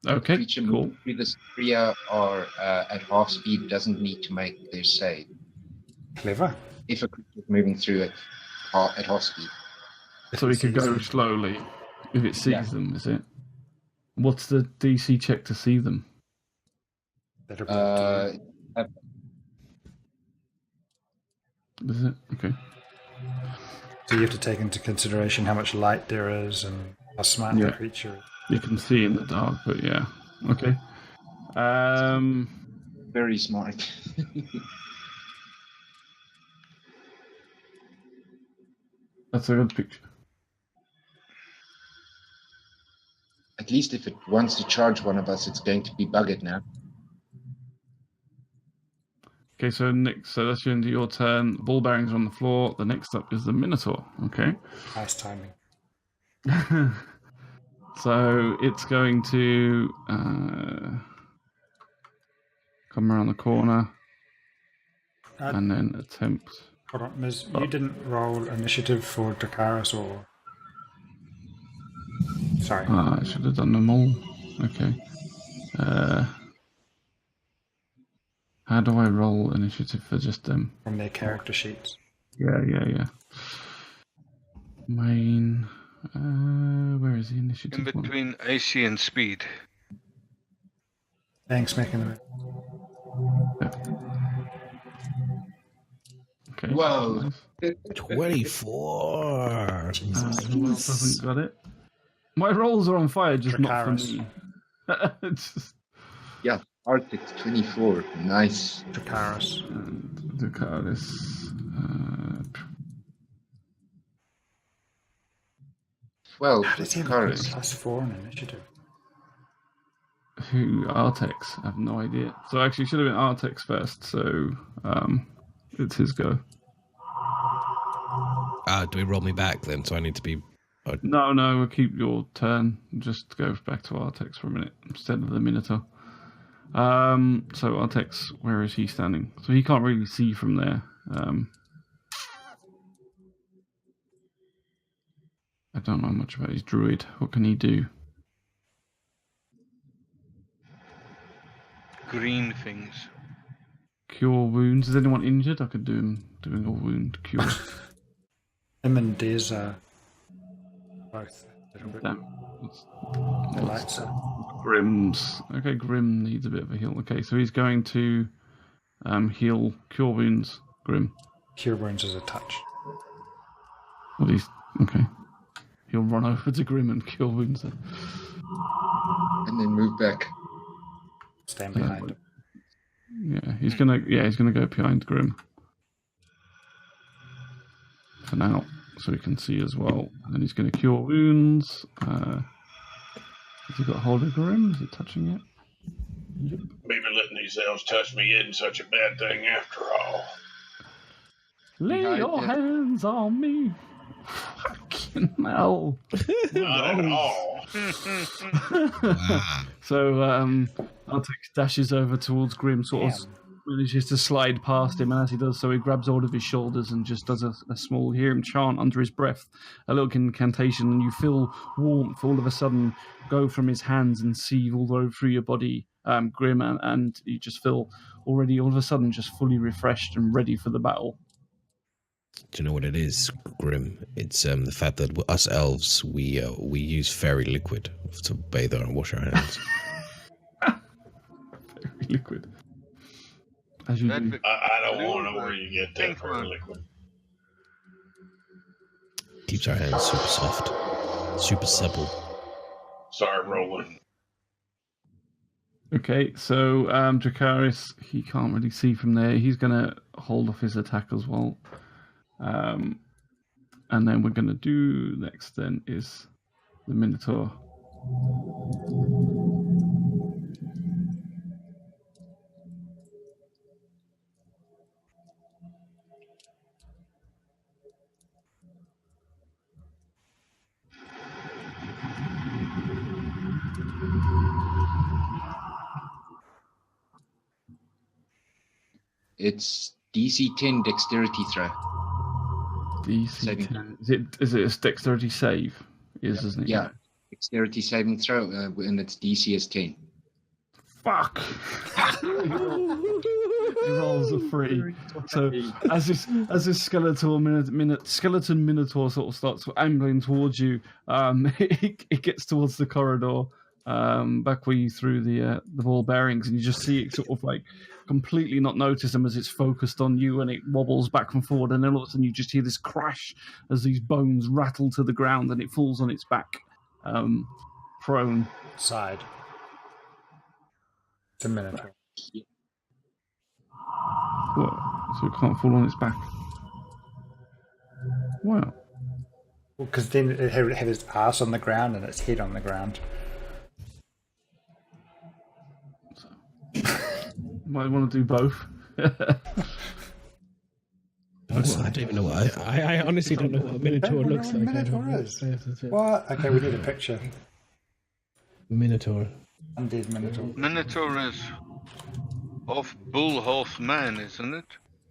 Okay, Creature cool. moving through this area or at half speed doesn't need to make their save. Clever. If a creature is moving through it at half speed. So we could sees go them. slowly if it sees Yeah. them, is it? What's the DC check to see them? That'll be up to you. Is it? Okay. So you have to take into consideration how much light there is and how smart Yeah. the creature is. You can see in the dark, but yeah. Okay. Very smart. That's a good picture. At least if it wants to charge one of us, it's going to be buggered now. Okay, so that's the end of your turn. Ball bearings are on the floor. The next up is the Minotaur. Okay. Nice timing. So it's going to come around the corner and then attempt. Hold on, Miz, you didn't roll initiative for Dracaris or... Sorry. I should have done them all. Okay. How do I roll initiative for just them? From their character sheets. Yeah. Main. Where is the initiative In one? between AC and speed. Thanks, making them. Okay. Whoa. Nice. 24. Who else hasn't got it? My rolls are on fire, just not for Dracaris. me. It's just, Yeah, Arctic 24. Nice. Dracaris. and Dracaris. 12 How for does he have Dracaris. +4 on initiative? Who? Artex? I have no idea. So actually, it should have been Artex first. So it's his go. Do we roll me back then? So I need to be. No, we'll keep your turn. Just go back to Artex for a minute instead of the Minotaur. So Artex, where is he standing? So he can't really see from there. I don't know much about his druid. What can he do? Green things. Cure wounds. Is anyone injured? I could do him doing a wound cure. Him and Diz are both a little bit. Damn. The lights are. Grim's. Okay, Grim needs a bit of a heal. Okay, so he's going to heal cure wounds. Grim. Cure wounds is a touch. Well, he's okay. He'll run over to Grim and cure wounds. Then. And then move back. Stand behind him. Yeah, he's gonna go behind Grim for now, so he can see as well. And then he's gonna cure wounds. Has he got hold of Grim? Is it touching it? Yep. Maybe letting these elves touch me isn't such a bad thing after all. Lay Behind your him. hands on me. Fucking hell. Not at all. So Artex dashes over towards Grim, sort of manages to slide past him, and as he does so, he grabs hold of his shoulders and just does a small, hear him chant under his breath, a little incantation, and you feel warmth all of a sudden go from his hands and seep all over through your body, Grim, and you just feel already all of a sudden just fully refreshed and ready for the battle. Do you know what it is, Grim? It's the fact that us elves we use fairy liquid to bathe and wash our hands. Very liquid. As you do. I don't want to know where you get that Think for one. liquid. Keeps our hands super soft, super supple. Sorry, Roland. Okay, so Dracarys, he can't really see from there. He's going to hold off his attack as well. And then we're going to do next then is the Minotaur. It's DC 10 dexterity throw. DC Saving 10. Is it a dexterity save? Isn't it? Yeah. Dexterity saving throw, and its DC is 10. Fuck! He rolls a 3. So as this skeleton minotaur sort of starts angling towards you, it gets towards the corridor, back where you threw the ball bearings, and you just see it sort of like completely not notice them as it's focused on you, and it wobbles back and forward, and then all of a sudden you just hear this crash as these bones rattle to the ground, and it falls on its back, prone. Side. It's a Minotaur. What? So it can't fall on its back. Wow. Well, because then it had its ass on the ground and its head on the ground. Might want to do both. Honestly, I don't even know what I honestly don't know what a Minotaur looks like. Minotaur is. What? Okay, we need a picture. Minotaur. Undead Minotaur. Minotaur is half bull, half man, isn't it?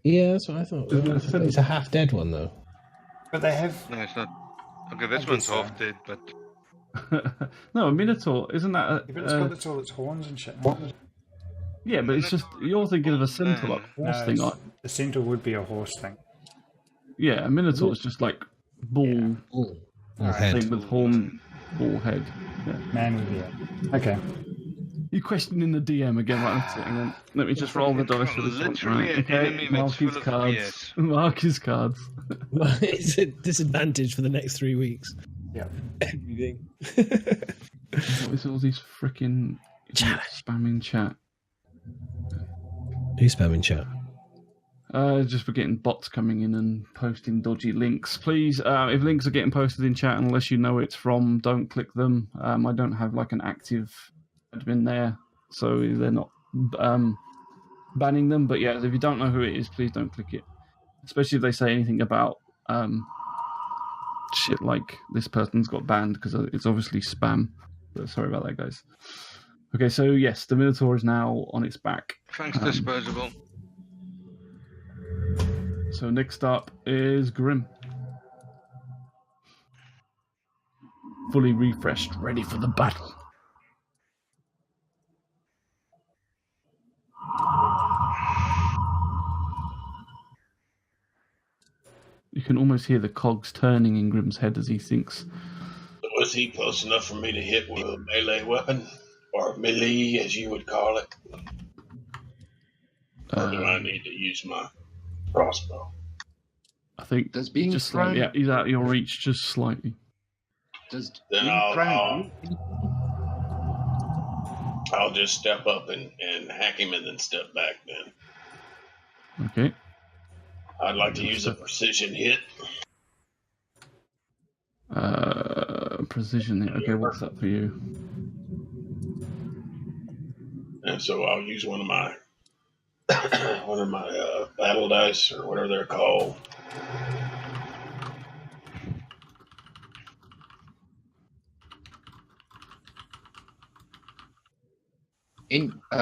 Yeah, that's what I thought. It's a half dead one though. But they have. No, it's not. Okay, this one's half dead, but No, a Minotaur, isn't that But it's got all its horns and shit. yeah, but it's just, you're thinking of a centaur, like horse thing. Like, the centaur would be a horse thing. yeah, a Minotaur is just like bull Bull Alright. head. thing with horn, bull head. Yeah. Man would be it. Okay. You questioning the DM again, right? That's it. Hang on. Let me just roll the dice for this one. literally Right. an enemy Mark that's his full of cards. BS. Mark his cards. It's a disadvantage for the next 3 weeks. Yeah. Everything. What is all these freaking spamming chat? Who's spamming chat? Just for getting bots coming in and posting dodgy links. Please, if links are getting posted in chat, unless you know it's from, don't click them. I don't have like an active admin there, so they're not banning them. But yeah, if you don't know who it is, please don't click it. Especially if they say anything about shit like this person's got banned, because it's obviously spam. But sorry about that, guys. Okay, so yes, the Minotaur is now on its back. thanks disposable. So next up is Grim. Fully refreshed, ready for the battle. You can almost hear the cogs turning in Grim's head as he thinks. Was he close enough for me to hit with a melee weapon? Or melee, as you would call it? Or do I need to use my crossbow? I think Does being just slightly. prone- Yeah, he's out of your reach just slightly. Does Then being prone- I'll just step up and hack him and then step back then. Okay. I'd like to use a precision hit. Precision. Okay, what's that for you? And so I'll use one of my battle dice or whatever they're called.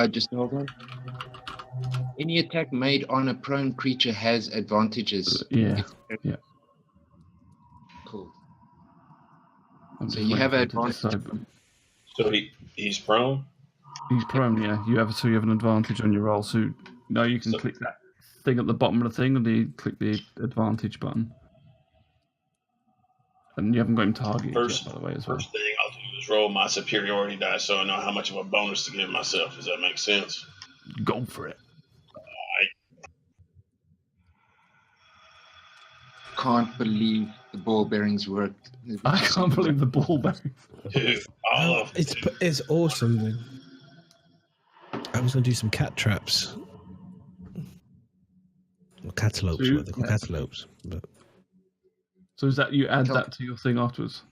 Just hold on. Any attack made on a prone creature has advantages. Yeah. Yeah. Cool. I'm So just you have waiting for an it to decide. So he's prone. He's prone, yeah. You have an advantage on your roll. So now you can click that thing at the bottom of the thing, and you click the advantage button. And you haven't got him targeted yet, by the way, as well. First thing I'll do is roll my superiority dice so I know how much of a bonus to give myself. Does that make sense? Go for it. can't believe the ball bearings work. I can't believe the ball bearings. Dude, all of It's awesome. Man. I was going to do some cat traps. Or cantaloupes, what they call cantaloupes. But... So is that you add that to your thing afterwards?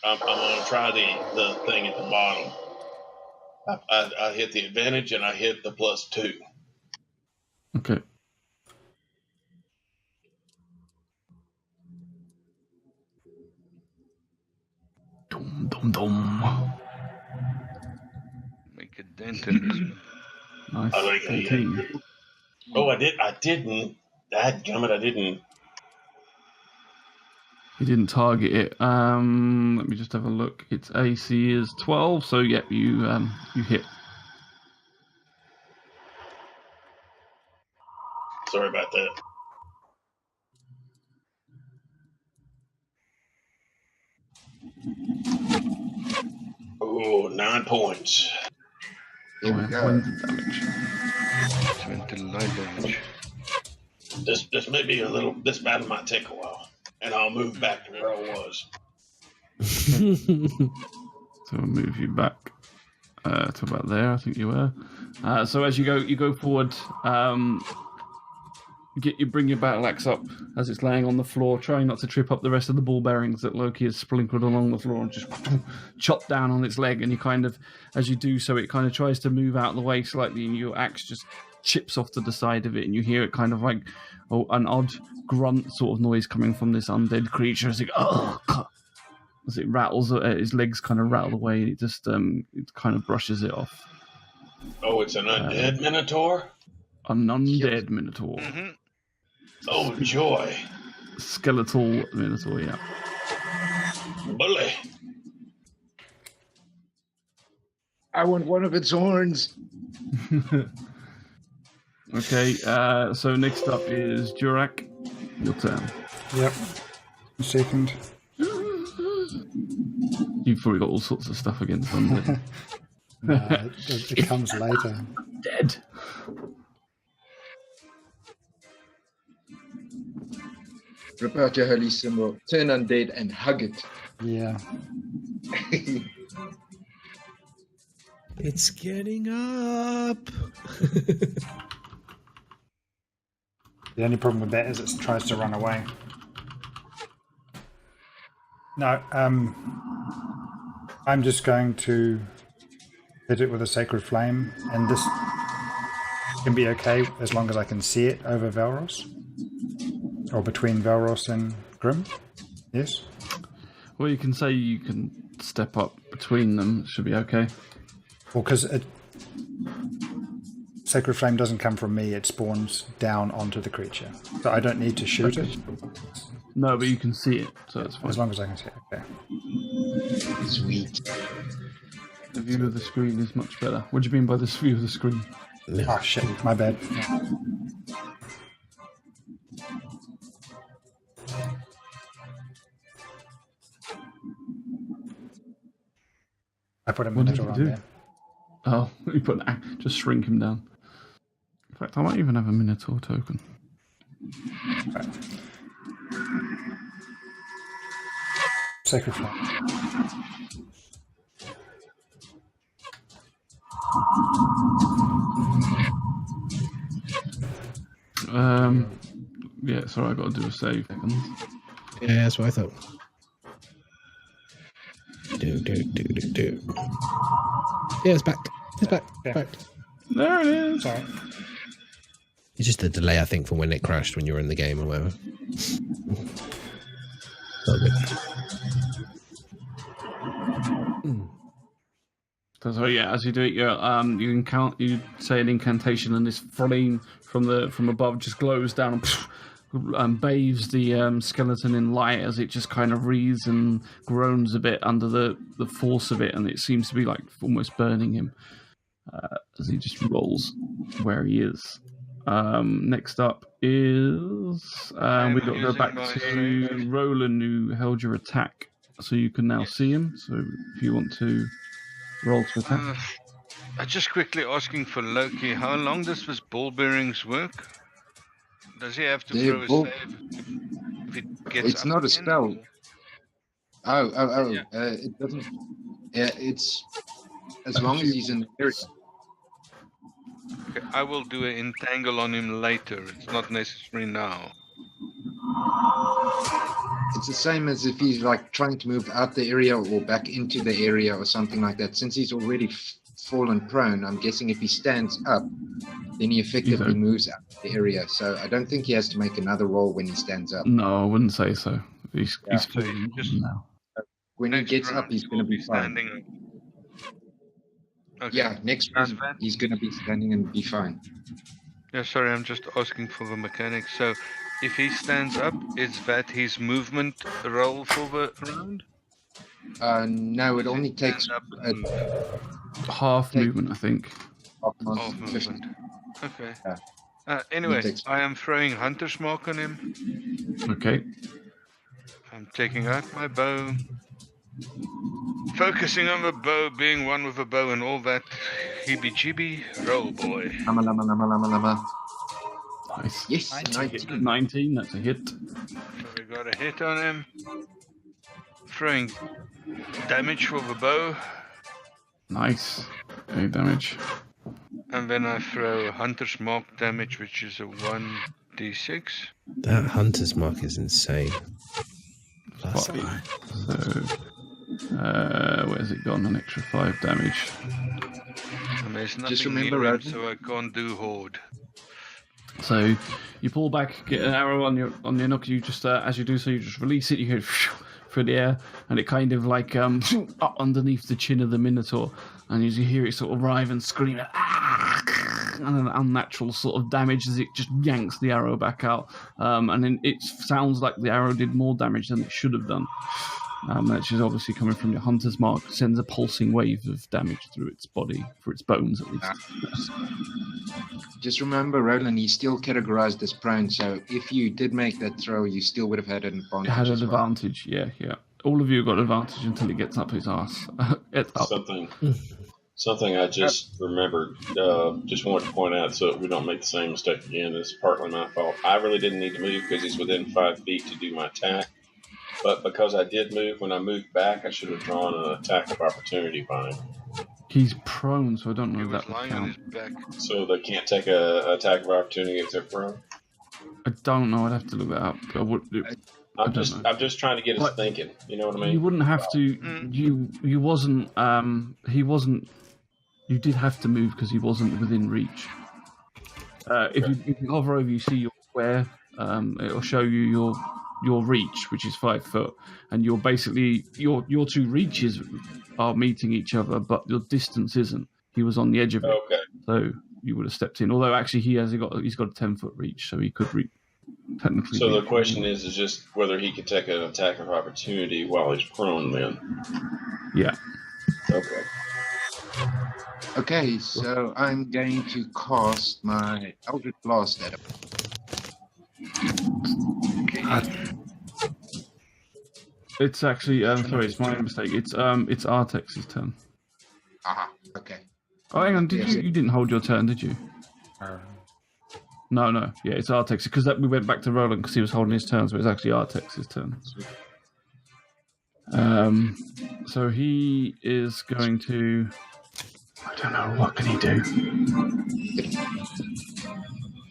I'm going to try the thing at the bottom. I hit the advantage and I hit the +2. Okay. Dum dum dum. Make a dent in this one. Nice. I like 18. Oh, I didn't. Dadgummit, I didn't. You didn't target it. Let me just have a look. Its AC is 12, so yeah, you hit. Sorry about that. Oh, 9 points. There we go. Points of damage. 20 light damage. This may be this battle might take a while, and I'll move back to where I was. So I'll move you back to about there. I think you were. So as you go forward, you bring your battle axe up as it's laying on the floor, trying not to trip up the rest of the ball bearings that Loki has sprinkled along the floor, and just chop down on its leg. And you kind of, as you do so, it kind of tries to move out of the way slightly, and your axe just chips off to the side of it, and you hear it kind of like an odd grunt sort of noise coming from this undead creature as it rattles. His legs kind of rattle away. It just it kind of brushes it off. Oh, it's an undead Minotaur? An undead Minotaur. Mm-hmm. Oh, joy. Skeletal Minotaur, yeah. Bully. I want one of its horns. Okay, so next up is Jurak. Your turn. Yep. A second. You've probably got all sorts of stuff against them. It comes later. Dead. Rip out your holy symbol, turn undead, and hug it. Yeah. It's getting up. The only problem with that is it tries to run away. No, I'm just going to hit it with a sacred flame, and this can be okay as long as I can see it over Valros. Or between Valros and Grim. Yes? Well, you can say you can step up between them. It should be okay. Well, because Sacred Flame doesn't come from me, it spawns down onto the creature. So I don't need to shoot it. No, but you can see it, so that's fine. As long as I can see it, okay. Sweet. The view of the screen is much better. What do you mean by this view of the screen? Oh shit, my bad. I put a Minotaur on there. Oh, you put just shrink him down. In fact, I might even have a Minotaur token. Right. Sacred Flame. Yeah, sorry, I got to do a save. Yeah, that's what I thought. Do. Yeah, it's back. It's back. Yeah. Back. There it is. Sorry. It's just a delay, I think, from when it crashed when you were in the game or whatever. So good. So yeah, as you do it, you say an incantation, and this flame from above just glows down and bathes the skeleton in light as it just kind of wreathes and groans a bit under the force of it, and it seems to be like almost burning him as he just rolls where he is. Next up is we've got to go back to Roland, who held your attack, so you can now see him. So if you want to roll to attack. Just quickly asking for Loki, how long does this ball bearings work? Does he have to throw a save? gets It's up not a again, spell. or- It doesn't. It's as long as he's in the area. Okay, I will do an entangle on him later. It's not necessary now. It's the same as if he's like trying to move out the area or back into the area or something like that. Since he's already fallen prone, I'm guessing if he stands up, then he effectively moves out of the area. So I don't think he has to make another roll when he stands up. No, I wouldn't say so. He's So falling just now. When he next gets up, round, he's going to he'll be fine. standing. Okay. Yeah, next round he's going to be standing and be fine. Yeah, sorry, I'm just asking for the mechanics. So, if he stands up, is that his movement roll for the round? No, it only takes Stand up and move. Half movement, I think. Half movement. Okay. Anyway, takes- I am throwing Hunter's Mark on him. Okay. I'm taking out my bow. Focusing on the bow, being one with the bow and all that heebie-jeebie. Roll, boy. Lama, lama, lama, lama, lama. Nice. Yes, 19. 19, that's a hit. So we got a hit on him. Throwing damage for the bow. Nice. 8 damage. And then I throw Hunter's Mark damage, which is a 1d6. That hunter's mark is insane. Plus 5. 9. So, where's it gone? An extra 5 damage. And there's nothing Just remember, near him, Rattling. so I can't do Horde. So you pull back, get an arrow on your knuckle. You just as you do so, you just release it. You go through the air, and it kind of like up underneath the chin of the Minotaur, and as you hear it sort of writhe and scream, and an unnatural sort of damage as it just yanks the arrow back out, and then it sounds like the arrow did more damage than it should have done. Which is obviously coming from your hunter's mark, sends a pulsing wave of damage through its body, for its bones at least. Just remember, Roland, he's still categorized as prone, so if you did make that throw, you still would have had an advantage. It had an as well. advantage, yeah. All of you got advantage until it gets up his ass. It's up. Something I just remembered, just wanted to point out so that we don't make the same mistake again. It's partly my fault. I really didn't need to move because he's within 5 feet to do my attack. But because I did move, when I moved back, I should have drawn an attack of opportunity by him. He's prone, so I don't know He if was that would lying on count. his back. So they can't take a attack of opportunity if they're prone. I don't know. I'd have to look that up. I'm don't know. just trying to get us But thinking. You know what I mean? You wouldn't have to. You wasn't. He wasn't. You did have to move because he wasn't within reach. If you hover over, you see your square. It'll show you your reach, which is 5 foot, and you're basically your two reaches are meeting each other, but your distance isn't. He was on the edge of it, Okay. so you would have stepped in. Although actually he's got a 10-foot reach, so he could technically. So the reach. question is just whether he could take an attack of opportunity while he's prone then. Yeah. Okay. Okay, so I'm going to cast my Eldritch Blast at him. It's actually sorry, it's my mistake. It's Artex's turn. Aha, okay. Oh, hang on, Yes. you didn't hold your turn, did you? No, yeah, it's Artex because we went back to Roland because he was holding his turn, so it's actually Artex's turn. So he is going to. I don't know, what can he do?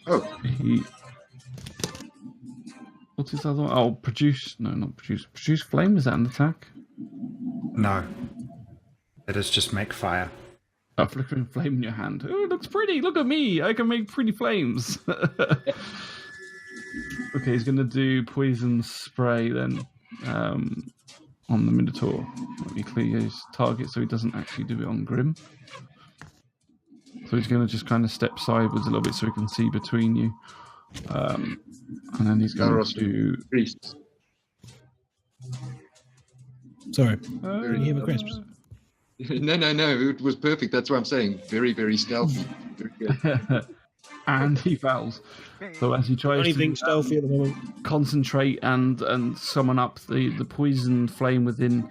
Oh, What's his other one? Oh, produce. No, not produce. Produce flame. Is that an attack? No. It is just make fire. A flickering flame in your hand. Oh, it looks pretty. Look at me. I can make pretty flames. Okay, he's going to do poison spray then on the Minotaur. Let me clear his target so he doesn't actually do it on Grim. So he's going to just kind of step sideways a little bit so he can see between you. And then he's going to do... priest. Sorry. Can you hear me, crisps? No, it was perfect. That's what I'm saying. Very, very stealthy. Very good. And he fouls. So as he tries Anything to stealthy at the moment? concentrate and summon up the poison flame within,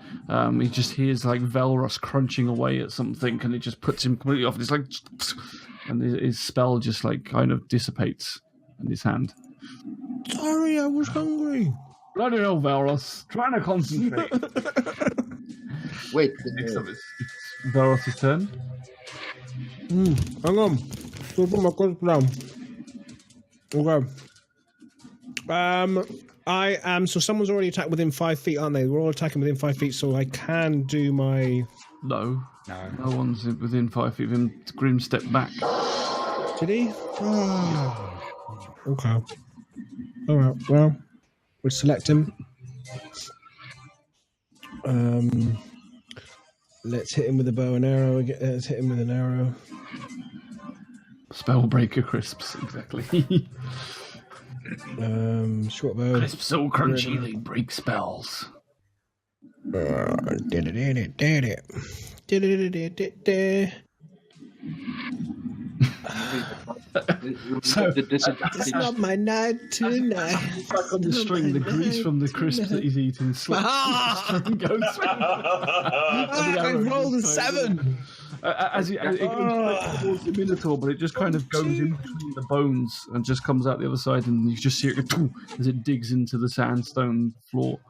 he just hears like Velros crunching away at something, and it just puts him completely off. And it's like, and his spell just like kind of dissipates in his hand. Sorry, I was hungry. Bloody hell, Valros. Trying to concentrate. Wait. Next up, it's Valros' turn. Hang on. Still put my cards down. Okay. I am. So someone's already attacked within 5 feet, aren't they? We're all attacking within 5 feet, so I can do my. No one's within 5 feet of him. Grim step back. Did he? Oh. Okay. All right. Well, we'll select him. Let's hit him with a bow and arrow. Let's hit him with an arrow. Spellbreaker crisps, exactly. Short bow. Crisps so crunchy they break spells. So it's not my night tonight. Back on the string, the grease from the crisps that he's eating slips. And goes I rolled a 7. As it goes towards the Minotaur, but it just kind of goes in between the bones and just comes out the other side, and you just see it as it digs into the sandstone floor.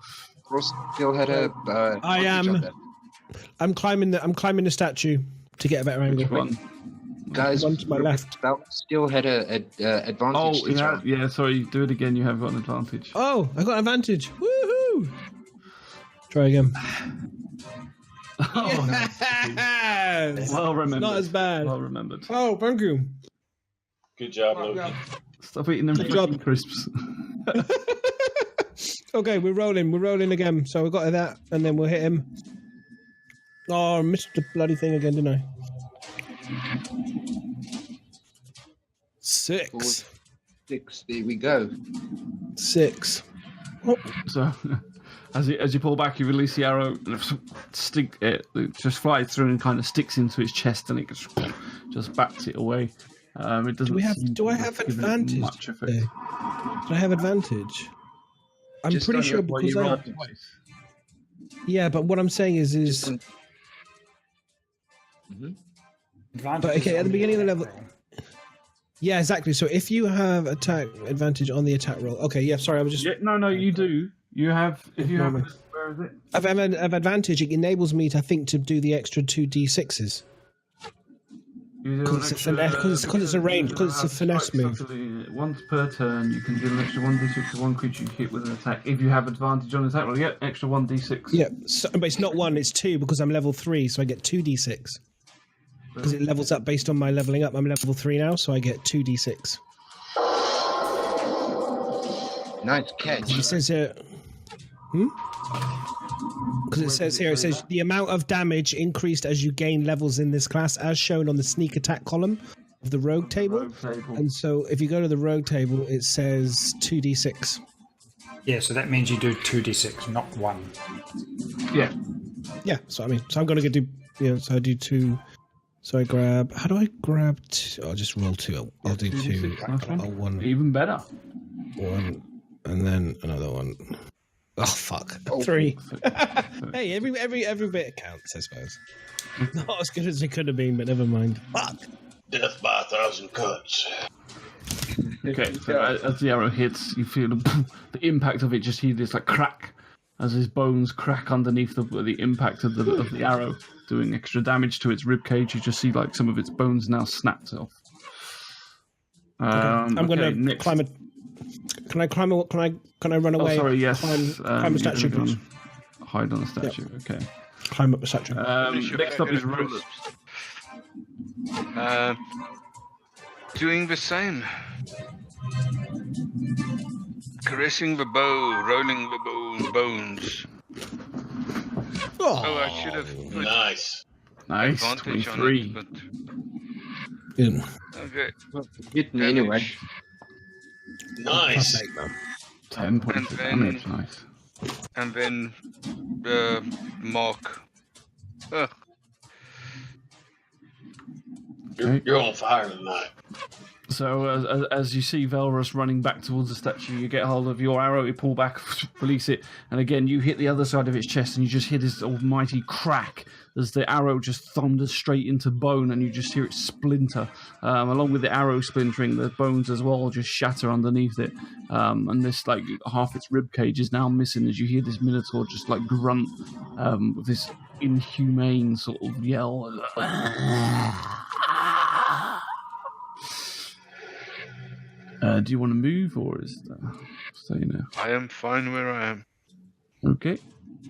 Ross still had a. I am. I'm climbing the statue to get a better angle. Which one? Guys, one to my left. Still had a advantage. Oh, yeah. Sorry, do it again. You have got an advantage. Oh, I got an advantage. Woohoo! Try again. Oh, nice. Well remembered. Not as bad. Well remembered. Oh, thank you. Good job, Loki. Stop eating them freaking crisps. Okay, we're rolling again. So we got that, and then we'll hit him. Oh, I missed the bloody thing again, didn't I? 6. 6. There we go. 6. Oh. So, as you pull back, you release the arrow, and it just flies through and kind of sticks into its chest, and it just bats it away. It doesn't. Do I have advantage? Much effect. Do I have advantage? I'm Just pretty sure because you I. rolled twice. Yeah, but what I'm saying is. Advantage But okay, is at the on beginning of the attack level. roll. Yeah, exactly. So if you have attack advantage on the attack roll, okay. Yeah, sorry, I was just. Yeah, no, you do. You have. If you have. Where is it? I've advantage. It enables me to do the extra 2d6s. Because it's a range. Because it's a finesse move. Once per turn, you can do an extra 1d6 to one creature you hit with an attack. If you have advantage on attack roll, extra 1d6. Yeah, so, but it's not 1, it's 2 because I'm level 3, so I get 2d6. Because it levels up based on my leveling up. I'm level 3 now, so I get 2d6. Nice catch. It says here. Because it says here, the amount of damage increased as you gain levels in this class, as shown on the sneak attack column of the rogue table. And so if you go to the rogue table, it says 2d6. Yeah, so that means you do 2d6, not 1. Yeah. Yeah, so I'm going to do, so I do 2. So I grab, how do I grab 2? I'll just roll 2. I'll do 2. I'll 1. Even better. 1, and then another 1. Oh fuck! 3. Hey, every bit counts, I suppose. Not as good as it could have been, but never mind. Fuck! Death by 1,000 cuts. Okay, so as the arrow hits, you feel the impact of it. Just hear this like crack as his bones crack underneath the impact of the arrow, doing extra damage to its rib cage. You just see like some of its bones now snapped off. I'm going to climb it. Can I climb? Can I run away? Oh, sorry. Yes. Climb a statue, please. Hide on the statue. Yep. Okay. Climb up the statue. Next up is Riddle. Doing the same. Caressing the bow, rolling the bones. Oh, I should have put Nice. advantage 23. on it, Yeah. but okay. Hit me anyway. Nice. 10 points of damage. Nice. And then the mark. You're on fire tonight. So as you see Velrus running back towards the statue, you get hold of your arrow, you pull back, release it, and again you hit the other side of its chest, and you just hear this almighty crack as the arrow just thunders straight into bone, and you just hear it splinter. Along with the arrow splintering, the bones as well just shatter underneath it, and this like half its rib cage is now missing as you hear this Minotaur just like grunt with this inhumane sort of yell. Do you want to move, or is that stay now? I am fine where I am. Okay.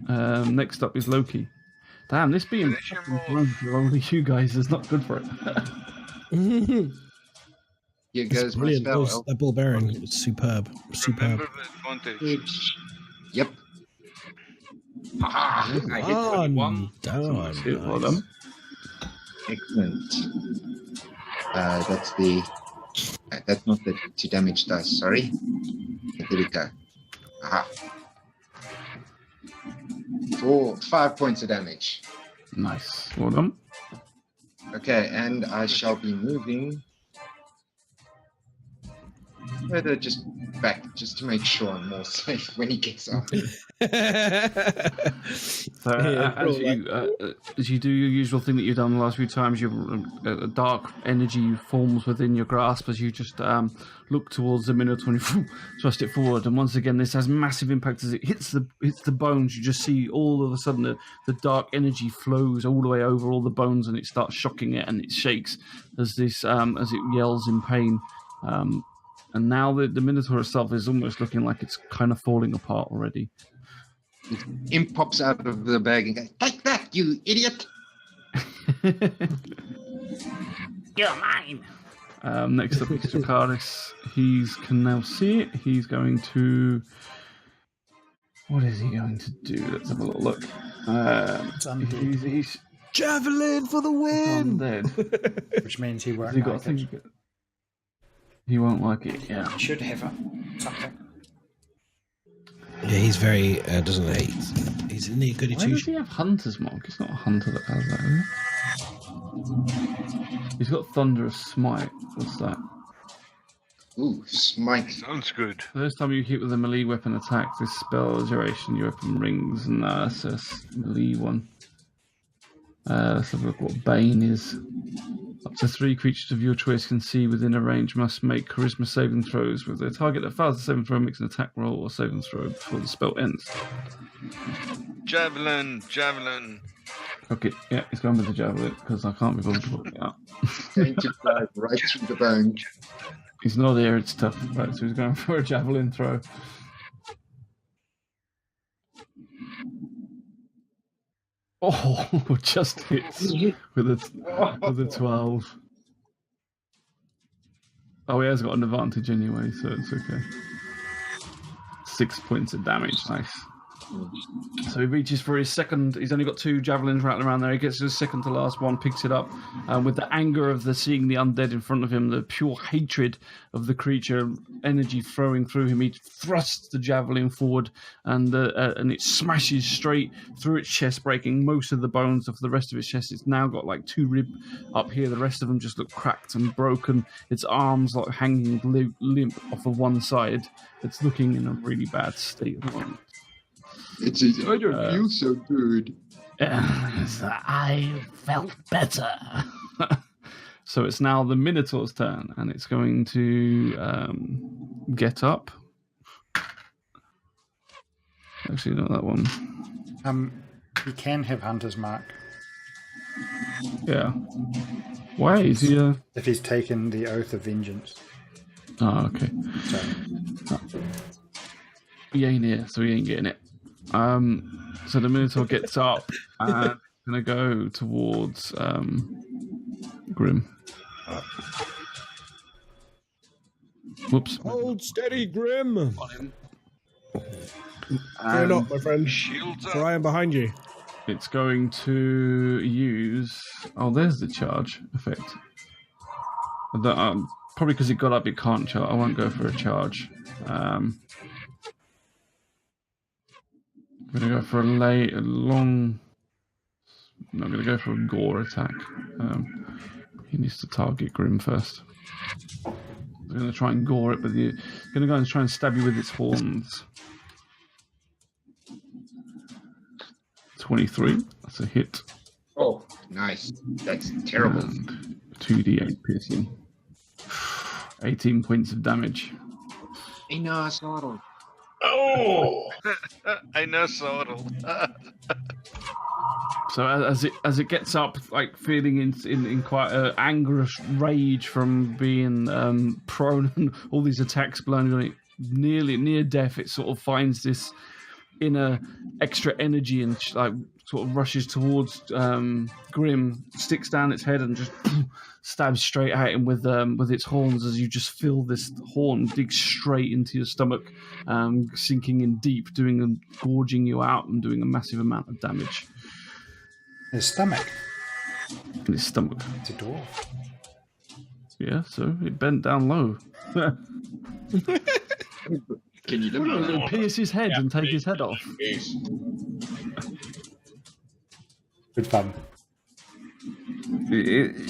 Next up is Loki. Damn, this being fucking thrown for only you guys is not good for it. Here goes my Brilliant. spell. That ball bearing. It's superb. Superb. Remember the advantage. Yep. I hit 21. Done. Well done. Excellent. That's not the 2 damage dice, sorry. There we go. Aha. 5 points of damage. Nice. Well done. Okay, and I shall be moving further just back, just to make sure I'm more safe when he gets up. So as you do your usual thing that you've done the last few times, a dark energy forms within your grasp as you just look towards the Minotaur and you thrust it forward. And once again, this has massive impact as it hits the bones. You just see all of a sudden the dark energy flows all the way over all the bones, and it starts shocking it, and it shakes as it yells in pain. And now the Minotaur itself is almost looking like it's kind of falling apart already. Imp pops out of the bag and goes, "Take that, you idiot!" You're mine. Next up is Dracarys. He can now see it. He's going to... What is he going to do? Let's have a little look. He's Javelin for the win! undead. Which means he won't He got like it. He won't like it, yeah. He should have something. Yeah, he's very doesn't hate. He's in the goody Why does two. he have Hunter's Mark? It's not a hunter that has that, is it? He's got Thunderous Smite. What's that? Ooh, smite. Sounds good. First time you hit with a melee weapon attack, this spell duration, your weapon rings, and that's a melee one. Let's have a look what Bane is. Up to 3 creatures of your choice can see within a range must make charisma saving throws with their target that fails the saving throw makes an attack roll or saving throw before the spell ends. Javelin. Okay, yeah, he's going with the javelin because I can't be bothered to work it out. Going to drive right through the bone. He's not there, it's tough. Right, so he's going for a javelin throw. Oh, just hits with a 12. Oh, he has got an advantage anyway, so it's okay. 6 points of damage, nice. So he reaches for his second. He's only got 2 javelins rattling around there. He gets his second to last one, picks it up, with the anger of seeing the undead in front of him, the pure hatred of the creature, energy flowing through him. He thrusts the javelin forward, and it smashes straight through its chest, breaking most of the bones of the rest of its chest. It's now got like 2 rib up here. The rest of them just look cracked and broken. Its arms like hanging limp off of one side. It's looking in a really bad state at the moment. It says, "I don't feel so good." I felt better. So it's now the Minotaur's turn, and it's going to get up. Actually, not that one. He can have Hunter's Mark Yeah. Why is he? if he's taken the Oath of Vengeance. Oh, okay. So He ain't here, so he ain't getting it. So the Minotaur gets up and gonna go towards Grim. Whoops. Hold steady, Grim. Fear not, my friend. Shields For up. I am behind you. It's going to use... Oh, there's the charge effect. Probably because it got up, it can't charge. I won't go for a charge. I'm going to go for a long... I'm not going to go for a gore attack. He needs to target Grim first. It's going to try and gore it, but you're going to go and try and stab you with its horns. 23. That's a hit. Oh, nice. That's terrible. And 2d8 piercing. 18 points of damage. I know, I saw it. Oh! I know, Sorrel. So as it gets up, like feeling in quite an angerous rage from being prone and all these attacks blowing on it, nearly near death, it sort of finds this inner extra energy and like sort of rushes towards Grim, sticks down its head and just stabs straight at him with its horns. As you just feel this horn dig straight into your stomach, sinking in deep, gorging you out and doing a massive amount of damage. His stomach. In his stomach. It's a dwarf. Yeah, so it bent down low. Can you look at it? Pierce his head and take his head off. Good fun.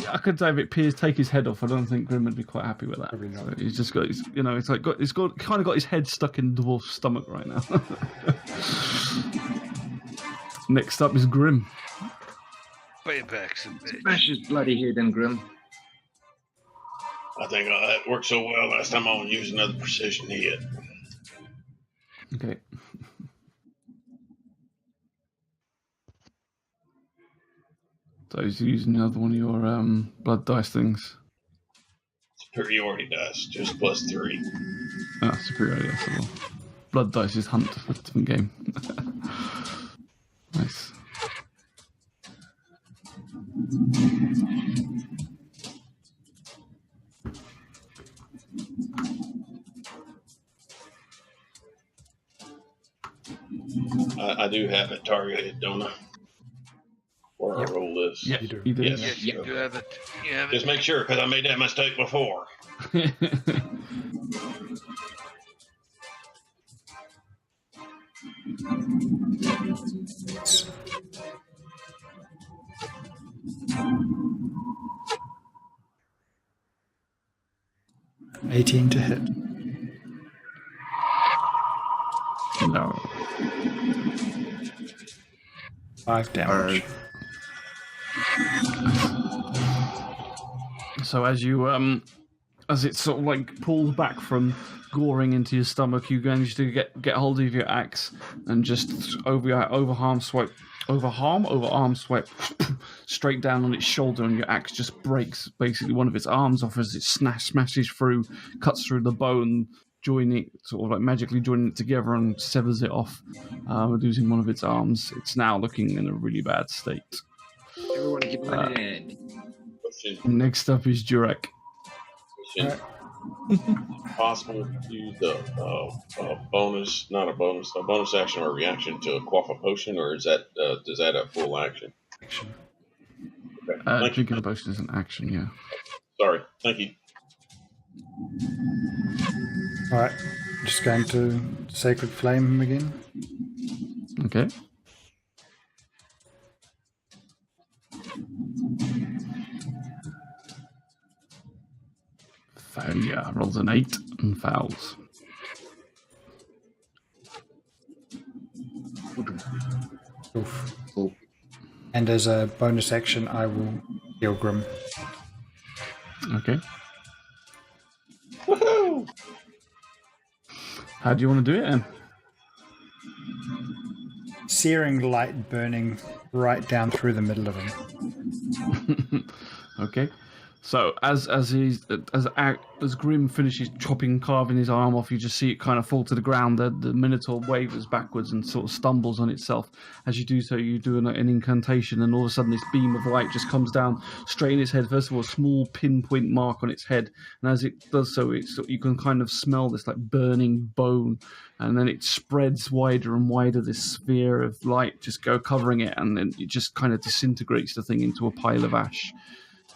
I could say if it take his head off, I don't think Grim would be quite happy with that. Probably not. So he's just got his, it's like he's kind of got his head stuck in the dwarf's stomach right now. Next up is Grim. Payback, some bitch. Smash his bloody head in, Grim. I think that worked so well last time I want to use another precision hit. Okay. So he's using another one of your blood dice things. Superiority dice, just +3. Ah, superiority dice. Well. Blood dice is hunt. That's a different game. Nice. I do have it targeted, don't I? Where I roll this. Yeah, You do. You do. Yes. Yes, you have it. You have Just it. make sure, because I made that mistake before. $18 to hit. No. 5 damage. So as you as it sort of like pulls back from goring into your stomach, you manage to get hold of your axe and just overarm swipe straight down on its shoulder, and your axe just breaks basically one of its arms off as it smashes through, cuts through the bone, sort of like magically joining it together and severs it off, losing one of its arms. It's now looking in a really bad state. Everyone give him a hand. Next up is Jurek. Possible to use a bonus action or a reaction to quaff a potion, or is that does that have full action? Action. Okay. Thank you. Drinking a potion is an action, yeah. Sorry, thank you. Alright, just going to Sacred Flame him again. Okay. Failure. Rolls an 8 and fouls. Oof. Cool. And as a bonus action, I will heal Grim. Okay. Woohoo! How do you want to do it then? Searing light burning right down through the middle of him. Okay. So as Grim finishes carving his arm off, you just see it kind of fall to the ground. The Minotaur wavers backwards and sort of stumbles on itself. As you do so, you do an incantation, and all of a sudden this beam of light just comes down straight in its head. First of all, a small pinpoint mark on its head, and as it does so, you can kind of smell this like burning bone, and then it spreads wider and wider. This sphere of light just covering it, and then it just kind of disintegrates the thing into a pile of ash.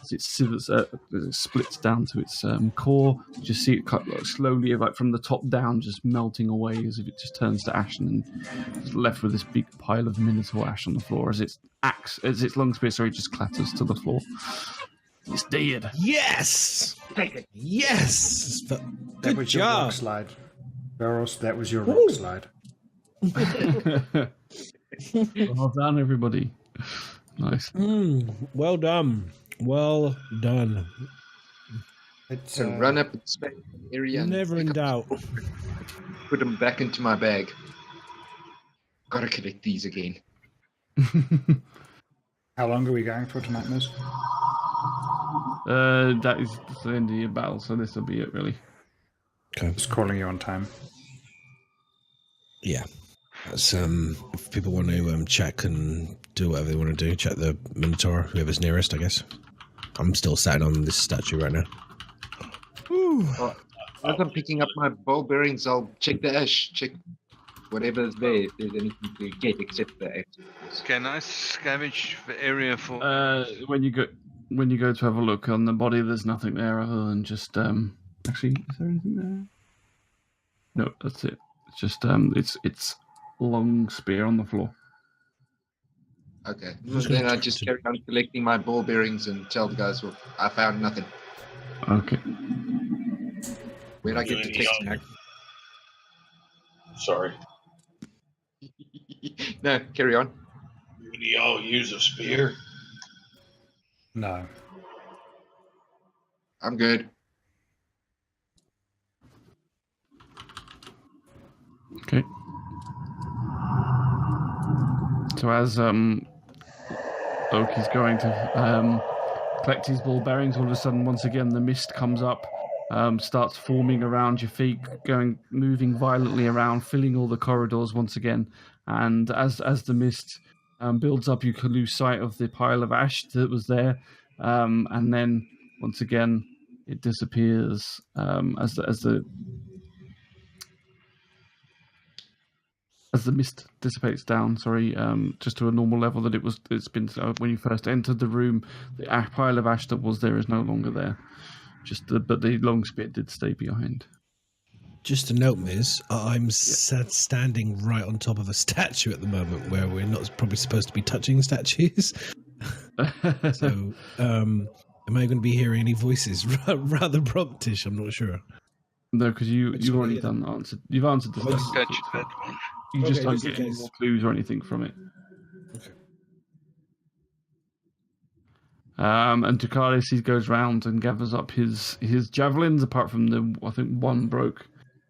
As it splits down to its core, you just see it cut slowly, like from the top down, just melting away as if it just turns to ash, and then it's left with this big pile of Minotaur ash on the floor as its long spear, just clatters to the floor. It's dead. Yes! Take it. Yes! That Good was your rock job. slide. Barros, that was your rock slide. Well done, everybody. Nice. Well done. Well done. It's So run up the space area and Never in pick up- doubt. put them back into my bag. Gotta collect these again. How long are we going for tonight, Miss? That is the end of your battle, so this will be it, really. Okay. Just calling you on time. Yeah. That's, if people want to check and do whatever they want to do, check the Minotaur, whoever's nearest, I guess. I'm still sat on this statue right now. Well, as I'm picking up my ball bearings, I'll check the ash, check whatever's there, if there's anything to get except the ash. Can I scavenge the area for? When you go to have a look on the body, there's nothing there other than just actually, is there anything there? No, that's it. It's just it's long spear on the floor. Okay. Who's Then gonna I talk just to- carry on collecting my ball bearings and tell the guys, well, I found nothing. Okay. Where'd I get to text back? Sorry. No, carry on. Do y'all use a spear? No. I'm good. Okay. So as Loki's going to collect his ball bearings, all of a sudden, once again, the mist comes up, starts forming around your feet, moving violently around, filling all the corridors once again. And as the mist builds up, you can lose sight of the pile of ash that was there, and then once again it disappears as the mist dissipates down, just to a normal level that it's been when you first entered the room. The pile of ash that was there is no longer there. But the long spear did stay behind. Just a note, Miz, I'm standing right on top of a statue at the moment where we're not probably supposed to be touching statues. So, am I going to be hearing any voices? Rather promptish, I'm not sure. No, because you've already answered. You've answered the question. Catch that one. You just Okay, don't just in get any case. more clues or anything from it. Okay. And Tukalis, he goes round and gathers up his javelins. Apart from I think one broke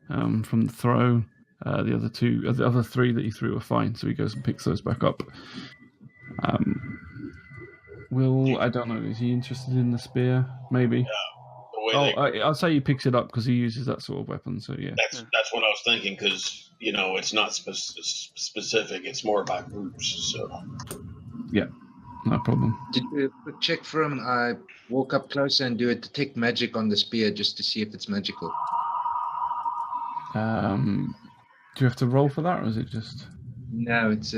from the throw. The other three that he threw were fine, so he goes and picks those back up. I don't know. Is he interested in the spear? Maybe. I'll say he picks it up because he uses that sort of weapon. So yeah. That's what I was thinking, because it's not specific. It's more about groups. So Yeah, no problem. Did a quick check from I walk up closer and do a detect magic on the spear just to see if it's magical. Do you have to roll for that, or is it just? No, it's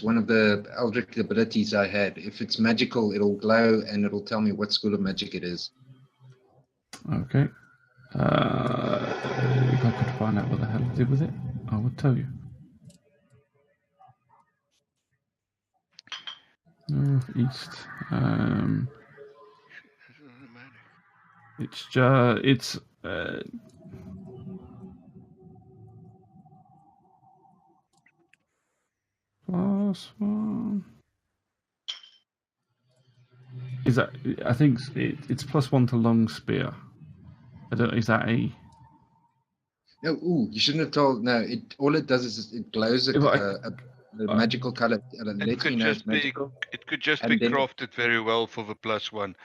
one of the Eldritch abilities I had. If it's magical, it'll glow and it'll tell me what school of magic it is. Okay. If I could find out what the hell it did with it, I would tell you. North, east. It's +1. Is that? I think it's +1 to long spear. I don't. Is that a? No, you shouldn't have told. No, all it does is it glows a magical color. It could just be. It could just be crafted very well for the +1.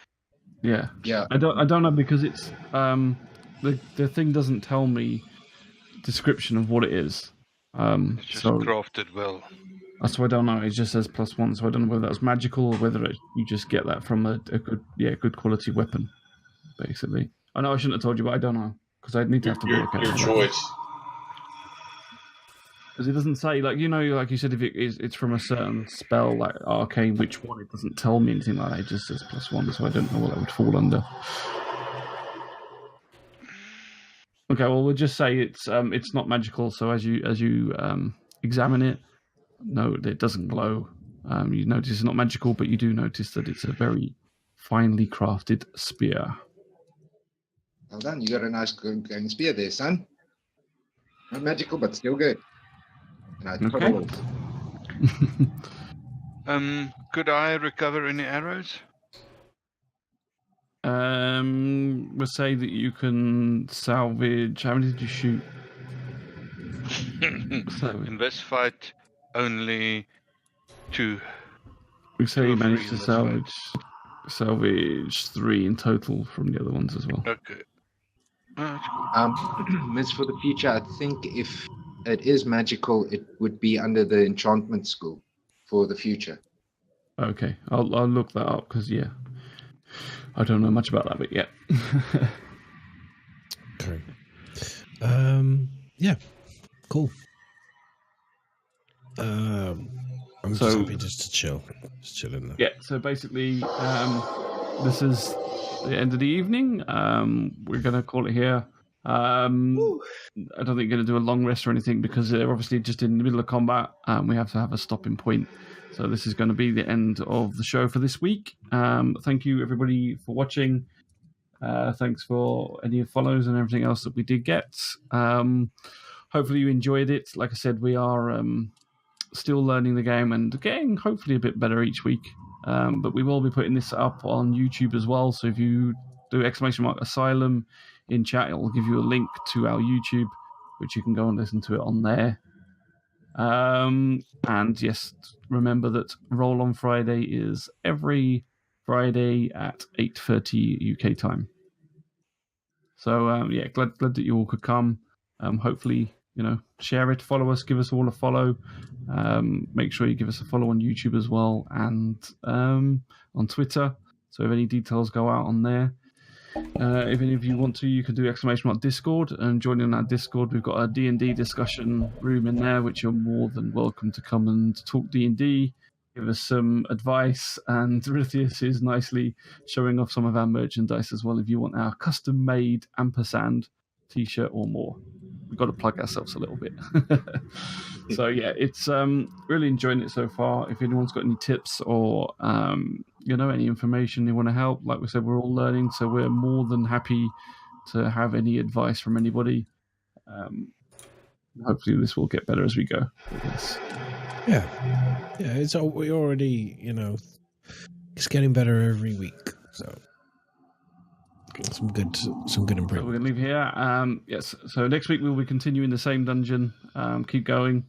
Yeah. Yeah. I don't know, because it's the thing doesn't tell me description of what it is. It's just crafted well. So I don't know. It just says +1, so I don't know whether that's magical or whether you just get that from a good quality weapon, basically. I know I shouldn't have told you, but I don't know, because I'd need to have to work out. Your choice. Because it doesn't say, like you said, if it's from a certain spell, like arcane, which one, it doesn't tell me anything like that. It just says +1, so I don't know what that would fall under. Okay, well, we'll just say it's not magical. So as you examine it, no, it doesn't glow. You notice it's not magical, but you do notice that it's a very finely crafted spear. Well done. You got a nice going spear there, son. Not magical, but still good. And I put Okay. all. Could I recover any arrows? We'll say that you can salvage. How many did you shoot? In this fight, only 2. We say Two you or managed three to in this salvage 3 in total from the other ones as well. Okay. Oh, that's cool. Miss, for the future, I think if it is magical, it would be under the enchantment school for the future. Okay, I'll look that up because I don't know much about that, but yeah. Okay. Yeah. Cool. I'm just happy just to chill. Just chill in there. Yeah, so basically, this is the end of the evening. We're going to call it here. I don't think we're going to do a long rest or anything because they're obviously just in the middle of combat. We have to have a stopping point. So this is going to be the end of the show for this week. Thank you, everybody, for watching. Thanks for any follows and everything else that we did get. Hopefully you enjoyed it. Like I said, we are still learning the game and getting hopefully a bit better each week. But we will be putting this up on YouTube as well. So if you do !Asylum in chat, it will give you a link to our YouTube, which you can go and listen to it on there. And yes, remember that Roll on Friday is every Friday at 8:30 UK time. So yeah, glad that you all could come. Hopefully, share it, follow us, give us all a follow. Make sure you give us a follow on YouTube as well and on Twitter. So if any details go out on there. If any of you want to, you can do !Discord and join in our Discord. We've got a D&D discussion room in there, which you're more than welcome to come and talk D&D, give us some advice, and Rithius is nicely showing off some of our merchandise as well if you want our custom-made ampersand t-shirt or more. We've got to plug ourselves a little bit. So yeah, it's really enjoying it so far. If anyone's got any tips or any information they want to help, like we said, we're all learning, so we're more than happy to have any advice from anybody. Hopefully this will get better as we go. Yes. Yeah, we already, it's getting better every week. So some good improvement. So we're gonna leave here. Yes. So next week we'll be continuing the same dungeon. Keep going.